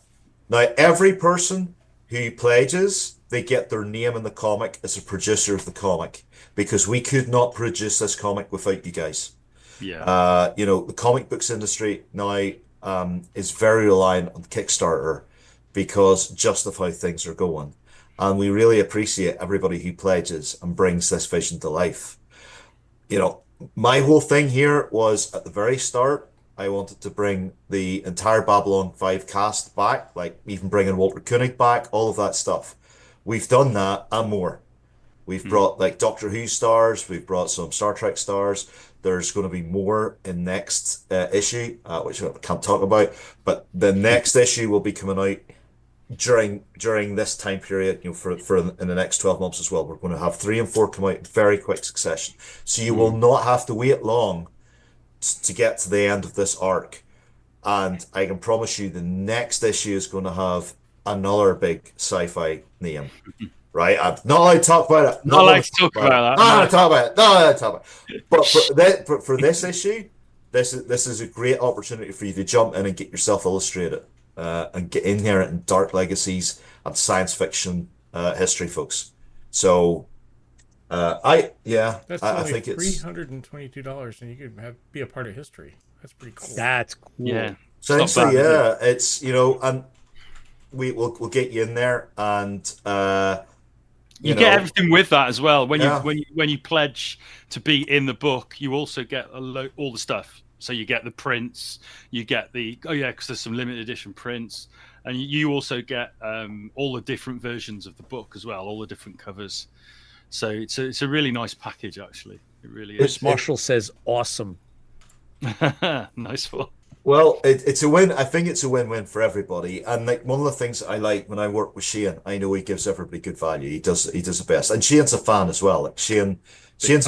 F: Now every person who pledges, they get their name in the comic as a producer of the comic, because we could not produce this comic without you guys.
G: Yeah.
F: The comic books industry now is very reliant on Kickstarter because just of how things are going. And we really appreciate everybody who pledges and brings this vision to life. My whole thing here was, at the very start, I wanted to bring the entire Babylon 5 cast back, like even bringing Walter Koenig back, all of that stuff. We've done that and more. We've brought like Doctor Who stars. We've brought some Star Trek stars. There's going to be more in next issue, which I can't talk about. But the next issue will be coming out during this time period. For in the next 12 months as well. We're going to have 3 and 4 come out in very quick succession. So you will not have to wait long to get to the end of this arc. And I can promise you, the next issue is going to have another big sci-fi name, right? I'm not allowed to talk about it.
G: Not allowed to talk about that.
F: Not allowed to talk about it. Not allowed to talk about it. But for this issue, this is a great opportunity for you to jump in and get yourself illustrated, and get in here in Dark Legacies and science fiction history, folks. So, I think it's
B: $322, and you could be a part of history. That's pretty cool.
C: That's cool.
G: Yeah.
F: Essentially, it's and we'll get you in there, and
G: you get everything with that as well. When you pledge to be in the book, you also get all the stuff. So you get the prints, you get because there's some limited edition prints, and you also get all the different versions of the book as well, all the different covers. So it's a really nice package, actually. It really is.
C: Chris Marshall says awesome.
G: Nice one.
F: Well, it's a win. I think it's a win-win for everybody. And like one of the things I like when I work with Shane, I know he gives everybody good value. He does the best. And Shane's a fan as well. Like Shane's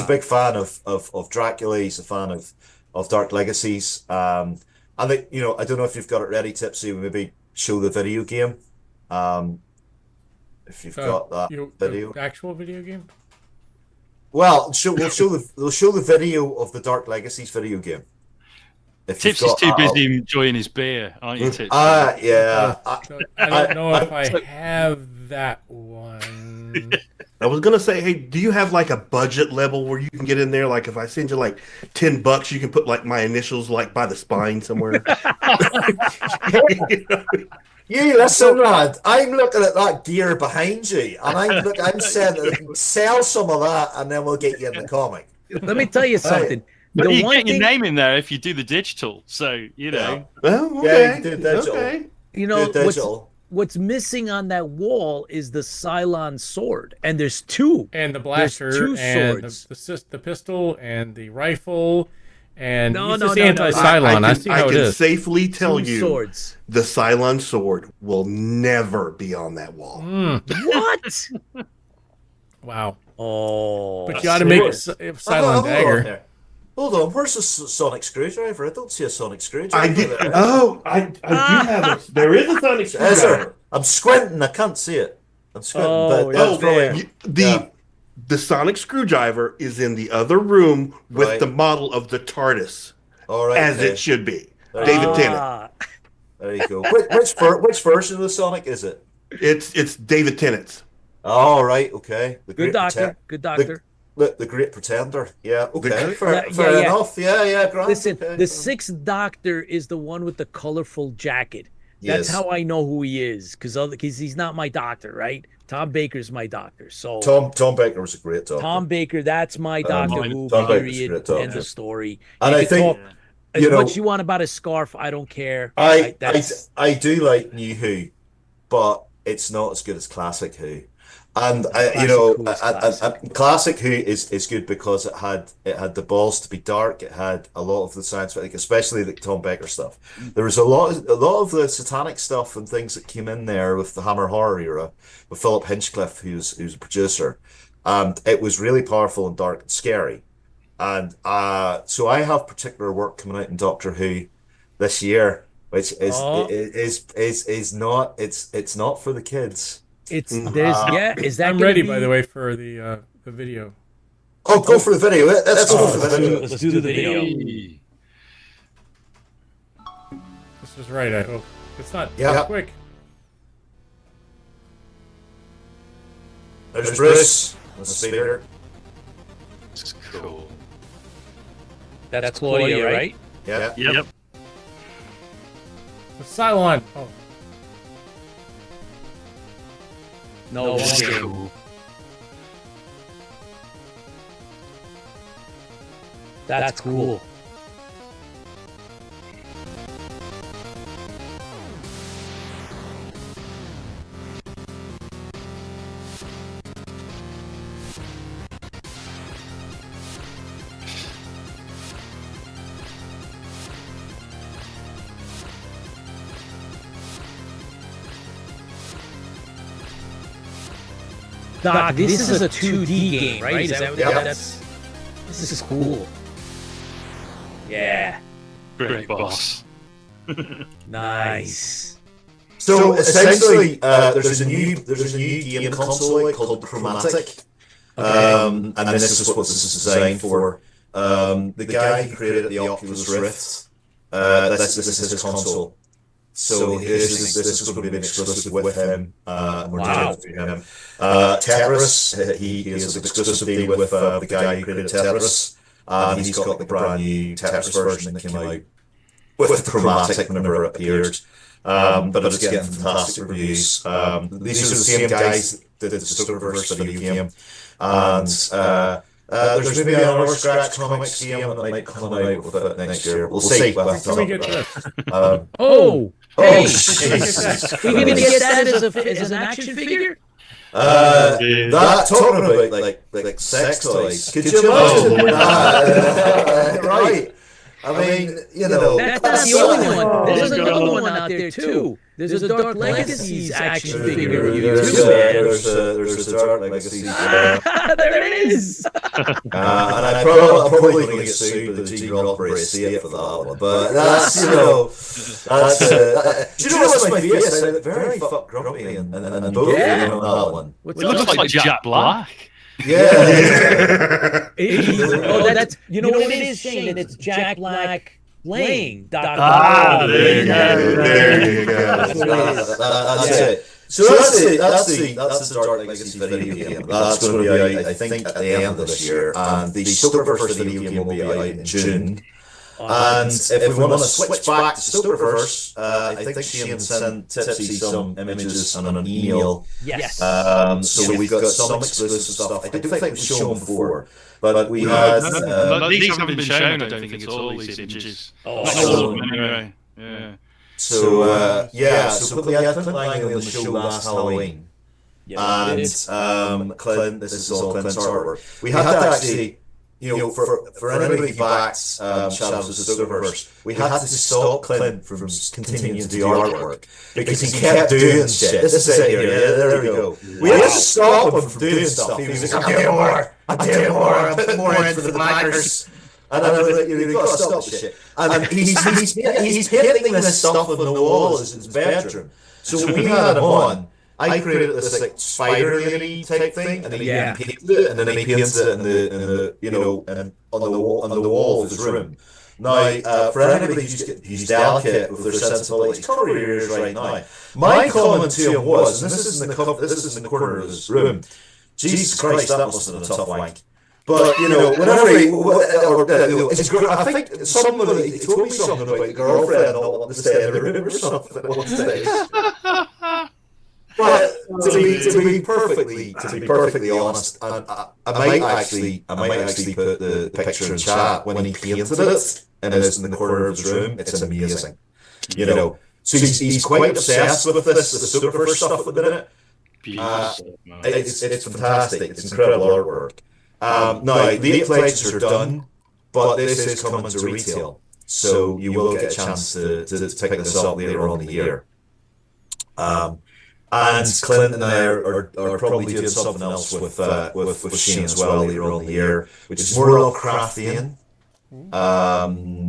F: a big fan of Dracula. He's a fan of Dark Legacies. And like, I don't know if you've got it ready, Tipsy. Maybe show the video game. If you've got that video.
B: The actual video game?
F: Well, we'll show the video of the Dark Legacies video game. If you've
G: Tipsy's
F: got
G: too
F: that
G: busy enjoying his beer, aren't you, Tipsy?
F: Yeah.
B: I don't know if I have that one.
D: I was gonna say, hey, do you have like a budget level where you can get in there? Like, if I send you like $10, you can put like my initials like by the spine somewhere.
F: You listen, lad. I'm looking at that gear behind you, and I'm saying, sell some of that, and then we'll get you in the comic.
C: Let me tell you something.
G: But
C: The
G: you
C: one
G: get your
C: thing-
G: name in there if you do the digital. So, you know.
D: Well,
F: Yeah,
D: okay.
F: you do digital.
D: Okay.
C: You know,
F: Do digital.
C: what's missing on that wall is the Cylon sword, and there's two.
B: And the blaster,
C: two
B: and
C: swords.
B: the pistol, and the rifle, and
C: No,
B: it's
C: no,
B: just
C: no, no.
B: anti-Cylon. I see
D: I
B: how it
D: can
B: is.
D: safely tell
C: Two
D: you
C: swords.
D: the Cylon sword will never be on that wall.
C: What?
B: Wow.
C: Oh,
B: But you got to make a Cylon
F: Hold on
B: dagger.
F: there. Hold on, where's the sonic screwdriver? I don't see a sonic screwdriver.
D: I did.
F: there.
D: Oh, I do have a. There is a sonic
F: Is there?
D: screwdriver.
F: I'm squinting. I can't see it. I'm squinting.
C: Oh,
F: but
C: yeah.
F: that's probably,
D: The sonic screwdriver is in the other room with
F: Right.
D: the model of the TARDIS,
F: all right.
D: as
F: okay.
D: it should be.
F: There you
D: David
F: go.
D: Tennant.
F: There you go. Which version of the Sonic is it?
D: It's David Tennant's.
F: All right. Okay. The
C: Good
F: Great
C: doctor.
F: Pretend-
C: Good doctor.
F: The Great Pretender. Yeah. Okay.
D: The-
F: Fair
C: yeah.
F: enough. Yeah. Grand.
C: Listen,
F: okay.
C: the sixth doctor is the one with the colorful jacket. That's
F: Yes.
C: how I know who he is, because he's not my doctor, right? Tom Baker's my doctor. So
F: Tom Baker was a great doctor.
C: Tom Baker, that's my Doctor Who,
F: Tom Baker's a
C: period,
F: great doctor.
C: end of story.
F: And
C: You
F: I
C: can
F: think,
C: talk as
F: you know-
C: much you want about his scarf, I don't care.
F: I do like New Who, but it's not as good as Classic Who. And Classic Who is good because it had the balls to be dark. It had a lot of the science, like especially the Tom Baker stuff. There was a lot of the satanic stuff and things that came in there with the Hammer horror era with Philip Hinchcliffe, who's a producer, and it was really powerful and dark and scary. And so I have particular work coming out in Doctor Who this year, which is not it's not for the kids.
C: Is that
B: I'm
C: gonna
B: ready,
C: be-
B: by the way, for the video.
F: Oh, go for the video. Let's go for the video.
C: Let's do the video.
B: This is right, I hope. It's not
F: Yeah.
B: quick.
F: There's Bruce. That's Speeder.
G: It's cool.
C: That's Claudia, right?
F: Yeah.
G: Yep.
B: The Cylon. Oh,
C: No, wrong game.
G: Cool.
C: That's cool. Doc, this is a 2D game, right? Is that what
F: Yep.
C: that's? This is cool. Yeah,
G: Great boss.
C: nice.
F: So essentially, there's a new game console called Chromatic, and this is what this is designed for. The guy who created the Oculus Rift, this is his console. So this is going to be an exclusive with him. We're
C: Wow.
F: talking to him. Tetris, he has an exclusive deal with the guy who created Tetris, and he's got the brand new Tetris version that came out with Chromatic whenever it appeared. But it's getting fantastic reviews. These are the same guys that did the Stokerverse video game, and there's maybe another Scratch Comics game that might come out with it next year. We'll see. We'll have to
B: can we
F: talk
B: get
F: about it.
B: this?
C: Oh,
F: Oh,
C: hey,
F: Jesus.
C: we gonna get that as an action figure?
F: That talking about like sex toys. Could you imagine that? Right. I mean, you know,
C: That's not the only one. There's another one out there too. There's a Dark Legacies action figure review
F: There's
C: too, man.
F: there's a Dark Legacy.
C: There it is.
F: And I'm probably going to get sued by the G Robbery estate for that one. But that's, you know, that's. Do you know what's my face? I look very fuck grumpy and both
C: Yeah.
F: on that one.
C: What's
G: It looks like Jack Black.
F: Yeah.
C: That's what it is, Shane. It's Jack Black playing Dr.
G: There you go.
D: There you go.
F: That's it. So that's the Dark Legacy video game. That's going to be out, I think, at the end of this year, and the Stokerverse video game will be out in June. And if we want to switch back to Stokerverse, I think Shane sent Tipsy some images and an email.
C: Yes.
F: So we've got some exclusive stuff. I don't think we've shown before, but we had.
G: These haven't been shown, I don't think, at all, these images. Anyway. Yeah.
F: So we had Clint Langley on the show last Halloween. And Clint, this is all Clint's artwork. We had to actually, for anybody who backed Shadows of the Stokerverse, we had to stop Clint from continuing to do artwork because he kept doing shit. This is it here. Yeah, there we go. We had to stop him from doing stuff. He was like, I'm doing more. I'm putting more in for the blackers. And I was like, you've got to stop this shit. And he's painting this stuff on the walls in his bedroom. So when we had him on, I created this like spider lady type thing, and then he painted it, and then he paints it in the on the wall of his room. Now, for anybody who's delicate with their sensibilities, cover your ears right now. My comment to him was, and this is in the corner of his room. Jesus Christ, that must have been a tough wank. But whenever I think somebody he told me something about the girlfriend not wanting to stay in the room or something at one stage. But to be perfectly honest, and I might actually put the picture in chat when he painted it and it's in the corner of his room. It's amazing, So he's quite obsessed with the Stokerverse stuff at the minute. It's fantastic. It's incredible artwork. Now, the 8 pledges are done, but this is coming to retail, so you will get a chance to pick this up later on in the year. And Clint and I are probably doing something else with Shane as well later on in the year, which is more Lovecraftian. I'll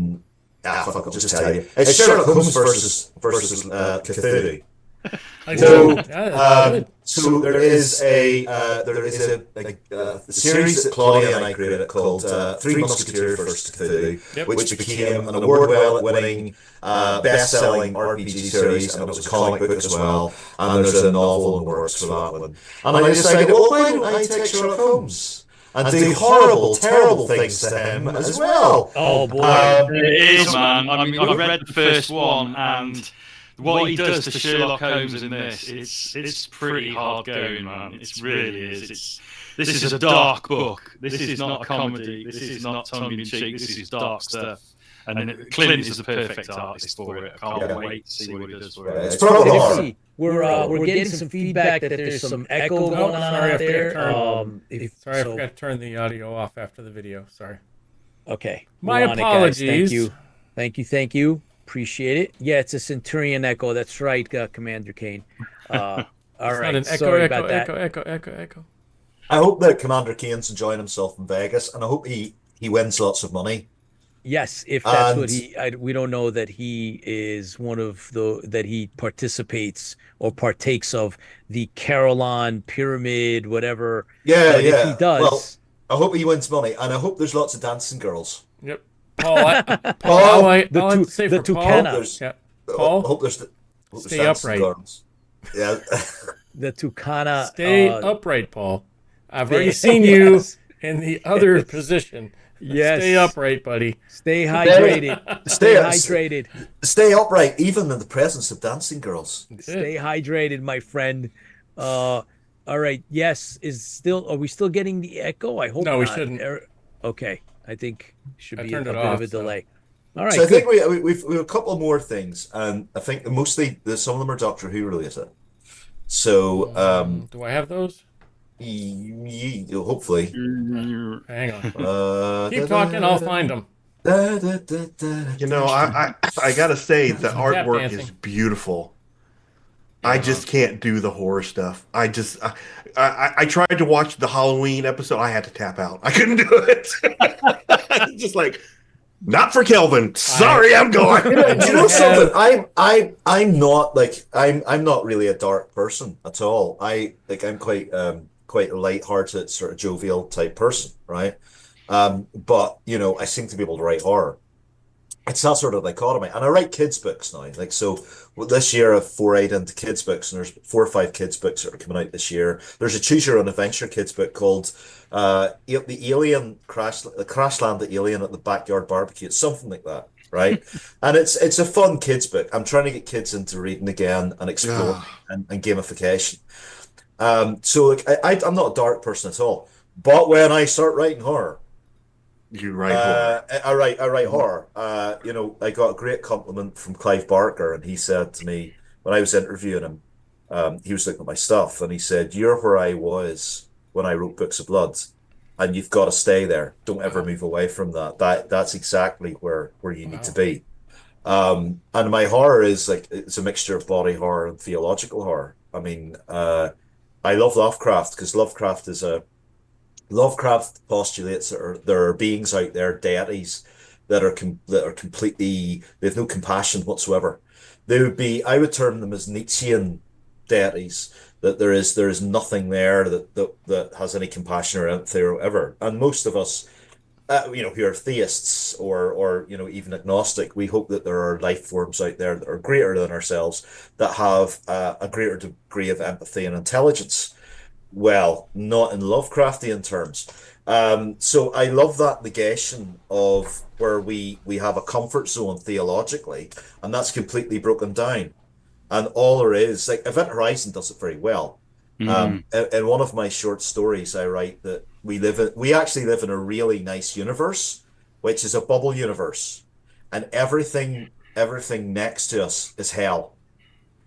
F: just tell you, it's Sherlock Holmes versus Cthulhu. So there is a series that Claudia and I created called Three Musketeers vs. Cthulhu, which became an award-winning, best-selling RPG series, and it was a comic book as well, and there's a novel in the works for that one. And I decided, well, why don't I take Sherlock Holmes and do horrible, terrible things to him as well?
C: Oh boy,
G: it is, man. I mean, I read the first one, and what he does to Sherlock Holmes in this, it's pretty hard going, man. It really is. This is a dark book. This is not a comedy. This is not tongue-in-cheek. This is dark stuff. And Clint is the perfect artist for it. I can't wait to see what he does for it.
F: It's probably hard.
C: We're getting some feedback that there's some echo going on out there.
B: I forgot to turn the audio off after the video. Sorry.
C: Okay.
B: My apologies.
C: Thank you. Appreciate it. Yeah, it's a Centurion echo. That's right, Commander Kane. All right.
B: Not an echo.
F: I hope that Commander Kane's enjoying himself in Vegas, and I hope he wins lots of money.
C: Yes, if that's what we don't know that he is one of that he participates or partakes of the Carillon Pyramid, whatever.
F: Yeah.
C: If he does,
F: well, I hope he wins money, and I hope there's lots of dancing girls.
B: Yep. Paul, I like to say for Paul,
F: Paul, I hope there's
B: stay upright.
F: Girls. Yeah.
C: The Tucana.
B: Stay upright, Paul. I've already seen you in the other position.
C: Yes.
B: Stay upright, buddy.
C: Stay hydrated. Stay hydrated.
F: Stay upright, even in the presence of dancing girls.
C: Stay hydrated, my friend. All right. Yes. Are we still getting the echo? I hope
B: no,
C: not.
B: we shouldn't.
C: Okay. I think should be a bit
B: off,
C: of a delay. All right.
F: So I think we've a couple more things, and I think mostly some of them are Doctor Who related. So
B: do I have those?
F: Hopefully.
B: Hang on. Keep talking. I'll find them.
D: I gotta say the artwork is beautiful. I just can't do the horror stuff. I tried to watch the Halloween episode. I had to tap out. I couldn't do it. Just like, not for Kelvin. Sorry, I'm going.
F: Do you know something? I'm not really a dark person at all. I'm quite quite a light-hearted, sort of jovial type person, right? But you know, I seem to be able to write horror. It's that sort of dichotomy. And I write kids' books now. Like, so this year I've forayed into kids' books, and there's 4 or 5 kids' books that are coming out this year. There's a Choose Your Own Adventure kids' book called The Alien Crash, the Crash Landed Alien at the Backyard Barbecue. It's something like that, right? And it's a fun kids' book. I'm trying to get kids into reading again and exploring and gamification. So like I'm not a dark person at all. But when I start writing horror,
D: You write horror.
F: I write horror. You know, I got a great compliment from Clive Barker, and he said to me when I was interviewing him, he was looking at my stuff, and he said, "You're where I was when I wrote Books of Blood, and you've got to stay there. Don't ever move away from that. That's exactly where you need to be." And my horror is like it's a mixture of body horror and theological horror. I mean, I love Lovecraft because Lovecraft postulates that there are beings out there, deities that are completely they have no compassion whatsoever. I would term them as Nietzschean deities. That there is nothing there that has any compassion or empathy or whatever. And most of us, you know, who are theists or you know even agnostic, we hope that there are life forms out there that are greater than ourselves that have a greater degree of empathy and intelligence. Well, not in Lovecraftian terms. So I love that negation of where we have a comfort zone theologically, and that's completely broken down. And all there is, like Event Horizon does it very well. In one of my short stories, I write that we actually live in a really nice universe, which is a bubble universe, and everything next to us is hell.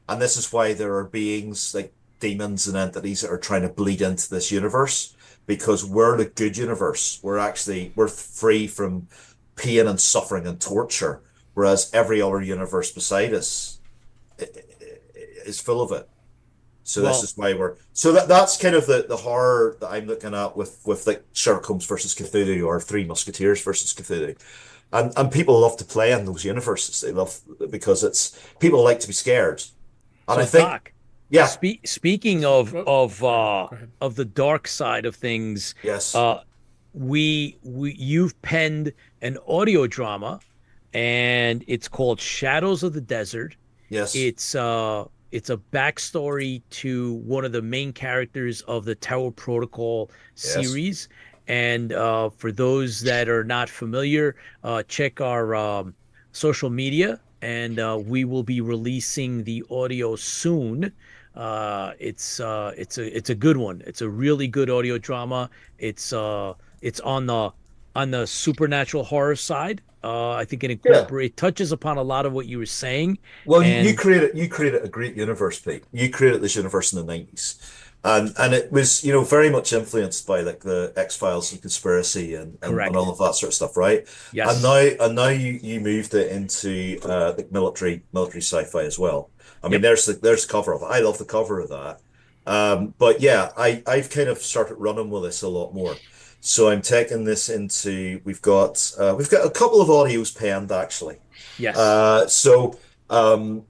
F: And this is why there are beings like demons and entities that are trying to bleed into this universe because we're the good universe. We're free from pain and suffering and torture, whereas every other universe beside us is full of it. So this is why that's kind of the horror that I'm looking at with like Sherlock Holmes versus Cthulhu or Three Musketeers versus Cthulhu. And people love to play in those universes. They love because people like to be scared. And I think
C: Doc,
F: yeah.
C: Speaking of the dark side of things,
F: Yes.
C: You've penned an audio drama, and it's called Shadows of the Desert.
F: Yes.
C: It's a backstory to one of the main characters of the Tower Protocol series. And for those that are not familiar, check our social media, and we will be releasing the audio soon. It's a good one. It's a really good audio drama. It's on the supernatural horror side. I think it touches upon a lot of what you were saying.
F: Well, you created a great universe, Pete. You created this universe in the 90s. And it was, you know, very much influenced by like the X-Files and conspiracy and all of that sort of stuff, right?
C: Yes.
F: And now you moved it into the military sci-fi as well. I mean, there's the cover of it. I love the cover of that. But yeah, I've kind of started running with this a lot more. So I'm taking this into we've got a couple of audios penned actually.
C: Yes.
F: You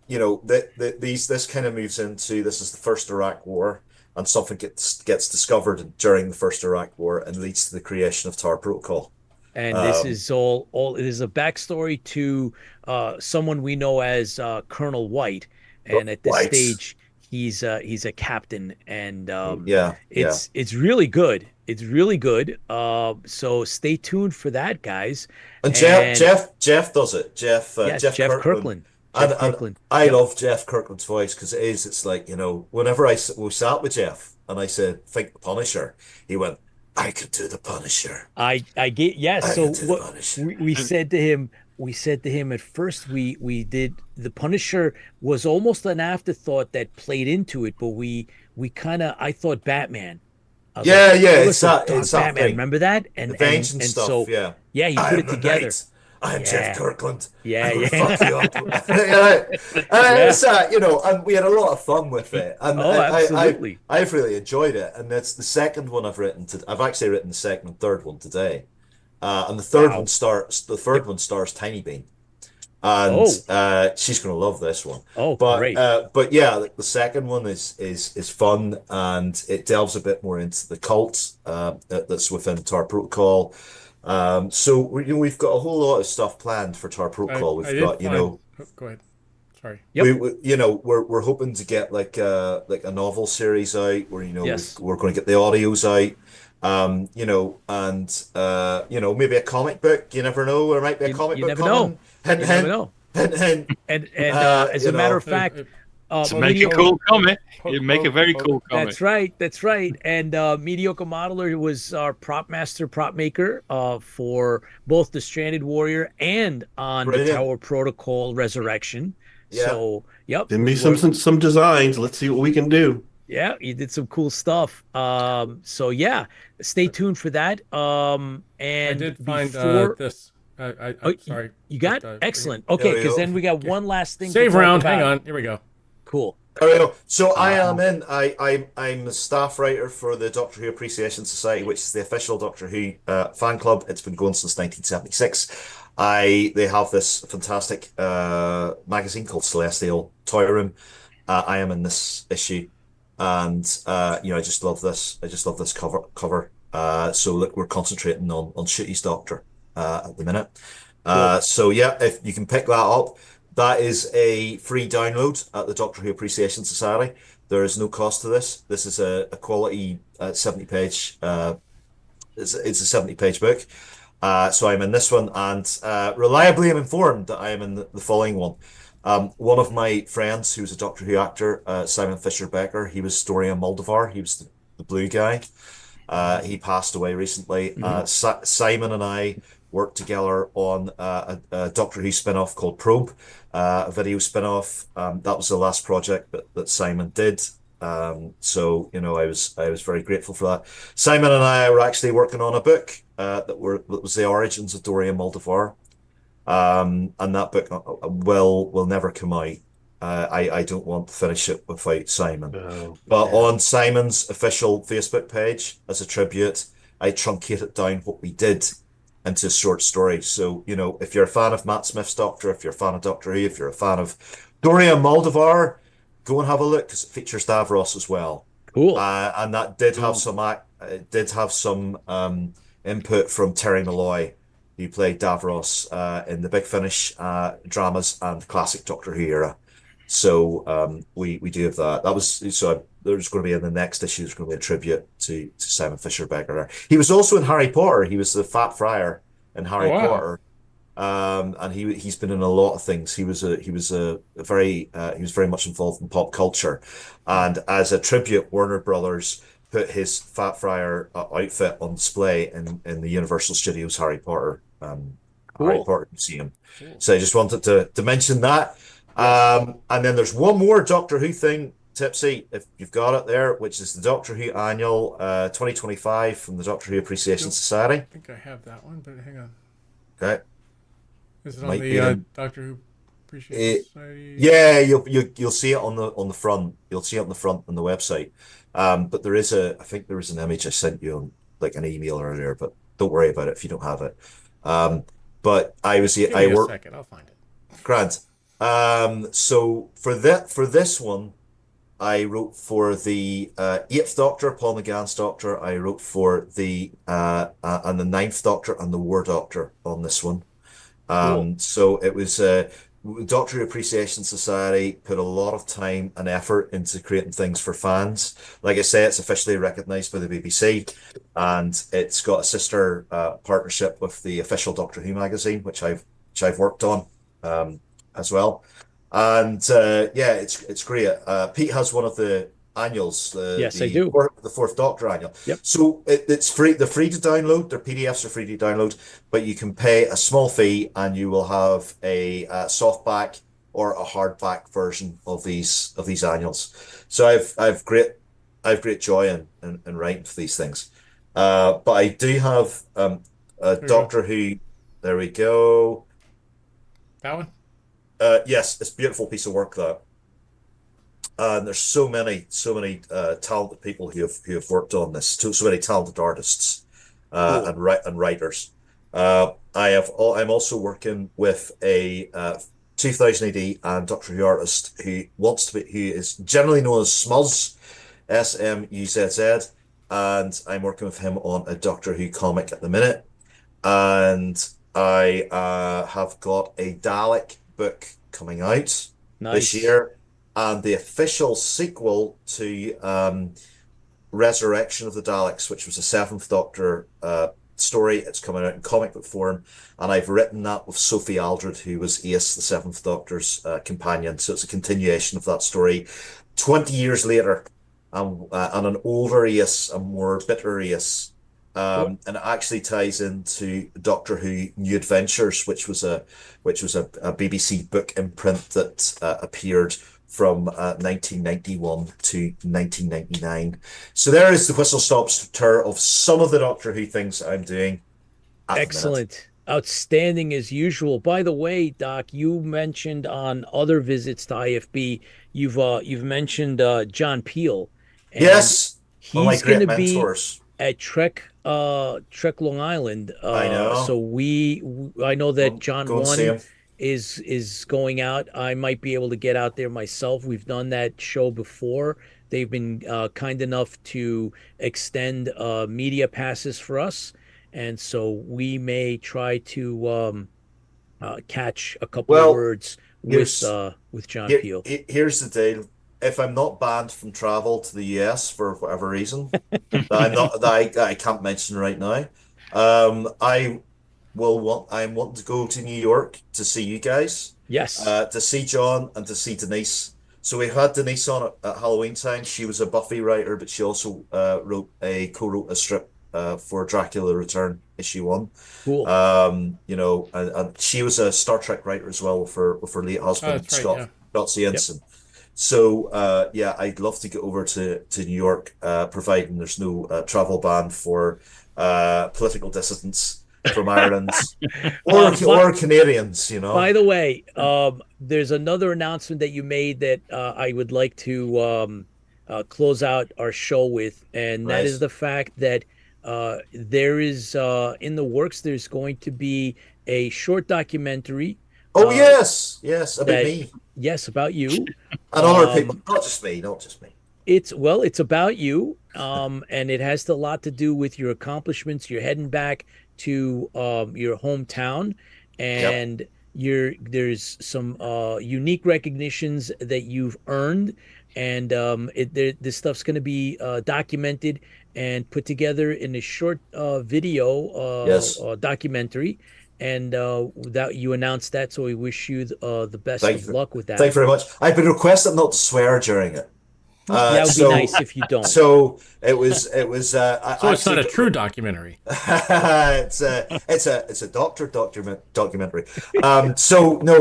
F: know, this kind of moves into this is the first Iraq War, and something gets discovered during the first Iraq War and leads to the creation of Tower Protocol.
C: And this is all it is a backstory to someone we know as Colonel White, and at this stage he's a captain, and it's really good. It's really good. So stay tuned for that, guys.
F: And Jeff does it. Jeff
C: Kirkland.
F: I love Jeff Kirkland's voice because it's like, you know, whenever we sat with Jeff and I said, think the Punisher, he went, I could do the Punisher.
C: I get yes. So what we said to him at first, we did the Punisher was almost an afterthought that played into it, but we I thought Batman.
F: It's that
C: Batman.
F: thing.
C: Remember that?
F: And stuff.
C: So, he put it together.
F: I'm Jeff Kirkland.
C: Yeah.
F: Fuck you up. It's you know, and we had a lot of fun with it. And
C: absolutely.
F: I've really enjoyed it. And that's the second one I've written. I've actually written the second and third one today. And the third one stars Tiny Bean. and
C: Oh,
F: she's going to love this one.
C: oh,
F: But
C: great.
F: yeah, the second one is fun, and it delves a bit more into the cult that's within Tar Protocol. So we've got a whole lot of stuff planned for Tar Protocol.
B: I
F: We've
B: did
F: got,
B: find. Oh, go ahead. Sorry.
C: Yep.
F: we're hoping to get like a novel series out where
C: Yes.
F: we're going to get the audios out, and maybe a comic book. You never know, there might be a comic
C: You
F: book
C: never know.
F: coming. Hint,
C: You never
F: hint,
C: know.
F: hint, hint.
C: And as
F: You
C: a matter
F: know,
C: of fact,
G: To make a
C: Mediocre.
G: cool comic,
B: Poke,
G: you make a
B: poke,
G: very
B: poke.
G: cool comic.
C: That's right. That's right. And Mediocre Modeler was our prop master, prop maker for both the Stranded Warrior and on the
F: Brilliant.
C: Tower Protocol Resurrection.
F: Yeah.
C: So, yep.
D: Send me
C: we
D: some,
C: were-
D: some some designs. Let's see what we can do.
C: Yeah, you did some cool stuff. So yeah, stay tuned for that.
B: I
C: And
B: did find
C: before
B: this.
C: oh,
B: I'm sorry.
C: you got
B: but,
C: excellent.
F: There
C: Okay,
F: we
C: because
F: go.
C: then we got one last thing to
B: Save
C: talk
B: round.
C: about.
B: Hang on. Here we go.
C: Cool.
F: There we go. So I am in. I'm a staff writer for the Doctor Who Appreciation Society, which is the official Doctor Who fan club. It's been going since 1976. They have this fantastic magazine called Celestial Toy Room. I am in this issue, and I just love this. I just love this cover. So look, we're concentrating on Shooty's Doctor at the minute. So yeah, if you can pick that up. That is a free download at the Doctor Who Appreciation Society. There is no cost to this. This is a quality 70-page. It's a 70-page book. So I'm in this one, and reliably I'm informed that I am in the following one. One of my friends, who's a Doctor Who actor, Simon Fisher Becker, he was Dorian Moldavar. He was the blue guy. He passed away recently. Simon and I worked together on a Doctor Who spin-off called Probe, a video spin-off. That was the last project that Simon did. So I was very grateful for that. Simon and I were actually working on a book that was the origins of Dorian Moldavar, and that book will never come out. I don't want to finish it without Simon.
D: No.
F: But on Simon's official Facebook page, as a tribute, I truncated down what we did into a short story. So, if you're a fan of Matt Smith's Doctor, if you're a fan of Doctor Who, if you're a fan of Dorian Moldavar, go and have a look, because it features Davros as well.
C: Cool.
F: And that did have some input from Terry Malloy, who played Davros in the Big Finish dramas and classic Doctor Who era. So we do have that. There's going to be in the next issue. There's going to be a tribute to Simon Fisher Becker. He was also in Harry Potter. He was the Fat Friar in Harry Potter, and he's been in a lot of things. He was very much involved in pop culture, and as a tribute, Warner Brothers put his Fat Friar outfit on display in the Universal Studios Harry Potter Museum.
C: Cool.
F: So I just wanted to mention that. And then there's one more Doctor Who thing, Tipsy, if you've got it there, which is the Doctor Who Annual 2025 from the Doctor Who Appreciation Society.
B: I think I have that one, but hang on.
F: Okay.
B: Is it on
F: Might be
B: the
F: in-
B: Doctor Who Appreciation Society?
F: Yeah, you'll see it on the front. You'll see it on the front on the website. But I think there is an image I sent you on like an email earlier, but don't worry about it if you don't have it. But I
B: Give me a
F: work
B: second, I'll find it.
F: Grant. So for this one, I wrote for the 8th Doctor, Paul McGann's Doctor. I wrote for the and the 9th Doctor and the War Doctor on this one.
C: Cool.
F: So it was Doctor Who Appreciation Society put a lot of time and effort into creating things for fans. Like I say, it's officially recognised by the BBC, and it's got a sister partnership with the official Doctor Who magazine, which I've worked on as well. And yeah, it's great. Pete has one of the annuals.
C: Yes, I
F: the
C: do.
F: The Fourth Doctor annual.
C: Yep.
F: So it's free. They're free to download. Their PDFs are free to download, but you can pay a small fee, and you will have a softback or a hardback version of these annuals. So I've great joy in writing for these things. But I do have a Doctor Who. There we go.
B: That one?
F: Yes, it's a beautiful piece of work, that. And there's so many talented people who have worked on this. So many talented artists and writers. I'm also working with a 2000 AD and Doctor Who artist who is generally known as Smuzz, Smuzz, and I'm working with him on a Doctor Who comic at the minute. And I have got a Dalek book coming out this
C: Nice.
F: year, and the official sequel to Resurrection of the Daleks, which was a Seventh Doctor story. It's coming out in comic book form, and I've written that with Sophie Aldred, who was Ace, the Seventh Doctor's companion. So it's a continuation of that story, 20 years later, and an older Ace, a more bitter Ace. And it actually ties into Doctor Who New Adventures, which was a BBC book imprint that appeared from 1991 to 1999. So there is the whistle stops tour of some of the Doctor Who things I'm doing at the minute.
C: Excellent. Outstanding as usual. By the way, Doc, you mentioned on other visits to IFB, you've mentioned John Peel, and
F: Yes, one of my
C: he's going
F: great
C: to be
F: mentors.
C: at Trek Long Island.
F: I know.
C: So I know that John
F: Go and see
C: One
F: him.
C: is going out. I might be able to get out there myself. We've done that show before. They've been kind enough to extend media passes for us, and so we may try to catch a couple of
F: Well,
C: words
F: here's
C: with John
F: here,
C: Peel.
F: here's the deal. If I'm not banned from travel to the US for whatever reason that I can't mention right now, I'm wanting to go to New York to see you guys,
C: Yes.
F: to see John and to see Denise. So we had Denise on at Halloween time. She was a Buffy writer, but she also co-wrote a strip for Dracula Return issue 1.
C: Cool.
F: And she was a Star Trek writer as well with her late
B: Oh,
F: husband,
B: that's right. Yeah.
F: Scott Cienson. So yeah, I'd love to get over to New York, providing there's no travel ban for political dissidents from Ireland or Canadians,
C: By the way, there's another announcement that you made that I would like to close out our show with, and that is
F: Right.
C: the fact that there is in the works, there's going to be a short documentary
F: Oh
C: uh,
F: yes, about
C: that,
F: me
C: yes, about you.
F: and other people,
C: Um,
F: not just me.
C: it's about you, and it has a lot to do with your accomplishments. You're heading back to your hometown,
F: Yep.
C: and there's some unique recognitions that you've earned, and this stuff's going to be documented and put together in a short video
F: Yes.
C: documentary. And that you announced that, so we wish you the best
F: Thank
C: of
F: you.
C: luck with
F: Thank
C: that.
F: you very much. I've been requested not to swear during it.
C: That would be
F: So
C: nice if you don't.
F: so it was
B: So
F: I
B: it's not
F: actually
B: a true documentary.
F: it's a doctor documentary. So no,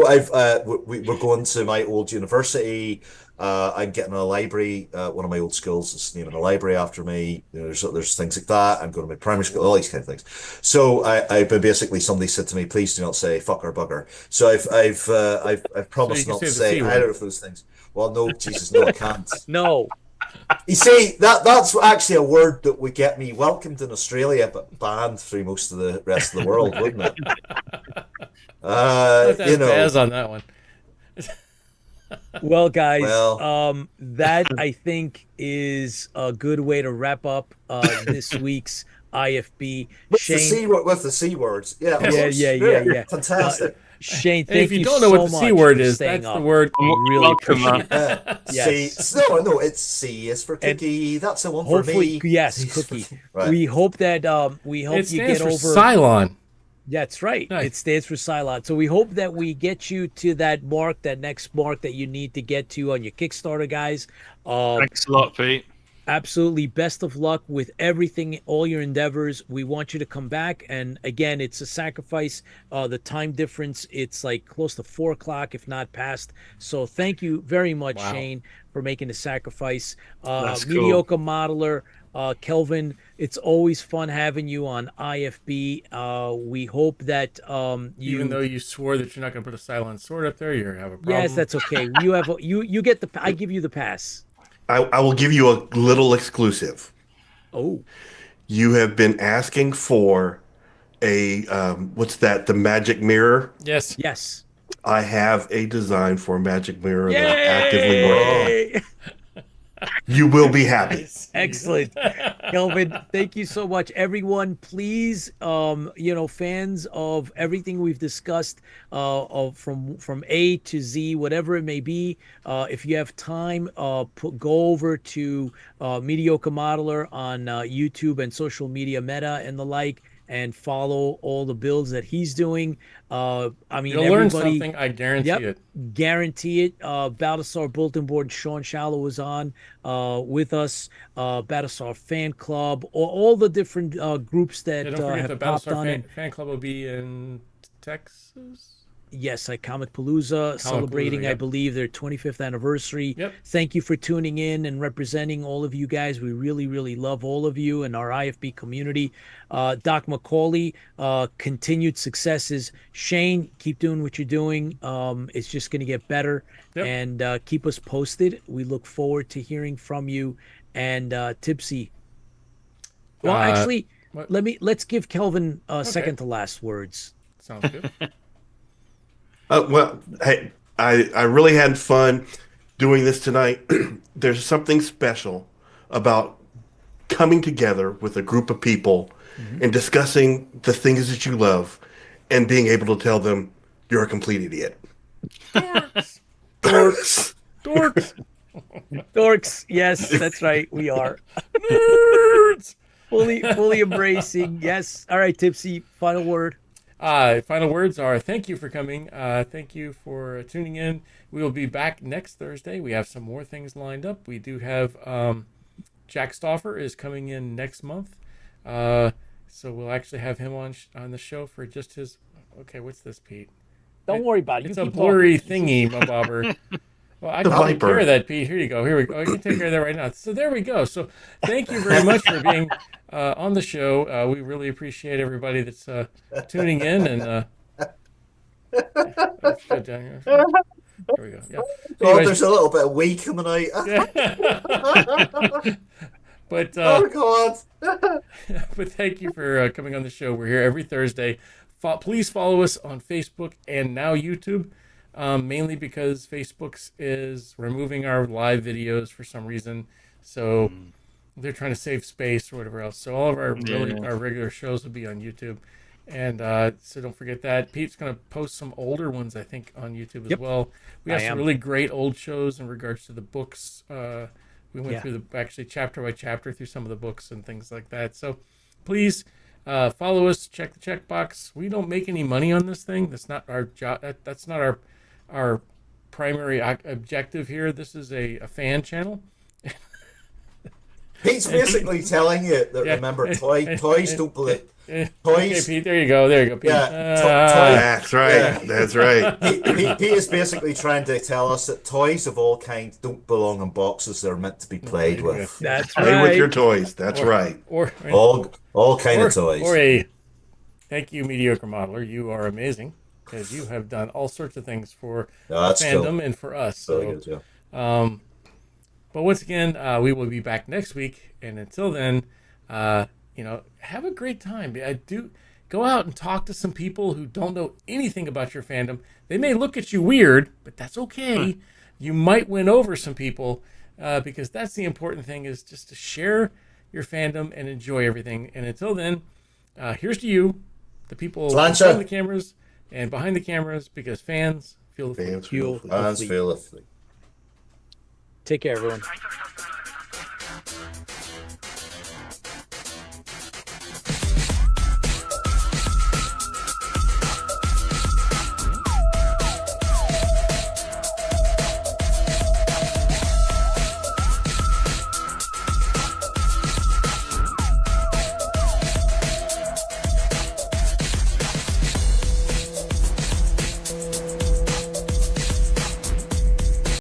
F: we're going to my old university. I'm getting a library. One of my old schools is naming a library after me. There's things like that. I'm going to my primary school, all these kind of things. So I've been basically, somebody said to me, please do not say fuck or bugger. So I've
B: So you
F: promised
B: can
F: not
B: say
F: to
B: the
F: say
B: C
F: either
B: word.
F: of those things. Well, no, Jesus, no, I can't.
C: No.
F: You see, that's actually a word that would get me welcomed in Australia, but banned through most of the rest of the world, wouldn't it?
B: Let's
F: You
B: ask
F: know,
B: Baz on that one.
C: Well, guys,
F: well,
C: that I think is a good way to wrap up this week's IFB. Shane,
F: with the C words. Yeah, of
C: yeah,
F: course.
C: yeah, yeah,
F: Great.
C: yeah. Uh,
F: Fantastic.
C: Shane,
B: Hey, if
C: thank
B: you
C: you
B: don't know
C: so
B: what the C
C: much
B: word
C: for
B: is,
C: staying
B: that's the
C: up.
B: word.
C: Really
G: Welcome,
C: appreciate it.
F: C.
C: Yes.
F: No, it's C is for
C: And
F: cookie. That's the one for
C: hopefully,
F: me.
C: yes,
F: C is for
C: Cookie.
F: right.
C: We hope that we
B: It
C: hope you
B: stands
C: get
B: for
C: over.
B: Cylon.
C: That's right.
B: Nice.
C: It stands for Cylon. So we hope that we get you to that next mark that you need to get to on your Kickstarter, guys.
G: Thanks a lot, Pete.
C: Absolutely. Best of luck with everything, all your endeavors. We want you to come back. And again, it's a sacrifice. The time difference, it's like close to 4 o'clock, if not past. So thank you very much,
B: Wow.
C: Shane, for making the sacrifice.
G: That's cool.
C: Mediocre modeler, Kelvin, it's always fun having you on IFB. We hope that
B: Even though you swore that you're not going to put a Cylon sword up there, you have a problem.
C: yes, that's okay. You have you get I give you the pass.
D: I will give you a little exclusive.
C: Oh,
D: You have been asking for a what's that? The magic mirror.
B: Yes.
C: Yes.
D: I have a design for a magic mirror that I'm actively working on.
C: Yay!
D: You will be happy.
C: Excellent. Kelvin, thank you so much. Everyone, please, fans of everything we've discussed, from A to Z, whatever it may be, if you have time, go over to Mediocre Modeler on YouTube and social media, Meta and the like, and follow all the builds that he's doing.
B: You'll learn something. I guarantee it.
C: Guarantee it. Baldassar Bulletin Board, Sean Shallow was on with us. Baldassar Fan Club, all the different groups that
B: Don't forget the
C: have popped
B: Battlestar
C: on.
B: fan Club will be in Texas.
C: Yes, at Comic Palooza, celebrating,
B: yep.
C: I believe, their 25th anniversary.
B: Yep.
C: Thank you for tuning in and representing all of you guys. We really, really love all of you and our IFB community. Doc McAuley, continued successes. Shane, keep doing what you're doing. It's just going to get better.
B: Yep.
C: And keep us posted. We look forward to hearing from you. And Tipsy. Well, actually, let's give Kelvin second to last words.
B: Sounds good.
D: Well, hey, I really had fun doing this tonight. There's something special about coming together with a group of people and discussing the things that you love and being able to tell them you're a complete idiot. Dorks.
C: Dorks. Yes, that's right. We are.
B: Nerds.
C: fully embracing. Yes. All right, Tipsy, final word.
B: Final words are thank you for coming. Thank you for tuning in. We will be back next Thursday. We have some more things lined up. We do have Jack Stauffer is coming in next month. So we'll actually have him on the show for just his... Okay, what's this, Pete?
C: Don't worry about it.
B: It's a blurry thingy, my bobber. Well, I can take care of that, Pete. Here you go. Here we go. You can take care of that right now. So there we go. So thank you very much for being on the show. We really appreciate everybody that's tuning in. And that's good down here. There we go. Yeah. Anyways,
F: there's a little bit of wee coming out.
B: But
F: oh God.
B: but thank you for coming on the show. We're here every Thursday. Please follow us on Facebook and now YouTube. Mainly because Facebook is removing our live videos for some reason, so they're trying to save space or whatever else. So all of our regular shows will be on YouTube, and so don't forget that. Pete's going to post some older ones, I think, on YouTube as well. We have some really great old shows in regards to the books. We went through actually chapter by chapter through some of the books and things like that. So please follow us. Check the checkbox. We don't make any money on this thing. That's not our job. That's not our primary objective here. This is a fan channel.
F: Pete's basically telling you that remember, toys don't believe. Toys.
B: Okay, Pete. There you go, Pete.
D: That's right. Yeah. That's right.
F: Pete is basically trying to tell us that toys of all kinds don't belong in boxes. They're meant to be played with.
C: That's right.
D: Play with your toys. That's right.
F: Or all kind of toys.
B: Thank you, Mediocre Modeler. You are amazing. Because you have done all sorts of things for
F: fandom
B: and for us.
F: Really good, yeah.
B: But once again, we will be back next week. And until then, have a great time. Go out and talk to some people who don't know anything about your fandom. They may look at you weird, but that's okay. You might win over some people because that's the important thing, is just to share your fandom and enjoy everything. And until then, here's to you, the people behind the cameras and behind the cameras, because fans feel the fleet.
F: Fans feel the fleet.
C: Take care, everyone.